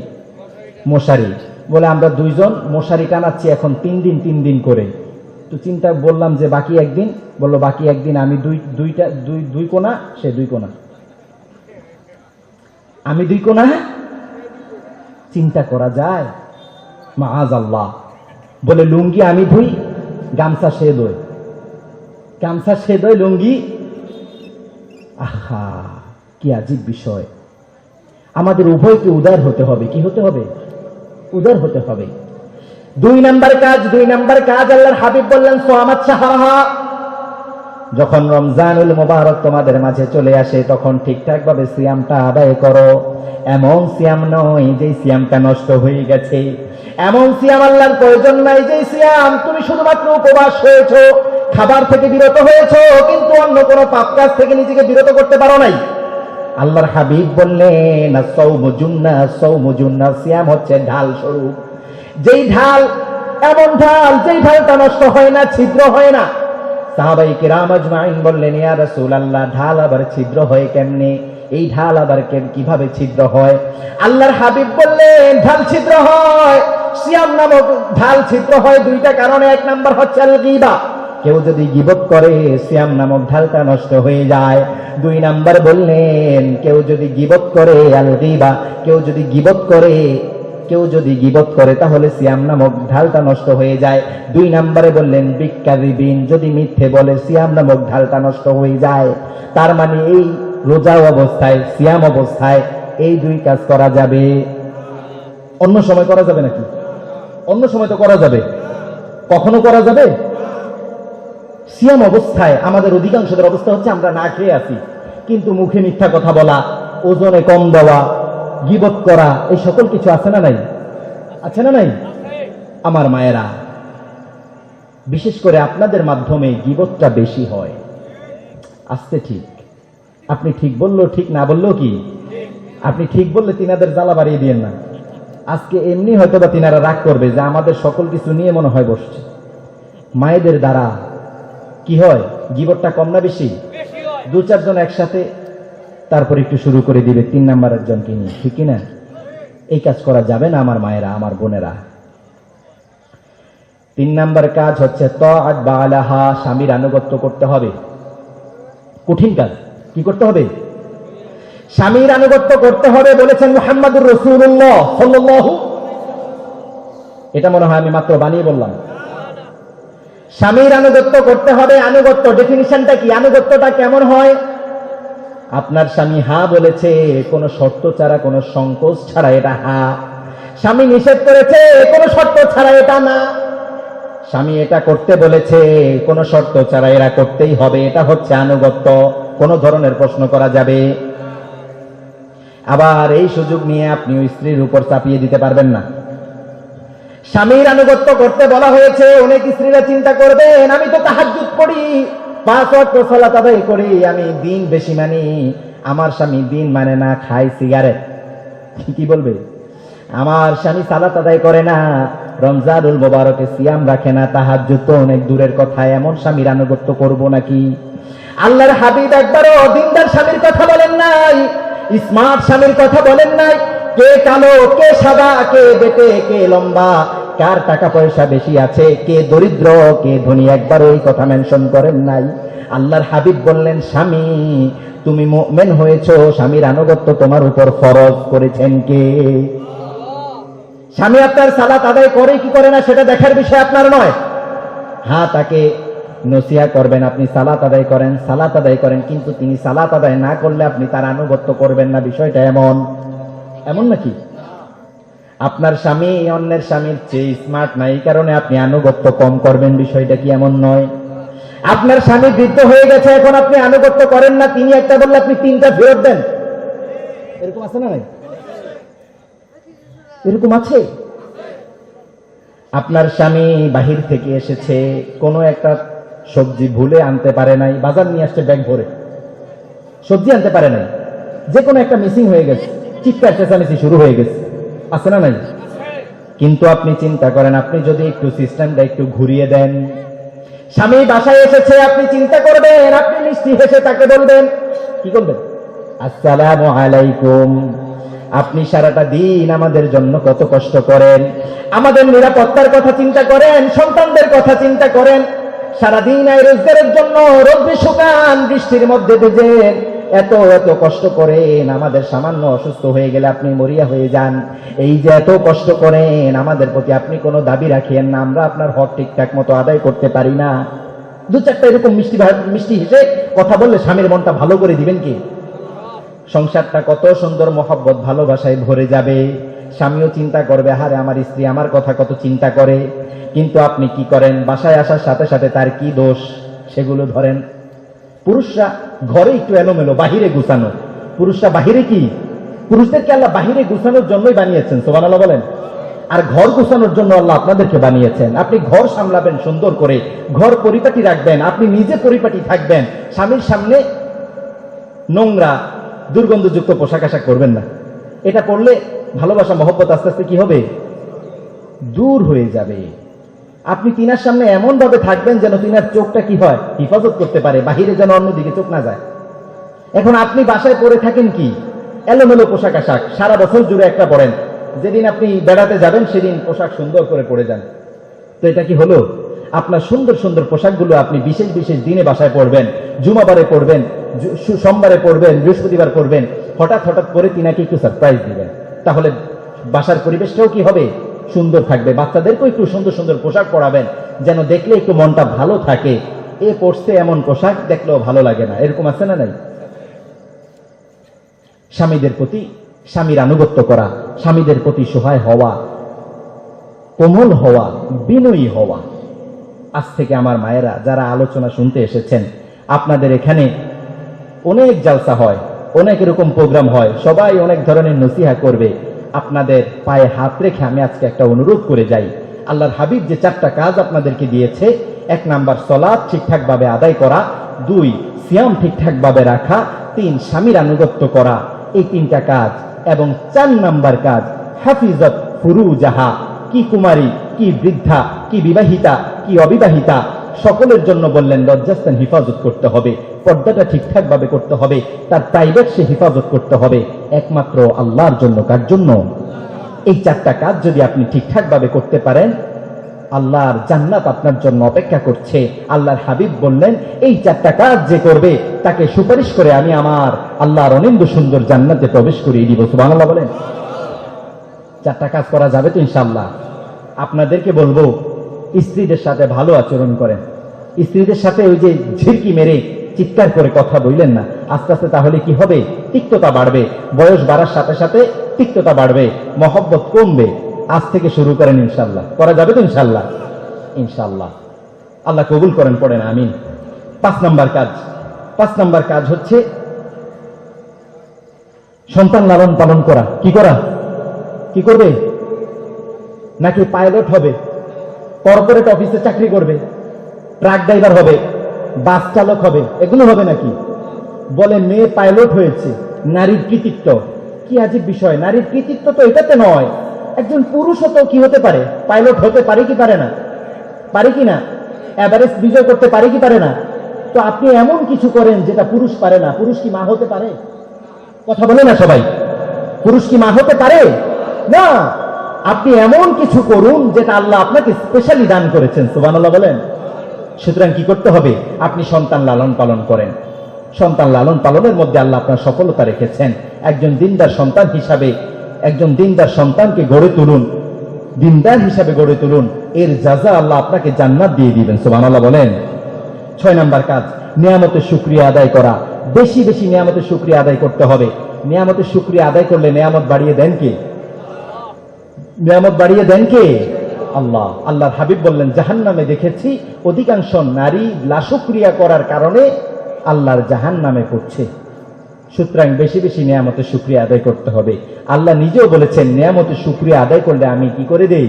মশারি। বলে আমরা 2 জন মশারি টানাচ্ছি এখন 3 দিন করে। তো চিন্তা বললাম যে বাকি একদিন, বললো বাকি একদিন আমি দুই কোনা, সে 2 কোনা, আমি 2 কোনা। চিন্তা করা যায়? মাআযাল্লাহ। বলে লুঙ্গি আমি ধুই, গামছা সে ধোয়, গামছা সে ধোয়, লুঙ্গি। আহা, কি আজীব বিষয়। আমাদের উভয়কে উদার হতে হবে। কি হতে হবে? উদার হতে হবে। 2 নাম্বার কাজ আল্লাহর হাবিব বললেন সোয়ামাত শাহরাহা। যখন রমজানুল মুবারক তোমাদের মাঝে চলে আসে তখন ঠিকঠাক ভাবে সিয়ামটা আদায় করো। এমন সিয়াম নয় যে সিয়ামটা নষ্ট হয়ে গেছে, এমন সিয়াম আল্লাহর প্রয়োজন নাই যে সিয়াম তুমি শুধুমাত্র উপবাস হয়েছো, খাবার থেকে বিরত হয়েছো, কিন্তু অন্য কোনো পাপ কাজ থেকে নিজেকে বিরত করতে পারো নাই। আল্লাহর হাবিব বললেন আস-সাওমু জুন্নাহ, সিয়াম হচ্ছে ঢাল স্বরূপ। যেই ঢাল, এমন ঢাল যেই ঢালটা নষ্ট হয় না, ছিদ্র হয় না। সাহাবায়ে কিরাম আজমাইন বললেন ইয়া রাসূলুল্লাহ, ঢাল আবার ছিদ্র হয় কেমনে? এই ঢাল আবার কিভাবে ছিদ্র হয়? আল্লাহর হাবিব বললেন ঢাল ছিদ্র হয়, সিয়াম নামক ঢাল ছিদ্র হয় 2টা কারণে। 1 নাম্বার হচ্ছে আল গীবা, কেউ যদি গীবত করে সিয়াম নামক ঢালটা নষ্ট হয়ে যায়। 2 নাম্বার বললেন কেউ যদি গীবত করে, আল গীবা, কেউ যদি গীবত করে তাহলে সিয়াম নামক ঢালটা নষ্ট হয়ে যায়। 2 নাম্বারে বললেন বিকাযিবিন, যদি মিথ্যে বলে সিয়াম নামক ঢালটা নষ্ট হয়ে যায়। তার মানে এই রোজা অবস্থায়, সিয়াম অবস্থায় এই 2 কাজ করা যাবে। অন্য সময় করা যাবে নাকি? অন্য সময় তো করা যাবে। কখনো করা যাবে? সিয়াম অবস্থায় আমাদের অধিকাংশদের অবস্থা হচ্ছে আমরা না খেয়ে আছি, কিন্তু মুখে মিথ্যা কথা বলা, ওজনে কম দেওয়া, গীবত করা, এই সকল কিছু আছে না নাই? আছে না নাই? আমার মায়েরা, বিশেষ করে আপনাদের মাধ্যমে গীবতটা বেশি হয়। আস্তে ঠিক, আপনি ঠিক বললেও ঠিক, না বললেও কি, আপনি ঠিক বললে তিনাদের জ্বালা বাড়িয়ে দিয়েন না। আজকে এমনি হয়তো বা তিনারা রাগ করবে যে আমাদের সকল কিছু নিয়ে মনে হয় বসছে। মায়েদের দ্বারা কি হয়, গীবতটা কম না বেশি? দু চারজন একসাথে, তারপর একটু শুরু করে দিবে 3 নাম্বার একজনকে নিয়ে, ঠিক কিনা? এই কাজ করা যাবে না আমার মায়েরা, আমার বোনেরা। 3 নাম্বার কাজ হচ্ছে তাআত বালাহা, স্বামীর আনুগত্য করতে হবে। কঠিন কাজ, কি করতে হবে? স্বামীর আনুগত্য করতে হবে, বলেছেন মুহাম্মদুর রাসূলুল্লাহ সাল্লাল্লাহু। এটা মনে হয় আমি মাত্র বানিয়ে বললাম। স্বামীর আনুগত্য করতে হবে। আনুগত্য ডেফিনিশনটা কি? আনুগত্যটা কেমন হয়? আপনার স্বামী হা বলেছে, কোনো শর্ত ছাড়া, কোনো সংকোচ ছাড়া, এটা হা। স্বামী নিষেধ করেছে, কোনো শর্ত ছাড়া, এটা না। স্বামী এটা করতে বলেছে, কোনো শর্ত ছাড়া এরা করতেই হবে, এটা হচ্ছে আনুগত্য। কোনো ধরনের প্রশ্ন করা যাবে। আবার এই সুযোগ নিয়ে আপনি ওই স্ত্রীর উপর চাপিয়ে দিতে পারবেন না। স্বামীর আনুগত্য করতে বলা হয়েছে। অনেক স্ত্রীরা চিন্তা করবেন, আমি তো তাহাজ্জুদ পড়ি, 5 ওয়াক্ত সালাত আদায় করি, আমি দিন বেশি মানি, আমার স্বামী দিন মানে না, খায় সিগারেট। কি বলবে? আমার স্বামী সালাত আদায় করে না, রমজানুল মুবারকে সিয়াম রাখে না, তাহাজ্জুদ তো অনেক দূরের কথা। এমন স্বামীর আনুগত্য করব নাকি? আল্লাহর হাবিব একবারও দিনদার স্বামীর কথা বলেন নাই, স্মার্ট স্বামীর কথা বলেন নাই। কে কালো, কে সাদা, কে বেটে, কে লম্বা, কার টাকা পয়সা বেশি আছে, কে দরিদ্র, কে ধনী, একবার ওই কথা মেনশন করেন নাই। আল্লাহর হাবিব বললেন, স্বামী তুমি মুমিন হয়েছো, স্বামীর আনুগত্য তোমার উপর ফরজ করেছেন কে? স্বামী আপনার সালাত আদায় করে কি করে না সেটা দেখার বিষয় আপনার নয়। হ্যাঁ, তাকে নসিহা করবেন, আপনি সালাত আদায় করেন, সালাত আদায় করেন, কিন্তু তিনি সালাত আদায় না করলে আপনি তার আনুগত্য করবেন না, বিষয়টা এমন এমন নাকি? আপনার স্বামী অন্যের স্বামীর চেয়ে স্মার্ট নাই, এই কারণে আপনি আনুগত্য কম করবেন, বিষয়টা কি এমন নয়? আপনার স্বামী বৃদ্ধ হয়ে গেছে, এখন আপনি আনুগত্য করেন না, তিনি একটা বললে আপনি 3টা ফেরত দেন, এরকম আছে না? এরকম আছে। আপনার স্বামী বাহির থেকে এসেছে, কোনো একটা সবজি ভুলে আনতে পারে নাই, বাজার নিয়ে আসছে ব্যাগ ভরে, সবজি আনতে পারে নাই, যে কোনো একটা মিসিং হয়ে গেছে, চিৎকার চেঁচামেচি শুরু হয়ে গেছে, আছে না নাই? কিন্তু আপনি চিন্তা করেন, আপনি যদি একটু সিস্টেমটা একটু ঘুরিয়ে দেন, স্বামী বাসায় এসেছে, আপনি চিন্তা করবেন, আপনি মিষ্টি হেসে তাকে বলবেন, কি করবেন? আসসালামু আলাইকুম। আপনি সারাটা দিন আমাদের জন্য কত কষ্ট করেন, আমাদের নিরাপত্তার কথা চিন্তা করেন, সন্তানদের কথা চিন্তা করেন, সারাদিন আয় রোজগারের জন্য রোদ্রে শুকান, বৃষ্টির মধ্যে ভিজেন, এত এত কষ্ট করেন, আমাদের সামান্য অসুস্থ হয়ে গেলে আপনি মরিয়া হয়ে যান। এই যে এত কষ্ট করেন, আমাদের প্রতি আপনি কোনো দাবি রাখেন না, আমরা আপনার হক ঠিকঠাক মতো আদায় করতে পারি না। 2-4টা এরকম মিষ্টি হেসে কথা বললে স্বামীর মনটা ভালো করে দিবেন কি? সংসারটা কত সুন্দর মহব্বত ভালোবাসায় ভরে যাবে। স্বামীও চিন্তা করবে, হারে আমার স্ত্রী আমার কথা কত চিন্তা করে। কিন্তু আপনি কি করেন? বাসায় আসার সাথে সাথে তার কি দোষ সেগুলো ধরেন। পুরুষরা ঘরে একটু এলোমেলো, বাহিরে গুছানো। পুরুষরা বাহিরে কি? পুরুষদেরকে আল্লাহ বাহিরে গুছানোর জন্যই বানিয়েছেন, সুবহানাল্লাহ বলেন। আর ঘর গুছানোর জন্য আল্লাহ আপনাদেরকে বানিয়েছেন। আপনি ঘর সামলাবেন সুন্দর করে, ঘর পরিপাটি রাখবেন, আপনি নিজে পরিপাটি থাকবেন, স্বামীর সামনে নোংরা দুর্গন্ধযুক্ত পোশাক আশাক করবেন না। এটা করলে ভালোবাসা মহব্বত আস্তে আস্তে কি হবে? দূর হয়ে যাবে। আপনি তিনার সামনে এমন ভাবে থাকবেন যেন তিনার চোখটা কি হয়, হেফাজত করতে পারে, বাহিরে যেন অন্যদিকে চোখ না যায়। এখন আপনি বাসায় পরে থাকেন কি? এলোমেলো পোশাক আশাক, সারা বছর জুড়ে একটা পরেন, যেদিন আপনি বেড়াতে যাবেন সেদিন পোশাক সুন্দর করে পরে যান। তো এটা কি হলো? আপনার সুন্দর সুন্দর পোশাকগুলো আপনি বিশেষ বিশেষ দিনে বাসায় পরবেন, জুমাবারে পরবেন, সোমবারে পরবেন, বৃহস্পতিবার পরবেন, হঠাৎ হঠাৎ করে তিনাকে একটু সারপ্রাইজ দিবেন। তাহলে বাসার পরিবেশটাও কি হবে? সুন্দর থাকবে। বাচ্চাদেরকেও একটু সুন্দর সুন্দর পোশাক পরাবেন, যেন দেখলে একটু মনটা ভালো থাকে। এ পড়ছে এমন পোশাক দেখলেও ভালো লাগে না, এরকম আছে না নাই? স্বামীদের প্রতি স্বামীর আনুগত্য করা, স্বামীদের প্রতি সহায় হওয়া, কোমল হওয়া, বিনয়ী হওয়া। আজ থেকে আমার মায়েরা যারা আলোচনা শুনতে এসেছেন, আপনাদের এখানে অনেক জালসা হয়, অনেক এরকম প্রোগ্রাম হয়, সবাই অনেক ধরনের নসিহা করবে। আপনাদের পায়ে হাত রেখে আমি আজকে একটা অনুরোধ করে যাই। আল্লাহর হাবিব যে 4টা কাজ আপনাদেরকে দিয়েছে, 1 নাম্বার সালাত ঠিকঠাকভাবে আদায় করা, 2 সিয়াম ঠিকঠাকভাবে রাখা, 3 স্বামীর আনুগত্য করা, এই 3টা কাজ। এবং 4 নাম্বার কাজ হাফিজত ফুরুজাহা, কি কুমারী, কি বৃদ্ধা, কি বিবাহিতা, কি অবিবাহিতা, সকলের জন্য বললেন লজ্জাস্থান হিফাজত করতে হবে, পর্দাটা ঠিকঠাকভাবে করতে হবে, তার প্রাইভেট সে হিফাজত করতে হবে একমাত্র আল্লাহর জন্য। কার জন্য? এই 4টা কাজ যদি আপনি ঠিকঠাকভাবে করতে পারেন, আল্লাহর জান্নাত আপনার জন্য অপেক্ষা করছে। আল্লাহর হাবিব বললেন এই 4টা কাজ যে করবে তাকে সুপারিশ করে আমি আমার আল্লাহর অনিন্দ সুন্দর জান্নাতে প্রবেশ করিয়ে দিব। সুবহানাল্লাহ বলেন। 4টা কাজ করা যাবে তো ইনশাআল্লাহ। আপনাদেরকে বলবো স্ত্রীদের সাথে ভালো আচরণ করেন। স্ত্রীদের সাথে ওই যে ঝিরকি মেরে চিৎকার করে কথা বললেন না, আস্তে আস্তে তাহলে কি হবে? তিক্ততা বাড়বে। বয়স বাড়ার সাথে সাথে তিক্ততা বাড়বে, মহব্বত কমবে। আজ থেকে শুরু করেন ইনশাআল্লাহ। করা যাবে তো ইনশাআল্লাহ? ইনশাআল্লাহ আল্লাহ কবুল করেন, পড়েন আমিন। 5 নাম্বার কাজ হচ্ছে সন্তান লালন পালন করা। কি করা? কি করবে? নাকি পাইলট হবে, কর্পোরেট অফিসে চাকরি করবে, ট্রাক ড্রাইভার হবে, বাস চালক হবে, এগুলো হবে নাকি? বলে মেয়ে পাইলট হয়েছে, নারীর কৃতিত্ব। কি আজীব বিষয়! নারীর কৃতিত্ব তো এটাতে নয়, একজন পুরুষও তো কি হতে পারে? পাইলট হতে পারে কি পারে না? পারে কি না? এভারেস্ট বিজয় করতে পারে কি পারে না? তো আপনি এমন কিছু করেন যেটা পুরুষ পারে না। পুরুষ কি মা হতে পারে? কথা বলে না সবাই। পুরুষ কি মা হতে পারে না? আপনি এমন কিছু করুন যেটা আল্লাহ আপনাকে স্পেশালি দান করেছেন। সুবহানাল্লাহ বলেন। সুতরাং কি করতে হবে? আপনি সন্তান লালন পালন করেন। সন্তান লালন পালনের মধ্যে আল্লাহ আপনার সফলতা রেখেছেন। একজন দিনদার সন্তান হিসাবে একজন দিনদার সন্তানকে গড়ে তুলুন, দিনদার হিসাবে গড়ে তুলুন, এর জাযা আল্লাহ আপনাকে জান্নাত দিয়ে দিবেন। সুবহানাল্লাহ বলেন। 6 নাম্বার কাজ নিয়ামতের শুকরিয়া আদায় করা। বেশি বেশি নিয়ামতের শুকরিয়া আদায় করতে হবে। নিয়ামতের শুকরিয়া আদায় করলে নিয়ামত বাড়িয়ে দেন কে? নিয়ামত বাড়িয়ে দেন কে? আল্লাহ। আল্লাহর হাবিব বললেন জাহান্নামে দেখেছি অধিকাংশ নারী লাশুক্রিয়া করার কারণে আল্লাহর জাহান্নামে পড়ছে। সুতরাং বেশি বেশি নিয়ামতের শুকরিয়া আদায় করতে হবে। আল্লাহ নিজেও বলেছেন নিয়ামতের শুকরিয়া আদায় করলে আমি কি করে দেই?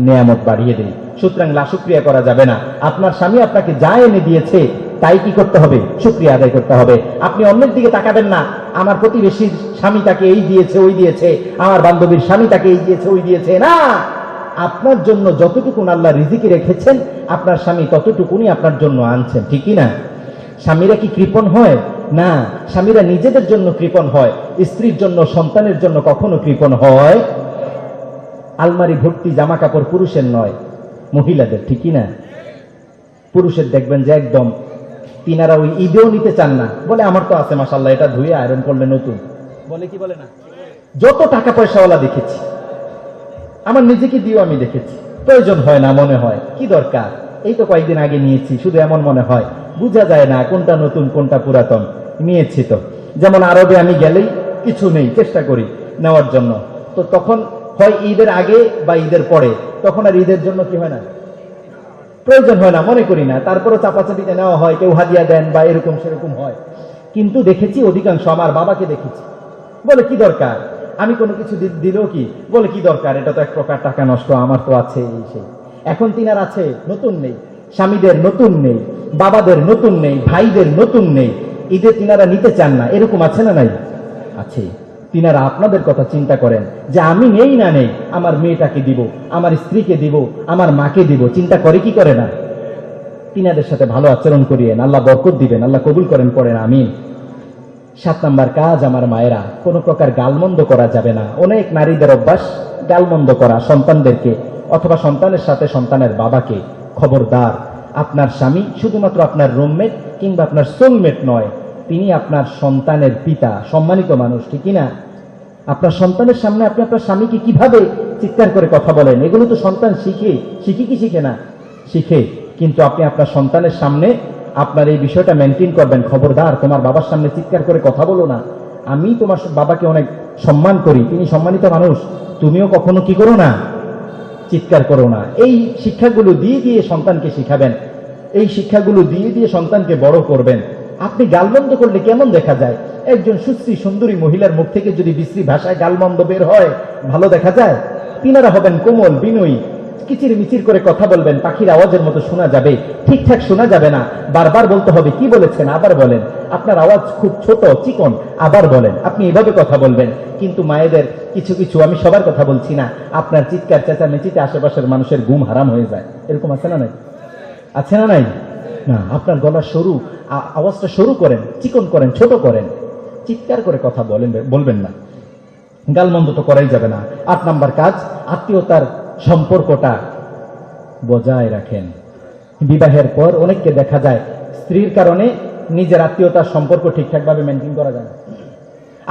নিয়ামত বাড়িয়ে দেই। সুতরাং লাশুক্রিয়া করা যাবে না। আপনার স্বামী আপনাকে যা এনে দিয়েছে তাই কি করতে হবে? শুকরিয়া আদায় করতে হবে। আপনি অন্যের দিকে তাকাবেন না, আমার প্রতিবেশীর স্বামী তাকে এই দিয়েছে ওই দিয়েছে, আমার বান্ধবীর স্বামী তাকে এই দিয়েছে ওই দিয়েছে। না, আপনার জন্য যতটুকুন আল্লাহ রিজিকি রেখেছেন আপনার স্বামী ততটুকুনি আপনার জন্য আনছেন, ঠিকই না? স্বামীরা কি কৃপণ হয়? না, স্বামীরা নিজেদের জন্য কৃপণ হয়, স্ত্রীর জন্য সন্তানের জন্য কখনো কৃপণ হয়? আলমারি ভর্তি জামা কাপড় পুরুষের নয়, মহিলাদের, ঠিকই না? পুরুষের দেখবেন যে একদম তিনারা ওই ঈদেও নিতে চান না, বলে আমার তো আছে মাশাআল্লাহ, এটা ধুয়ে আয়রন করলে নতুন, বলে কি বলে না? যত টাকা পয়সাওয়ালা দেখেছি, আমার নিজেকে দিয়েও আমি দেখেছি, প্রয়োজন হয় না, মনে হয় কি দরকার, এই তো কয়েকদিন আগে নিয়েছি, শুধু এমন মনে হয়, বোঝা যায় না কোনটা নতুন কোনটা পুরাতন, নিয়েছি তো। যেমন আরবে আমি গেলেই কিছু নেই, চেষ্টা করি নেওয়ার জন্য, তো তখন হয় ঈদের আগে বা ঈদের পরে, তখন আর ঈদের জন্য কি হয় না, প্রয়োজন হয় না, মনে করি না, তারপরে চাপাচাপিতে নেওয়া হয়, কেউ হাদিয়া দেন বা এরকম সেরকম হয়। কিন্তু দেখেছি অধিকাংশ, আমার বাবাকে দেখেছি, বলে কি দরকার, আমি কোনো কিছু দিলেও কি বলে কি দরকার, এটা তো এক প্রকার টাকা নষ্ট, আমার তো আছে এই সেই। এখন তিনার আছে, নতুন নেই, স্বামীদের নতুন নেই, বাবাদের নতুন নেই, ভাইদের নতুন নেই, ঈদে তিনারা নিতে চান না, এরকম আছে না নাই? আছে। তিনারা আপনাদের কথা চিন্তা করেন যে আমি নেই না নেই, আমার মেয়েটাকে দিব, আমার স্ত্রীকে দিব, আমার মাকে দিব, চিন্তা করে কি করে না? তিনাদের সাথে ভালো আচরণ করিয়েন, আল্লাহ বরকত দিবেন, আল্লাহ কবুল করেন, পড়েন আমিন। 7 নাম্বার কাজ আমার মায়েরা, কোনো প্রকার গালমন্দ করা যাবে না। অনেক নারীদের অভ্যাস গালমন্দ করা সন্তানদেরকে অথবা সন্তানের সাথে সন্তানের বাবাকে। খবরদার, আপনার স্বামী শুধুমাত্র আপনার রুমমেট কিংবা আপনার সোলমেট নয়, তিনি আপনার সন্তানের পিতা, সম্মানিত মানুষ, ঠিকই না? আপনার সন্তানের সামনে আপনি আপনার স্বামীকে কিভাবে চিৎকার করে কথা বলেন, এগুলো তো সন্তান শিখে, শিখে কি শিখে না? শিখে। কিন্তু আপনি আপনার সন্তানের সামনে আপনার এই বিষয়টা মেনটেন করবেন, খবরদার তোমার বাবার সামনে চিৎকার করে কথা বলো না। আমি তোমার বাবাকে অনেক সম্মান করি, তিনি সম্মানিত মানুষ, তুমিও কখনো কি করো না, চিৎকার করো না। এই শিক্ষাগুলো দিয়ে দিয়ে সন্তানকে শিখাবেন, এই শিক্ষাগুলো দিয়ে দিয়ে সন্তানকে বড় করবেন। আপনি গালমন্দ করলে কেমন দেখা যায়? একজন সুশ্রী সুন্দরী মহিলার মুখ থেকে যদি বিশ্রী ভাষায় গালমন্দ বের হয়, ভালো দেখা যায়? তিনারা হবেন কোমল বিনয়ী, কিচির মিচির করে কথা বলবেন, পাখির আওয়াজের মতো শোনা যাবে, ঠিকঠাক শোনা যাবে না, বারবার বলতে হবে কি বলেছেন আবার বলেন, আপনার আওয়াজ খুব ছোট চিকন আবার বলেন, আপনি এভাবে কথা বলবেন। কিন্তু মায়েদের কিছু কিছু, আমি সবার কথা বলছি না, আপনার চিৎকার চেঁচামেচিতে আশেপাশের মানুষের ঘুম হারাম হয়ে যায়, এরকম আছে না নাই? আছে না নাই? না, আপনার গলা সরু, আওয়াজটা সরু করেন, চিকন করেন, ছোট করেন, চিৎকার করে কথা বলবেন না, গালমন্দ তো করাই যাবে না। 8 নাম্বার কাজ, আত্মীয়তার সম্পর্কটা বজায় রাখেন। বিবাহের পর অনেককে দেখা যায় স্ত্রীর কারণে নিজের আত্মীয়তার সম্পর্ক ঠিকঠাক ভাবে মেনটেন করা যায় না,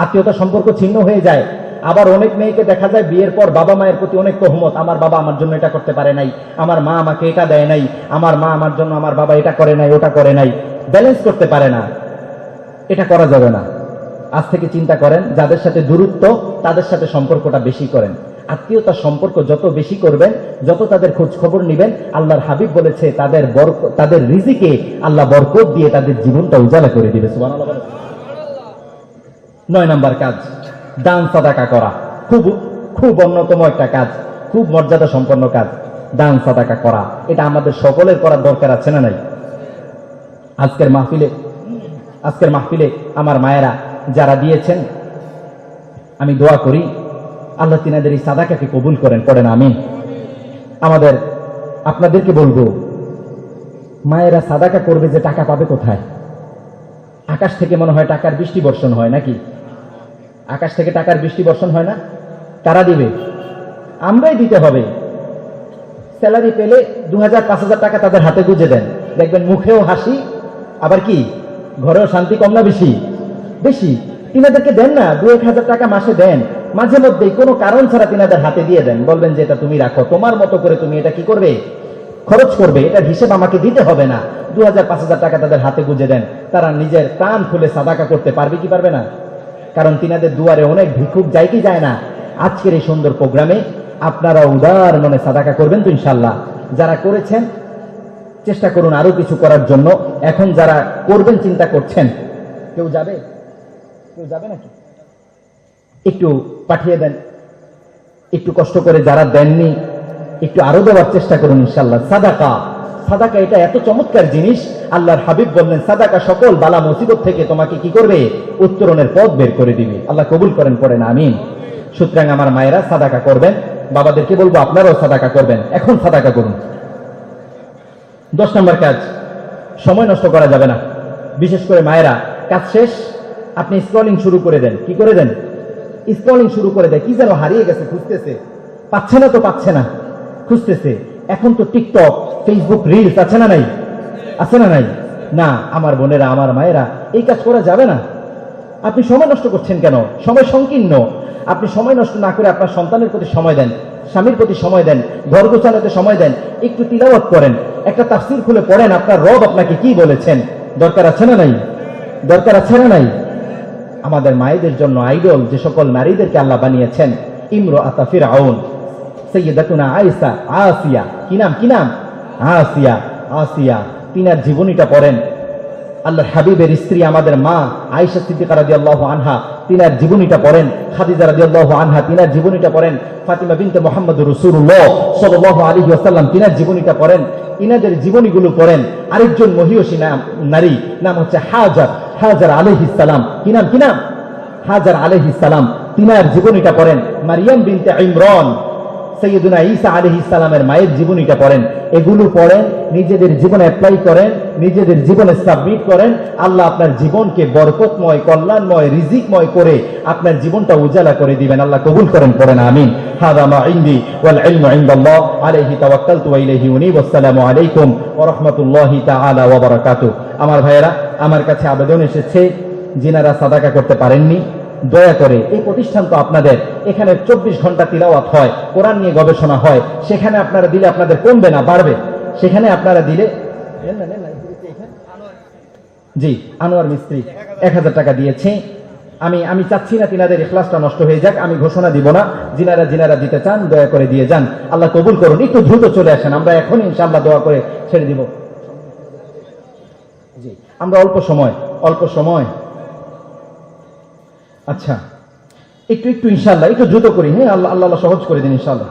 আত্মীয়তার সম্পর্ক ছিন্ন হয়ে যায়। আবার অনেক মেয়েকে দেখা যায় বিয়ের পর বাবা মায়ের প্রতি অনেক তহমত, আমার বাবা আমার জন্য এটা করতে পারে নাই, আমার মা আমাকে এটা দেয় নাই, আমার মা আমার জন্য, আমার বাবা এটা করে নাই, ওটা করে নাই, ব্যালেন্স করতে পারে না। এটা করা যাবে না। আজ থেকে চিন্তা করেন, যাদের সাথে দূরত্ব তাদের সাথে সম্পর্কটা বেশি করেন। আত্মীয়তার সম্পর্ক যত বেশি করবেন, যত তাদের খোঁজ খবর নিবেন, আল্লাহর হাবিব বলেছে তাদের রিজিকে আল্লাহ বরকত দিয়ে তাদের জীবনটা উজালা করে দিবে। সুবহানাল্লাহ। 9 নাম্বার কাজ, দান সাদাকা করা। খুব খুব অন্যতম একটা কাজ, খুব মর্যাদা সম্পন্ন কাজ, দান সাদাকা করা। এটা আমাদের সকলের করার দরকার আছে না নাই? আজকের মাহফিলে আমার মায়েরা যারা দিয়েছেন, আমি দোয়া করি আল্লাহ তিনাদের এই সাদাকাকে কবুল করেন, পড়েন আমিন। আপনাদেরকে বলবো, মায়েরা সাদাকা করবে যে টাকা পাবে কোথায়? আকাশ থেকে মনে হয় টাকার বৃষ্টি বর্ষণ হয় নাকি? আকাশ থেকে টাকার বৃষ্টি বর্ষণ হয় না? কারা দিবে? আমরাই দিতে হবে। স্যালারি পেলে 2000-5000 টাকা তাদের হাতে গুঁজে দেন, দেখবেন মুখেও হাসি, আবার কি ঘরেও শান্তি। কম না বেশি? বেশি। তিনাদেরকে দেন না, 2-1000 টাকা মাসে দেন, মাঝে মধ্যেই কোনো কারণ ছাড়া তিনাদের হাতে দিয়ে দেন, বলবেন যে এটা তুমি রাখো, তোমার মতো করে তুমি এটা কি করবে, খরচ করবে, এটার হিসেব আমাকে দিতে হবে না। 2000-5000 টাকা তাদের হাতে গুঁজে দেন, তারা নিজের প্রাণ খুলে সাদাকা করতে পারবে কি পারবে না? কারণ তিনাদের দুয়ারে অনেক ভিক্ষুক যায় কি যায় না? আজকের এই সুন্দর প্রোগ্রামে আপনারা উদার মনে সাদাকা করবেন তো ইনশাল্লাহ। যারা করেছেন চেষ্টা করুন আরো কিছু করার জন্য। এখন যারা করবেন চিন্তা করছেন, কেউ যাবে নাকি? একটু পাঠিয়ে দেন, একটু কষ্ট করে যারা দেননি একটু আরো দেওয়ার চেষ্টা করুন ইনশাল্লাহ। সাদাকা এটা এত চমৎকার জিনিস, আল্লাহর হাবিব বললেন সাদাকা সকল বালা মুসিবত থেকে তোমাকে কি করবে, উত্তরণের পথ বের করে দিবে। আল্লাহ কবুল করেন, পড়েন আমিন। সুতরাং আমার মায়েরা সাদাকা করবেন, বাবাদেরকে বলবো আপনারাও সাদাকা করবেন, এখন সাদাকা করুন। 10 নম্বর কাজ, সময় নষ্ট করা যাবে না। বিশেষ করে মায়েরা, কাজ শেষ আপনি স্ক্রলিং শুরু করে দেন। কি করে দেন? স্ক্রলিং শুরু করে দেয়, কি যেন হারিয়ে গেছে, খুঁজতেছে, পাচ্ছে না, খুঁজতেছে। এখন তো টিকটক, ফেসবুক, রিলস আছে না নাই? আছে না নাই? না, আমার বোনেরা, আমার মায়েরা, এই কাজ করা যাবে না। আপনি সময় নষ্ট করছেন কেন? সময় সংকীর্ণ। আপনি সময় নষ্ট না করে আপনার সন্তানের প্রতি সময় দেন, স্বামীর প্রতি সময় দেন, ঘর গোছানোতে সময় দেন, একটু তিলাওয়াত করেন, একটা তাফসীর খুলে পড়েন, আপনার রব আপনাকে কি বলেছেন। দরকার আছে না নাই? দরকার আছে না নাই? আমাদের মায়েদের জন্য আইডল যে সকল নারীদেরকে আল্লাহ বানিয়েছেন, ইমরাআতা ফিরআউন, সাইয়্যিদাতুনা আয়েশা, আসিয়া, কি নাম? আসিয়া, তিনার জীবনীটা পড়েন। আল্লাহর হাবিবের স্ত্রী আমাদের মা আয়েশা সিদ্দিকা রাদিয়াল্লাহু আনহা, তিনার জীবনীটা পড়েন। খাদিজা রাদিয়াল্লাহু আনহা, তিনার জীবনীটা পড়েন। ফাতিমা বিনতে মুহাম্মদুর রাসূলুল্লাহ সাল্লাল্লাহু আলাইহি ওয়াসাল্লাম, তিনার জীবনীটা পড়েন। ইনাদের জীবনীগুলো পড়েন। আরেকজন মহিয়সী নারী, নাম হচ্ছে হাজার আলাইহিস সালাম। কি নাম? হাজার আলাইহিস সালাম, তিনার জীবনীটা পড়েন। মারিয়াম বিনতে ইমরান, সাইয়্যিদুনা ঈসা আলাইহিস সালামের মায়ের জীবনীটা পড়েন। এগুলো পড়েন, নিজেদের জীবনে অ্যাপ্লাই করেন, নিজেদের জীবনে সাবমিট করেন। আল্লাহ আপনার জীবনকে বরকতময়, কল্যাণময়, রিজিকময় করে আপনার জীবনটা উজালা করে দিবেন। আল্লাহ কবুল করেন, পড়েন আমিন। হাযা মা ইনদি ওয়াল ইলমু ইনদাল্লাহ আলাইহি তাওয়াক্কালতু ওয়া ইলাইহি উনীব। আসসালামু আলাইকুম ওয়া রাহমাতুল্লাহি তাআলা ওয়া বারাকাতুহু। আমার ভাইয়েরা, আমার কাছে আবেদন এসেছে, যিনারা সাদাকা করতে পারেননি, দয়া করে, এই প্রতিষ্ঠান তো আপনাদের, এখানে 24 ঘন্টা তিলাওয়াত হয়, কোরআন নিয়ে গবেষণা হয়, সেখানে আপনারা দিলে আপনাদের কমবে না, বাড়বে। সেখানে আপনারা দিলে, জি, আনোয়ার মিস্ত্রি 1000 টাকা দিয়েছে। আমি চাচ্ছি না তিনাদের ইখলাসটা নষ্ট হয়ে যাক, আমি ঘোষণা দিব না। যিনারা দিতে চান দয়া করে দিয়ে যান। আল্লাহ কবুল করুন। একটু দ্রুত চলে আসেন, আমরা এখন ইনশাআল্লাহ দোয়া করে ছেড়ে দিব। জি, আমরা অল্প সময়। আচ্ছা, একটু ইনশাআল্লাহ একটু দ্রুত করি। হ্যাঁ, আল্লাহ সহজ করে দিন ইনশাআল্লাহ।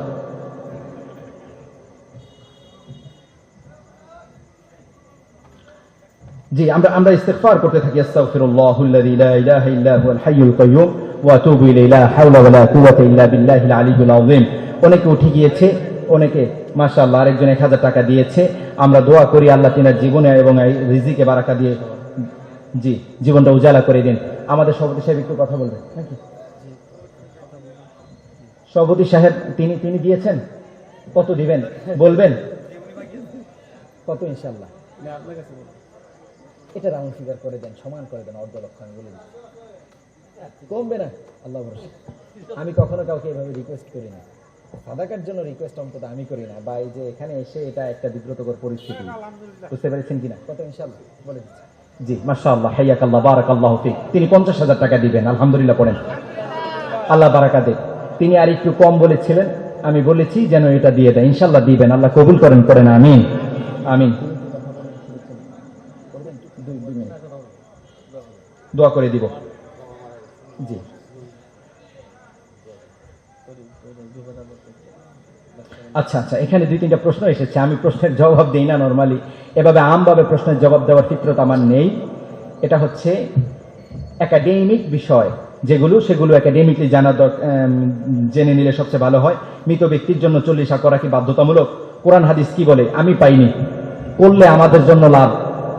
জি, আমরা ইস্তিগফার করতে থাকি, আস্তাগফিরুল্লাহুল্লাযী লা ইলাহা ইল্লা হুয়াল হাইয়ুল কাইয়্যুম ওয়া আতুবু ইলাইহি, লা হাওলা ওয়া লা কুওয়াতা ইল্লা বিল্লাহিল আলিয়্যিল আযীম। অনেকে উঠে গিয়েছে, অনেকে মাশাআল্লাহ আরেকজন 1000 টাকা দিয়েছে। আমরা দোয়া করি আল্লাহ তিনার জীবনে এবং রিজিকে বারাকা দিয়ে জি জীবনটা উজালা করে দিন। আমাদের সভাপতি সাহেব একটু কথা বলবেন নাকি? সভাপতি সাহেব তিনি দিয়েছেন, কত দিবেন বলবেন? কত ইনশাআল্লাহ? এটা রাউন্ড ফিগার করে দেন, সমান করে দেন, অর্ধ লক্ষ আমি বলে দিচ্ছি, কমবে না আল্লাহ ভরসা। আমি কখনো কাউকে এভাবে রিকোয়েস্ট করি না, সাদাকার জন্য রিকোয়েস্ট অন্তত আমি করি না, বা এই যে এখানে এসে এটা একটা বিব্রতকর পরিস্থিতি, বুঝতে পেরেছেন কিনা? কত ইনশাআল্লাহ বলে দিচ্ছি। জি মাশাআল্লাহ, হাইয়াকাল্লাহ, বারাকাল্লাহু ফিক। তিনি 50,000 টাকা দিবেন, আলহামদুলিল্লাহ পড়েন, আল্লাহ বারাকা দেন। তিনি আর একটু কম বলেছিলেন, আমি বলেছি যেন এটা দিয়ে দেয়, ইনশাআল্লাহ দিবেন, আল্লাহ কবুল করেন, করেন আমিন আমিন। দোয়া করে দিব। জি আচ্ছা আচ্ছা, এখানে 2-3টা প্রশ্ন এসেছে, আমি প্রশ্নের জবাব দেই না নরমালি, এভাবে আমভাবে প্রশ্নের জবাব দেওয়ার ফিতরত আমার নেই। এটা হচ্ছে একাডেমিক বিষয়, সেগুলো একাডেমিকলি জেনে নিলে সবচেয়ে ভালো হয়। মৃত ব্যক্তির জন্য 40 করা কি বাধ্যতামূলক? কোরআন হাদিস কি বলে? আমি পাইনি, করলে আমাদের জন্য লাভ,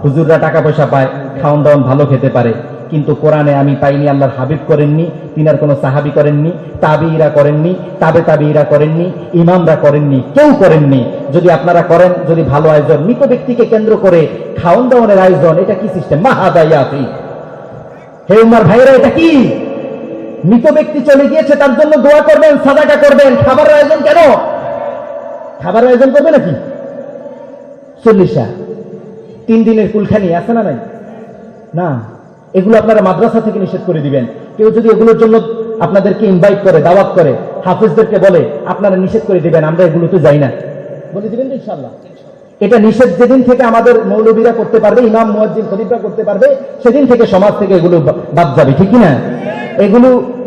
হুজুররা টাকা পয়সা পায়, খাওয়ান দাওয়ান ভালো খেতে পারে, কিন্তু কোরআনে আমি পাইনি, আল্লাহর হাবিব করেননি, তিনার কোনো সাহাবী করেননি, তাবিঈরা করেননি, তাবিঈরা করেননি, ইমামরা করেননি, কেউ করেননি। যদি আপনারা করেন, যদি ভালো আয়োজন, মৃত ব্যক্তিকে কেন্দ্র করে খাওয়ান দাওয়ানের আয়োজন, এটা কি সিস্টেম? মাহাদায়াতি, হে উম্মার ভাইরা, এটা কি? মৃত ব্যক্তি চলে গিয়েছে, তার জন্য দোয়া করবেন, সাদাকা করবেন, খাবারের আয়োজন কেন? খাবারের আয়োজন করবে নাকি? 40 3 দিনের কুলখানি আছে না নাই? না, এগুলো আপনারা মাদ্রাসা থেকে নিষেধ করে দিবেন। কেউ যদি এগুলোর জন্য আপনাদেরকে ইনভাইট করে, দাওয়াত করে, হাফেজদেরকে বলে, আপনারা নিষেধ করে দিবেন, আমরা এগুলো তো যাই না, বলে দিবেন তো ইনশাআল্লাহ। এটা নিষেধ যেদিন থেকে আমাদের মৌলবীরা করতে পারবে, ইমাম মুয়াজ্জিন খতিবরা করতে পারবে, সেদিন থেকে সমাজ থেকে এগুলো বাদ যাবে, ঠিক না?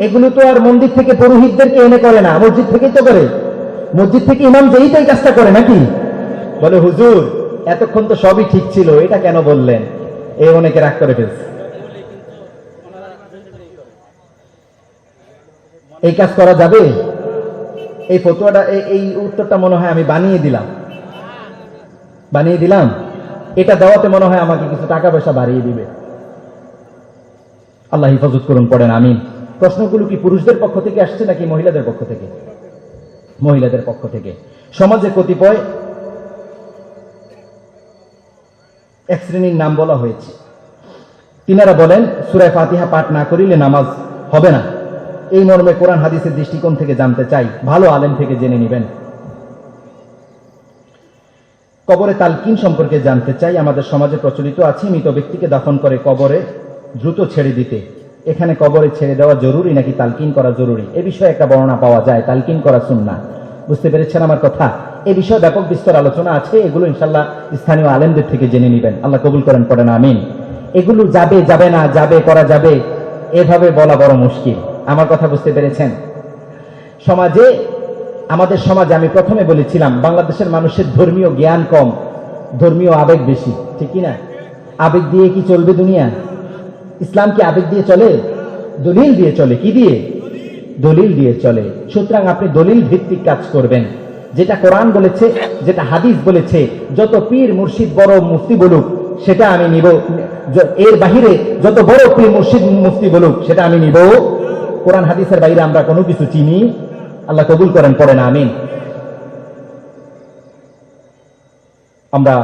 এগুলো তো আর মন্দির থেকে পুরোহিতদেরকে এনে করে না, মসজিদ থেকেই তো করে। মসজিদ থেকে ইমাম যেই তো এই কাজটা করে নাকি? বলে হুজুর এতক্ষণ তো সবই ঠিক ছিল, এটা কেন বললেন? এই অনেকে রাগ করে ফেলছে। এই কাজ করা যাবে? এই ফতোয়াটা, এই উত্তরটা মনে হয় আমি বানিয়ে দিলাম। এটা দেওয়াতে মনে হয় আমাকে কিছু টাকা পয়সা বাড়িয়ে দিবে। আল্লাহ হিফাজত করুন, পড়েন আমিন। প্রশ্নগুলো কি পুরুষদের পক্ষ থেকে আসছে নাকি মহিলাদের পক্ষ থেকে? মহিলাদের পক্ষ থেকে। সমাজে কতিপয় এক শ্রেণীর নাম বলা হয়েছে, তিনারা বলেন সূরা ফাতিহা পাঠ না করিলে নামাজ হবে না। এই মর্মে কোরআন হাদিসের দৃষ্টিকোণ থেকে জানতে চাই, ভালো আলেম থেকে জেনে নেবেন। কবরে তালকিন সম্পর্কে জানতে চাই। আমাদের সমাজে প্রচলিত আছে মৃত ব্যক্তিকে দাফন করে কবরে দ্রুত ছেড়ে দিতে। এখানে কবরে ছেড়ে দেওয়া জরুরি নাকি তালকিন করা জরুরি? এ বিষয়ে একটা বর্ণনা পাওয়া যায়, তালকিন করা সুন্নাহ। বুঝতে পেরেছেন আমার কথা? এ বিষয়ে ব্যাপক বিস্তর আলোচনা আছে, এগুলো ইনশাআল্লাহ স্থানীয় আলেমদের থেকে জেনে নেবেন। আল্লাহ কবুল করেন, পড়েন আমিন। এগুলো যাবে যাবে না, যাবে করা যাবে, এভাবে বলা বড় মুশকিল। আমার কথা বুঝতে পেরেছেন? আমাদের সমাজে আমি প্রথমে বলেছিলাম, বাংলাদেশের মানুষের ধর্মীয় জ্ঞান কম, ধর্মীয় আবেগ বেশি, ঠিক কিনা? আবেগ দিয়ে কি চলবে দুনিয়া? ইসলাম কি আবেগ দিয়ে চলে? দলিল দিয়ে চলে। কি দিয়ে? দলিল দিয়ে চলে। সুতরাং আপনি দলিল ভিত্তিক কাজ করবেন। যেটা কোরআন বলেছে, যেটা হাদিস বলেছে, যত পীর মুর্শিদ বড় মুফতি বলুক সেটা আমি নিব, এর বাহিরে যত বড় পীর মুর্শিদ মুফতি বলুক সেটা আমি নিব। কোরআন হাদিসের বাইরে আমরা কোনো কিছু চিনি? আল্লাহ কবুল করেন, পড়েন আমিন। আমরা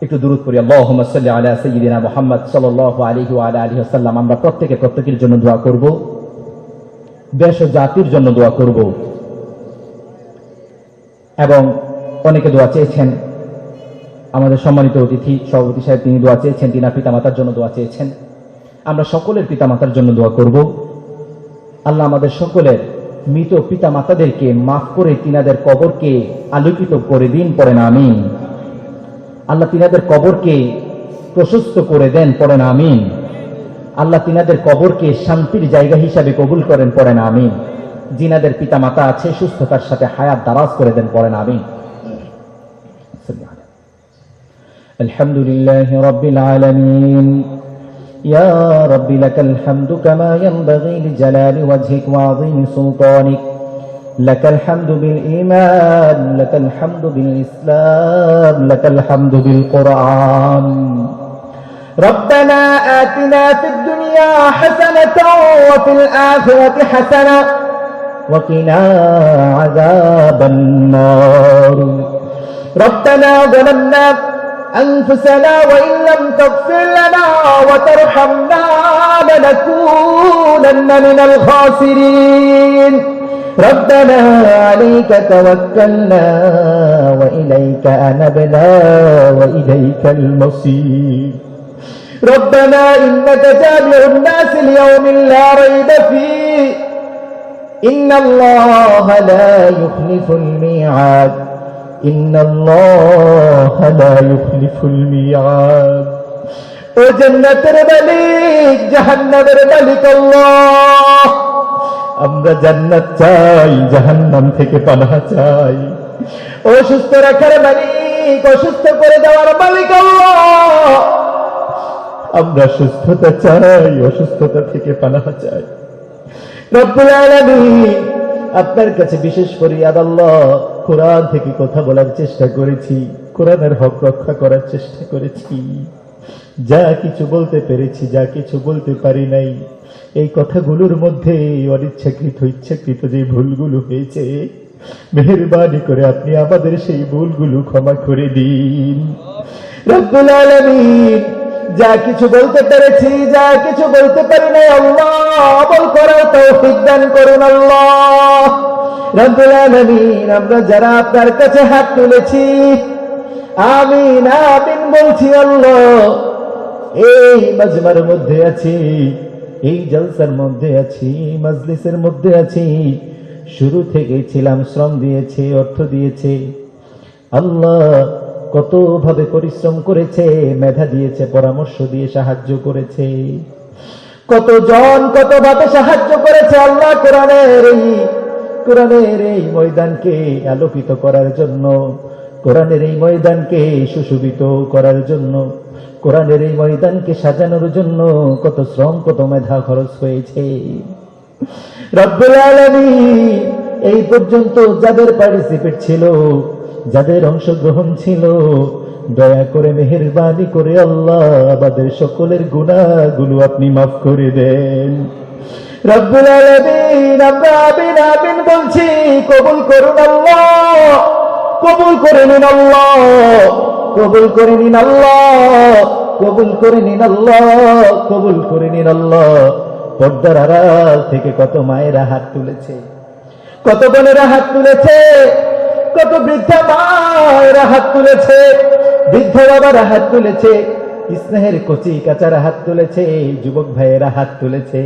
একটু দুরূদ পড়ি, আল্লাহুম্মা সাল্লি আলা সাইয়্যিদিনা মুহাম্মদ সাল্লাল্লাহু আলাইহি ওয়া আলিহি ওয়াসাল্লাম। আমরা প্রত্যেকের জন্য দোয়া করব, দেশ ও জাতির জন্য দোয়া করব। এবং অনেকে দোয়া চেয়েছেন, আমাদের সম্মানিত অতিথি সভাপতি সাহেব তিনি দোয়া চেয়েছেন, তিনার পিতামাতার জন্য দোয়া চেয়েছেন। আমরা সকলের পিতামাতার জন্য দোয়া করব। আল্লাহ আমাদের সকলের মৃত পিতামাতাদেরকে মাফ করে তিনাদের কবরকে আলোকিত করে দিন, পড়েন আমিন। আল্লাহ তিনাদের কবরকে প্রশস্ত করে দেন, পড়েন আমিন। আল্লাহ তিনাদের কবরকে শান্তির জায়গা হিসাবে কবুল করেন, পড়েন আমিন। জিনাদের পিতামাতা আছে সুস্থতার সাথে হায়াত দারাজ করে দেন, পড়েন আমিন। الحمد لله رب العالمين يا رب لك الحمد كما ينبغي لجلال وجهك وعظيم سلطانك لك الحمد بالإيمان لك الحمد بالإسلام لك الحمد بالقرآن ربنا آتنا في الدنيا حسنة وفي الآخرة حسنة وقنا عذاب النار ربنا ظلمنا أنفسنا وإن لم تغفر لنا وترحمنا لنكونن من الخاسرين ربنا عليك توكلنا وإليك أنبنا وإليك المصير ربنا إنك جامع الناس ليوم لا ريب فيه إن الله لا يخلف الميعاد إن الله لا يخلف الميعاد ও জান্নাতের মালিক জাহান্নামের মালিক আল্লাহ আমরা জান্নাত চাই জাহান্নাম থেকে পানাহ চাই অসুস্থ রাখার মালিক অসুস্থ করে দেওয়ার মালিক আল্লাহ আমরা সুস্থতা চাই অসুস্থতা থেকে পানাহ চাই রব্বুল আলামিন আপনার কাছে বিশেষ ফরিয়াদ আল্লাহ কোরআন থেকে কথা বলার চেষ্টা করেছি কোরআনের হক রক্ষা করার চেষ্টা করেছি যা কিছু বলতে পেরেছি যা কিছু বলতে পারি নাই এই কথাগুলোর মধ্যে অনিচ্ছাকৃত ইচ্ছাকৃত যে ভুলগুলো হয়েছে মেহেরবানি করে আপনি আমাদের সেই ভুলগুলো ক্ষমা করে দিন রব্বুল আলামিন যা কিছু বলতে পেরেছি যা কিছু বলতে পারি নাই আল্লাহ আমল করার তৌফিক দান করুন আল্লাহ রব্বুল আলামিন আমরা যারা আপনার কাছে হাত তুলেছি আমিন আমিন বলছি আল্লাহ এই মাজমার মধ্যে আছি এই জলসার মধ্যে আছি মাজলিসের মধ্যে আছি শুরু থেকে ছিলাম শ্রম দিয়েছে অর্থ দিয়েছে আল্লাহ কত ভাবে পরিশ্রম করেছে মেধা দিয়েছে পরামর্শ দিয়ে সাহায্য করেছে কতজন কত ভাবে সাহায্য করেছে আল্লাহ কোরআনের এই ময়দানকে আলোকিত করার জন্য কোরআনের এই ময়দানকে সুশোভিত করার জন্য কোরআনের এই ময়দানকে সাজানোর জন্য কত শ্রম কত মেধা খরচ হয়েছে রব্বুল আলামিন এই পর্যন্ত যাদের পার্টিসিপেট ছিল যাদের অংশগ্রহণ ছিল দয়া করে মেহেরবানি করে আল্লাহ আমাদের সকলের গুনাহগুলো আপনি মাফ করে দেন রব্বুল আলামিন আমরা আমিন আমিন বলছি কবুল করুন আল্লাহ কবুল করে নিন আল্লাহ কবুল করে নিন আল্লাহ কবুল করে নিন আল্লাহ কবুল করে নিন আল্লাহ পর্দার আড়াল থেকে কত মায়েরা হাত তুলেছে কত বোনেরা হাত তুলেছে কত বৃদ্ধা মায়েরা হাত তুলেছে বৃদ্ধ বাবারা হাত তুলেছে স্নেহের কচি কাচারা হাত তুলেছে যুবক ভাইয়েরা হাত তুলেছে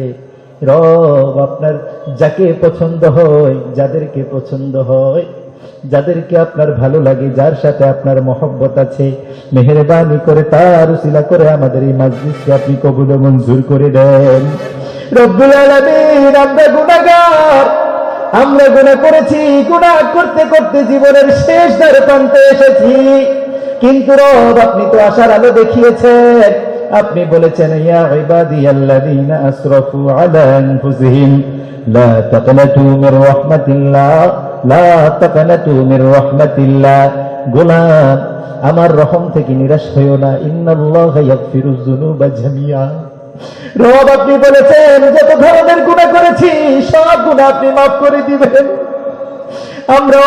রব আপনার যাকে পছন্দ হয় যাদেরকে পছন্দ হয় যাদেরকে আপনার ভালো লাগে যার সাথে আপনার মহব্বত আছে মেহেরবানি করে তার উসিলা করে আমাদের এই মাজলিসকে আপনি কবুল ও মঞ্জুর করে দেন রব্বুল আলামিন আমরা গুনাহগার আমরা গুনাহ করেছি গুনাহ করতে করতে জীবনের শেষ দ্বারে প্রান্তে এসেছি কিন্তু রব আপনি তো আশার আলো দেখিয়েছেন আপনি বলেছেন ইয়া ইবাদিয়াল্লাযীনা আসরাফু আলা আনফুসিহিম লা তাকনাতু মির রাহমাতিল্লাহ লা তাকনাতু মির রাহমাতিল্লাহ গোলাম আমার রহম থেকে নিরাশ হইও না ইন্নাল্লাহা ইয়াগফিরুয যুনুবা জামিআ রব আপনি বলেছেন যত ধরনের গুনাহ করেছি সব গুনাহ আপনি মাফ করে দিবেন আমরা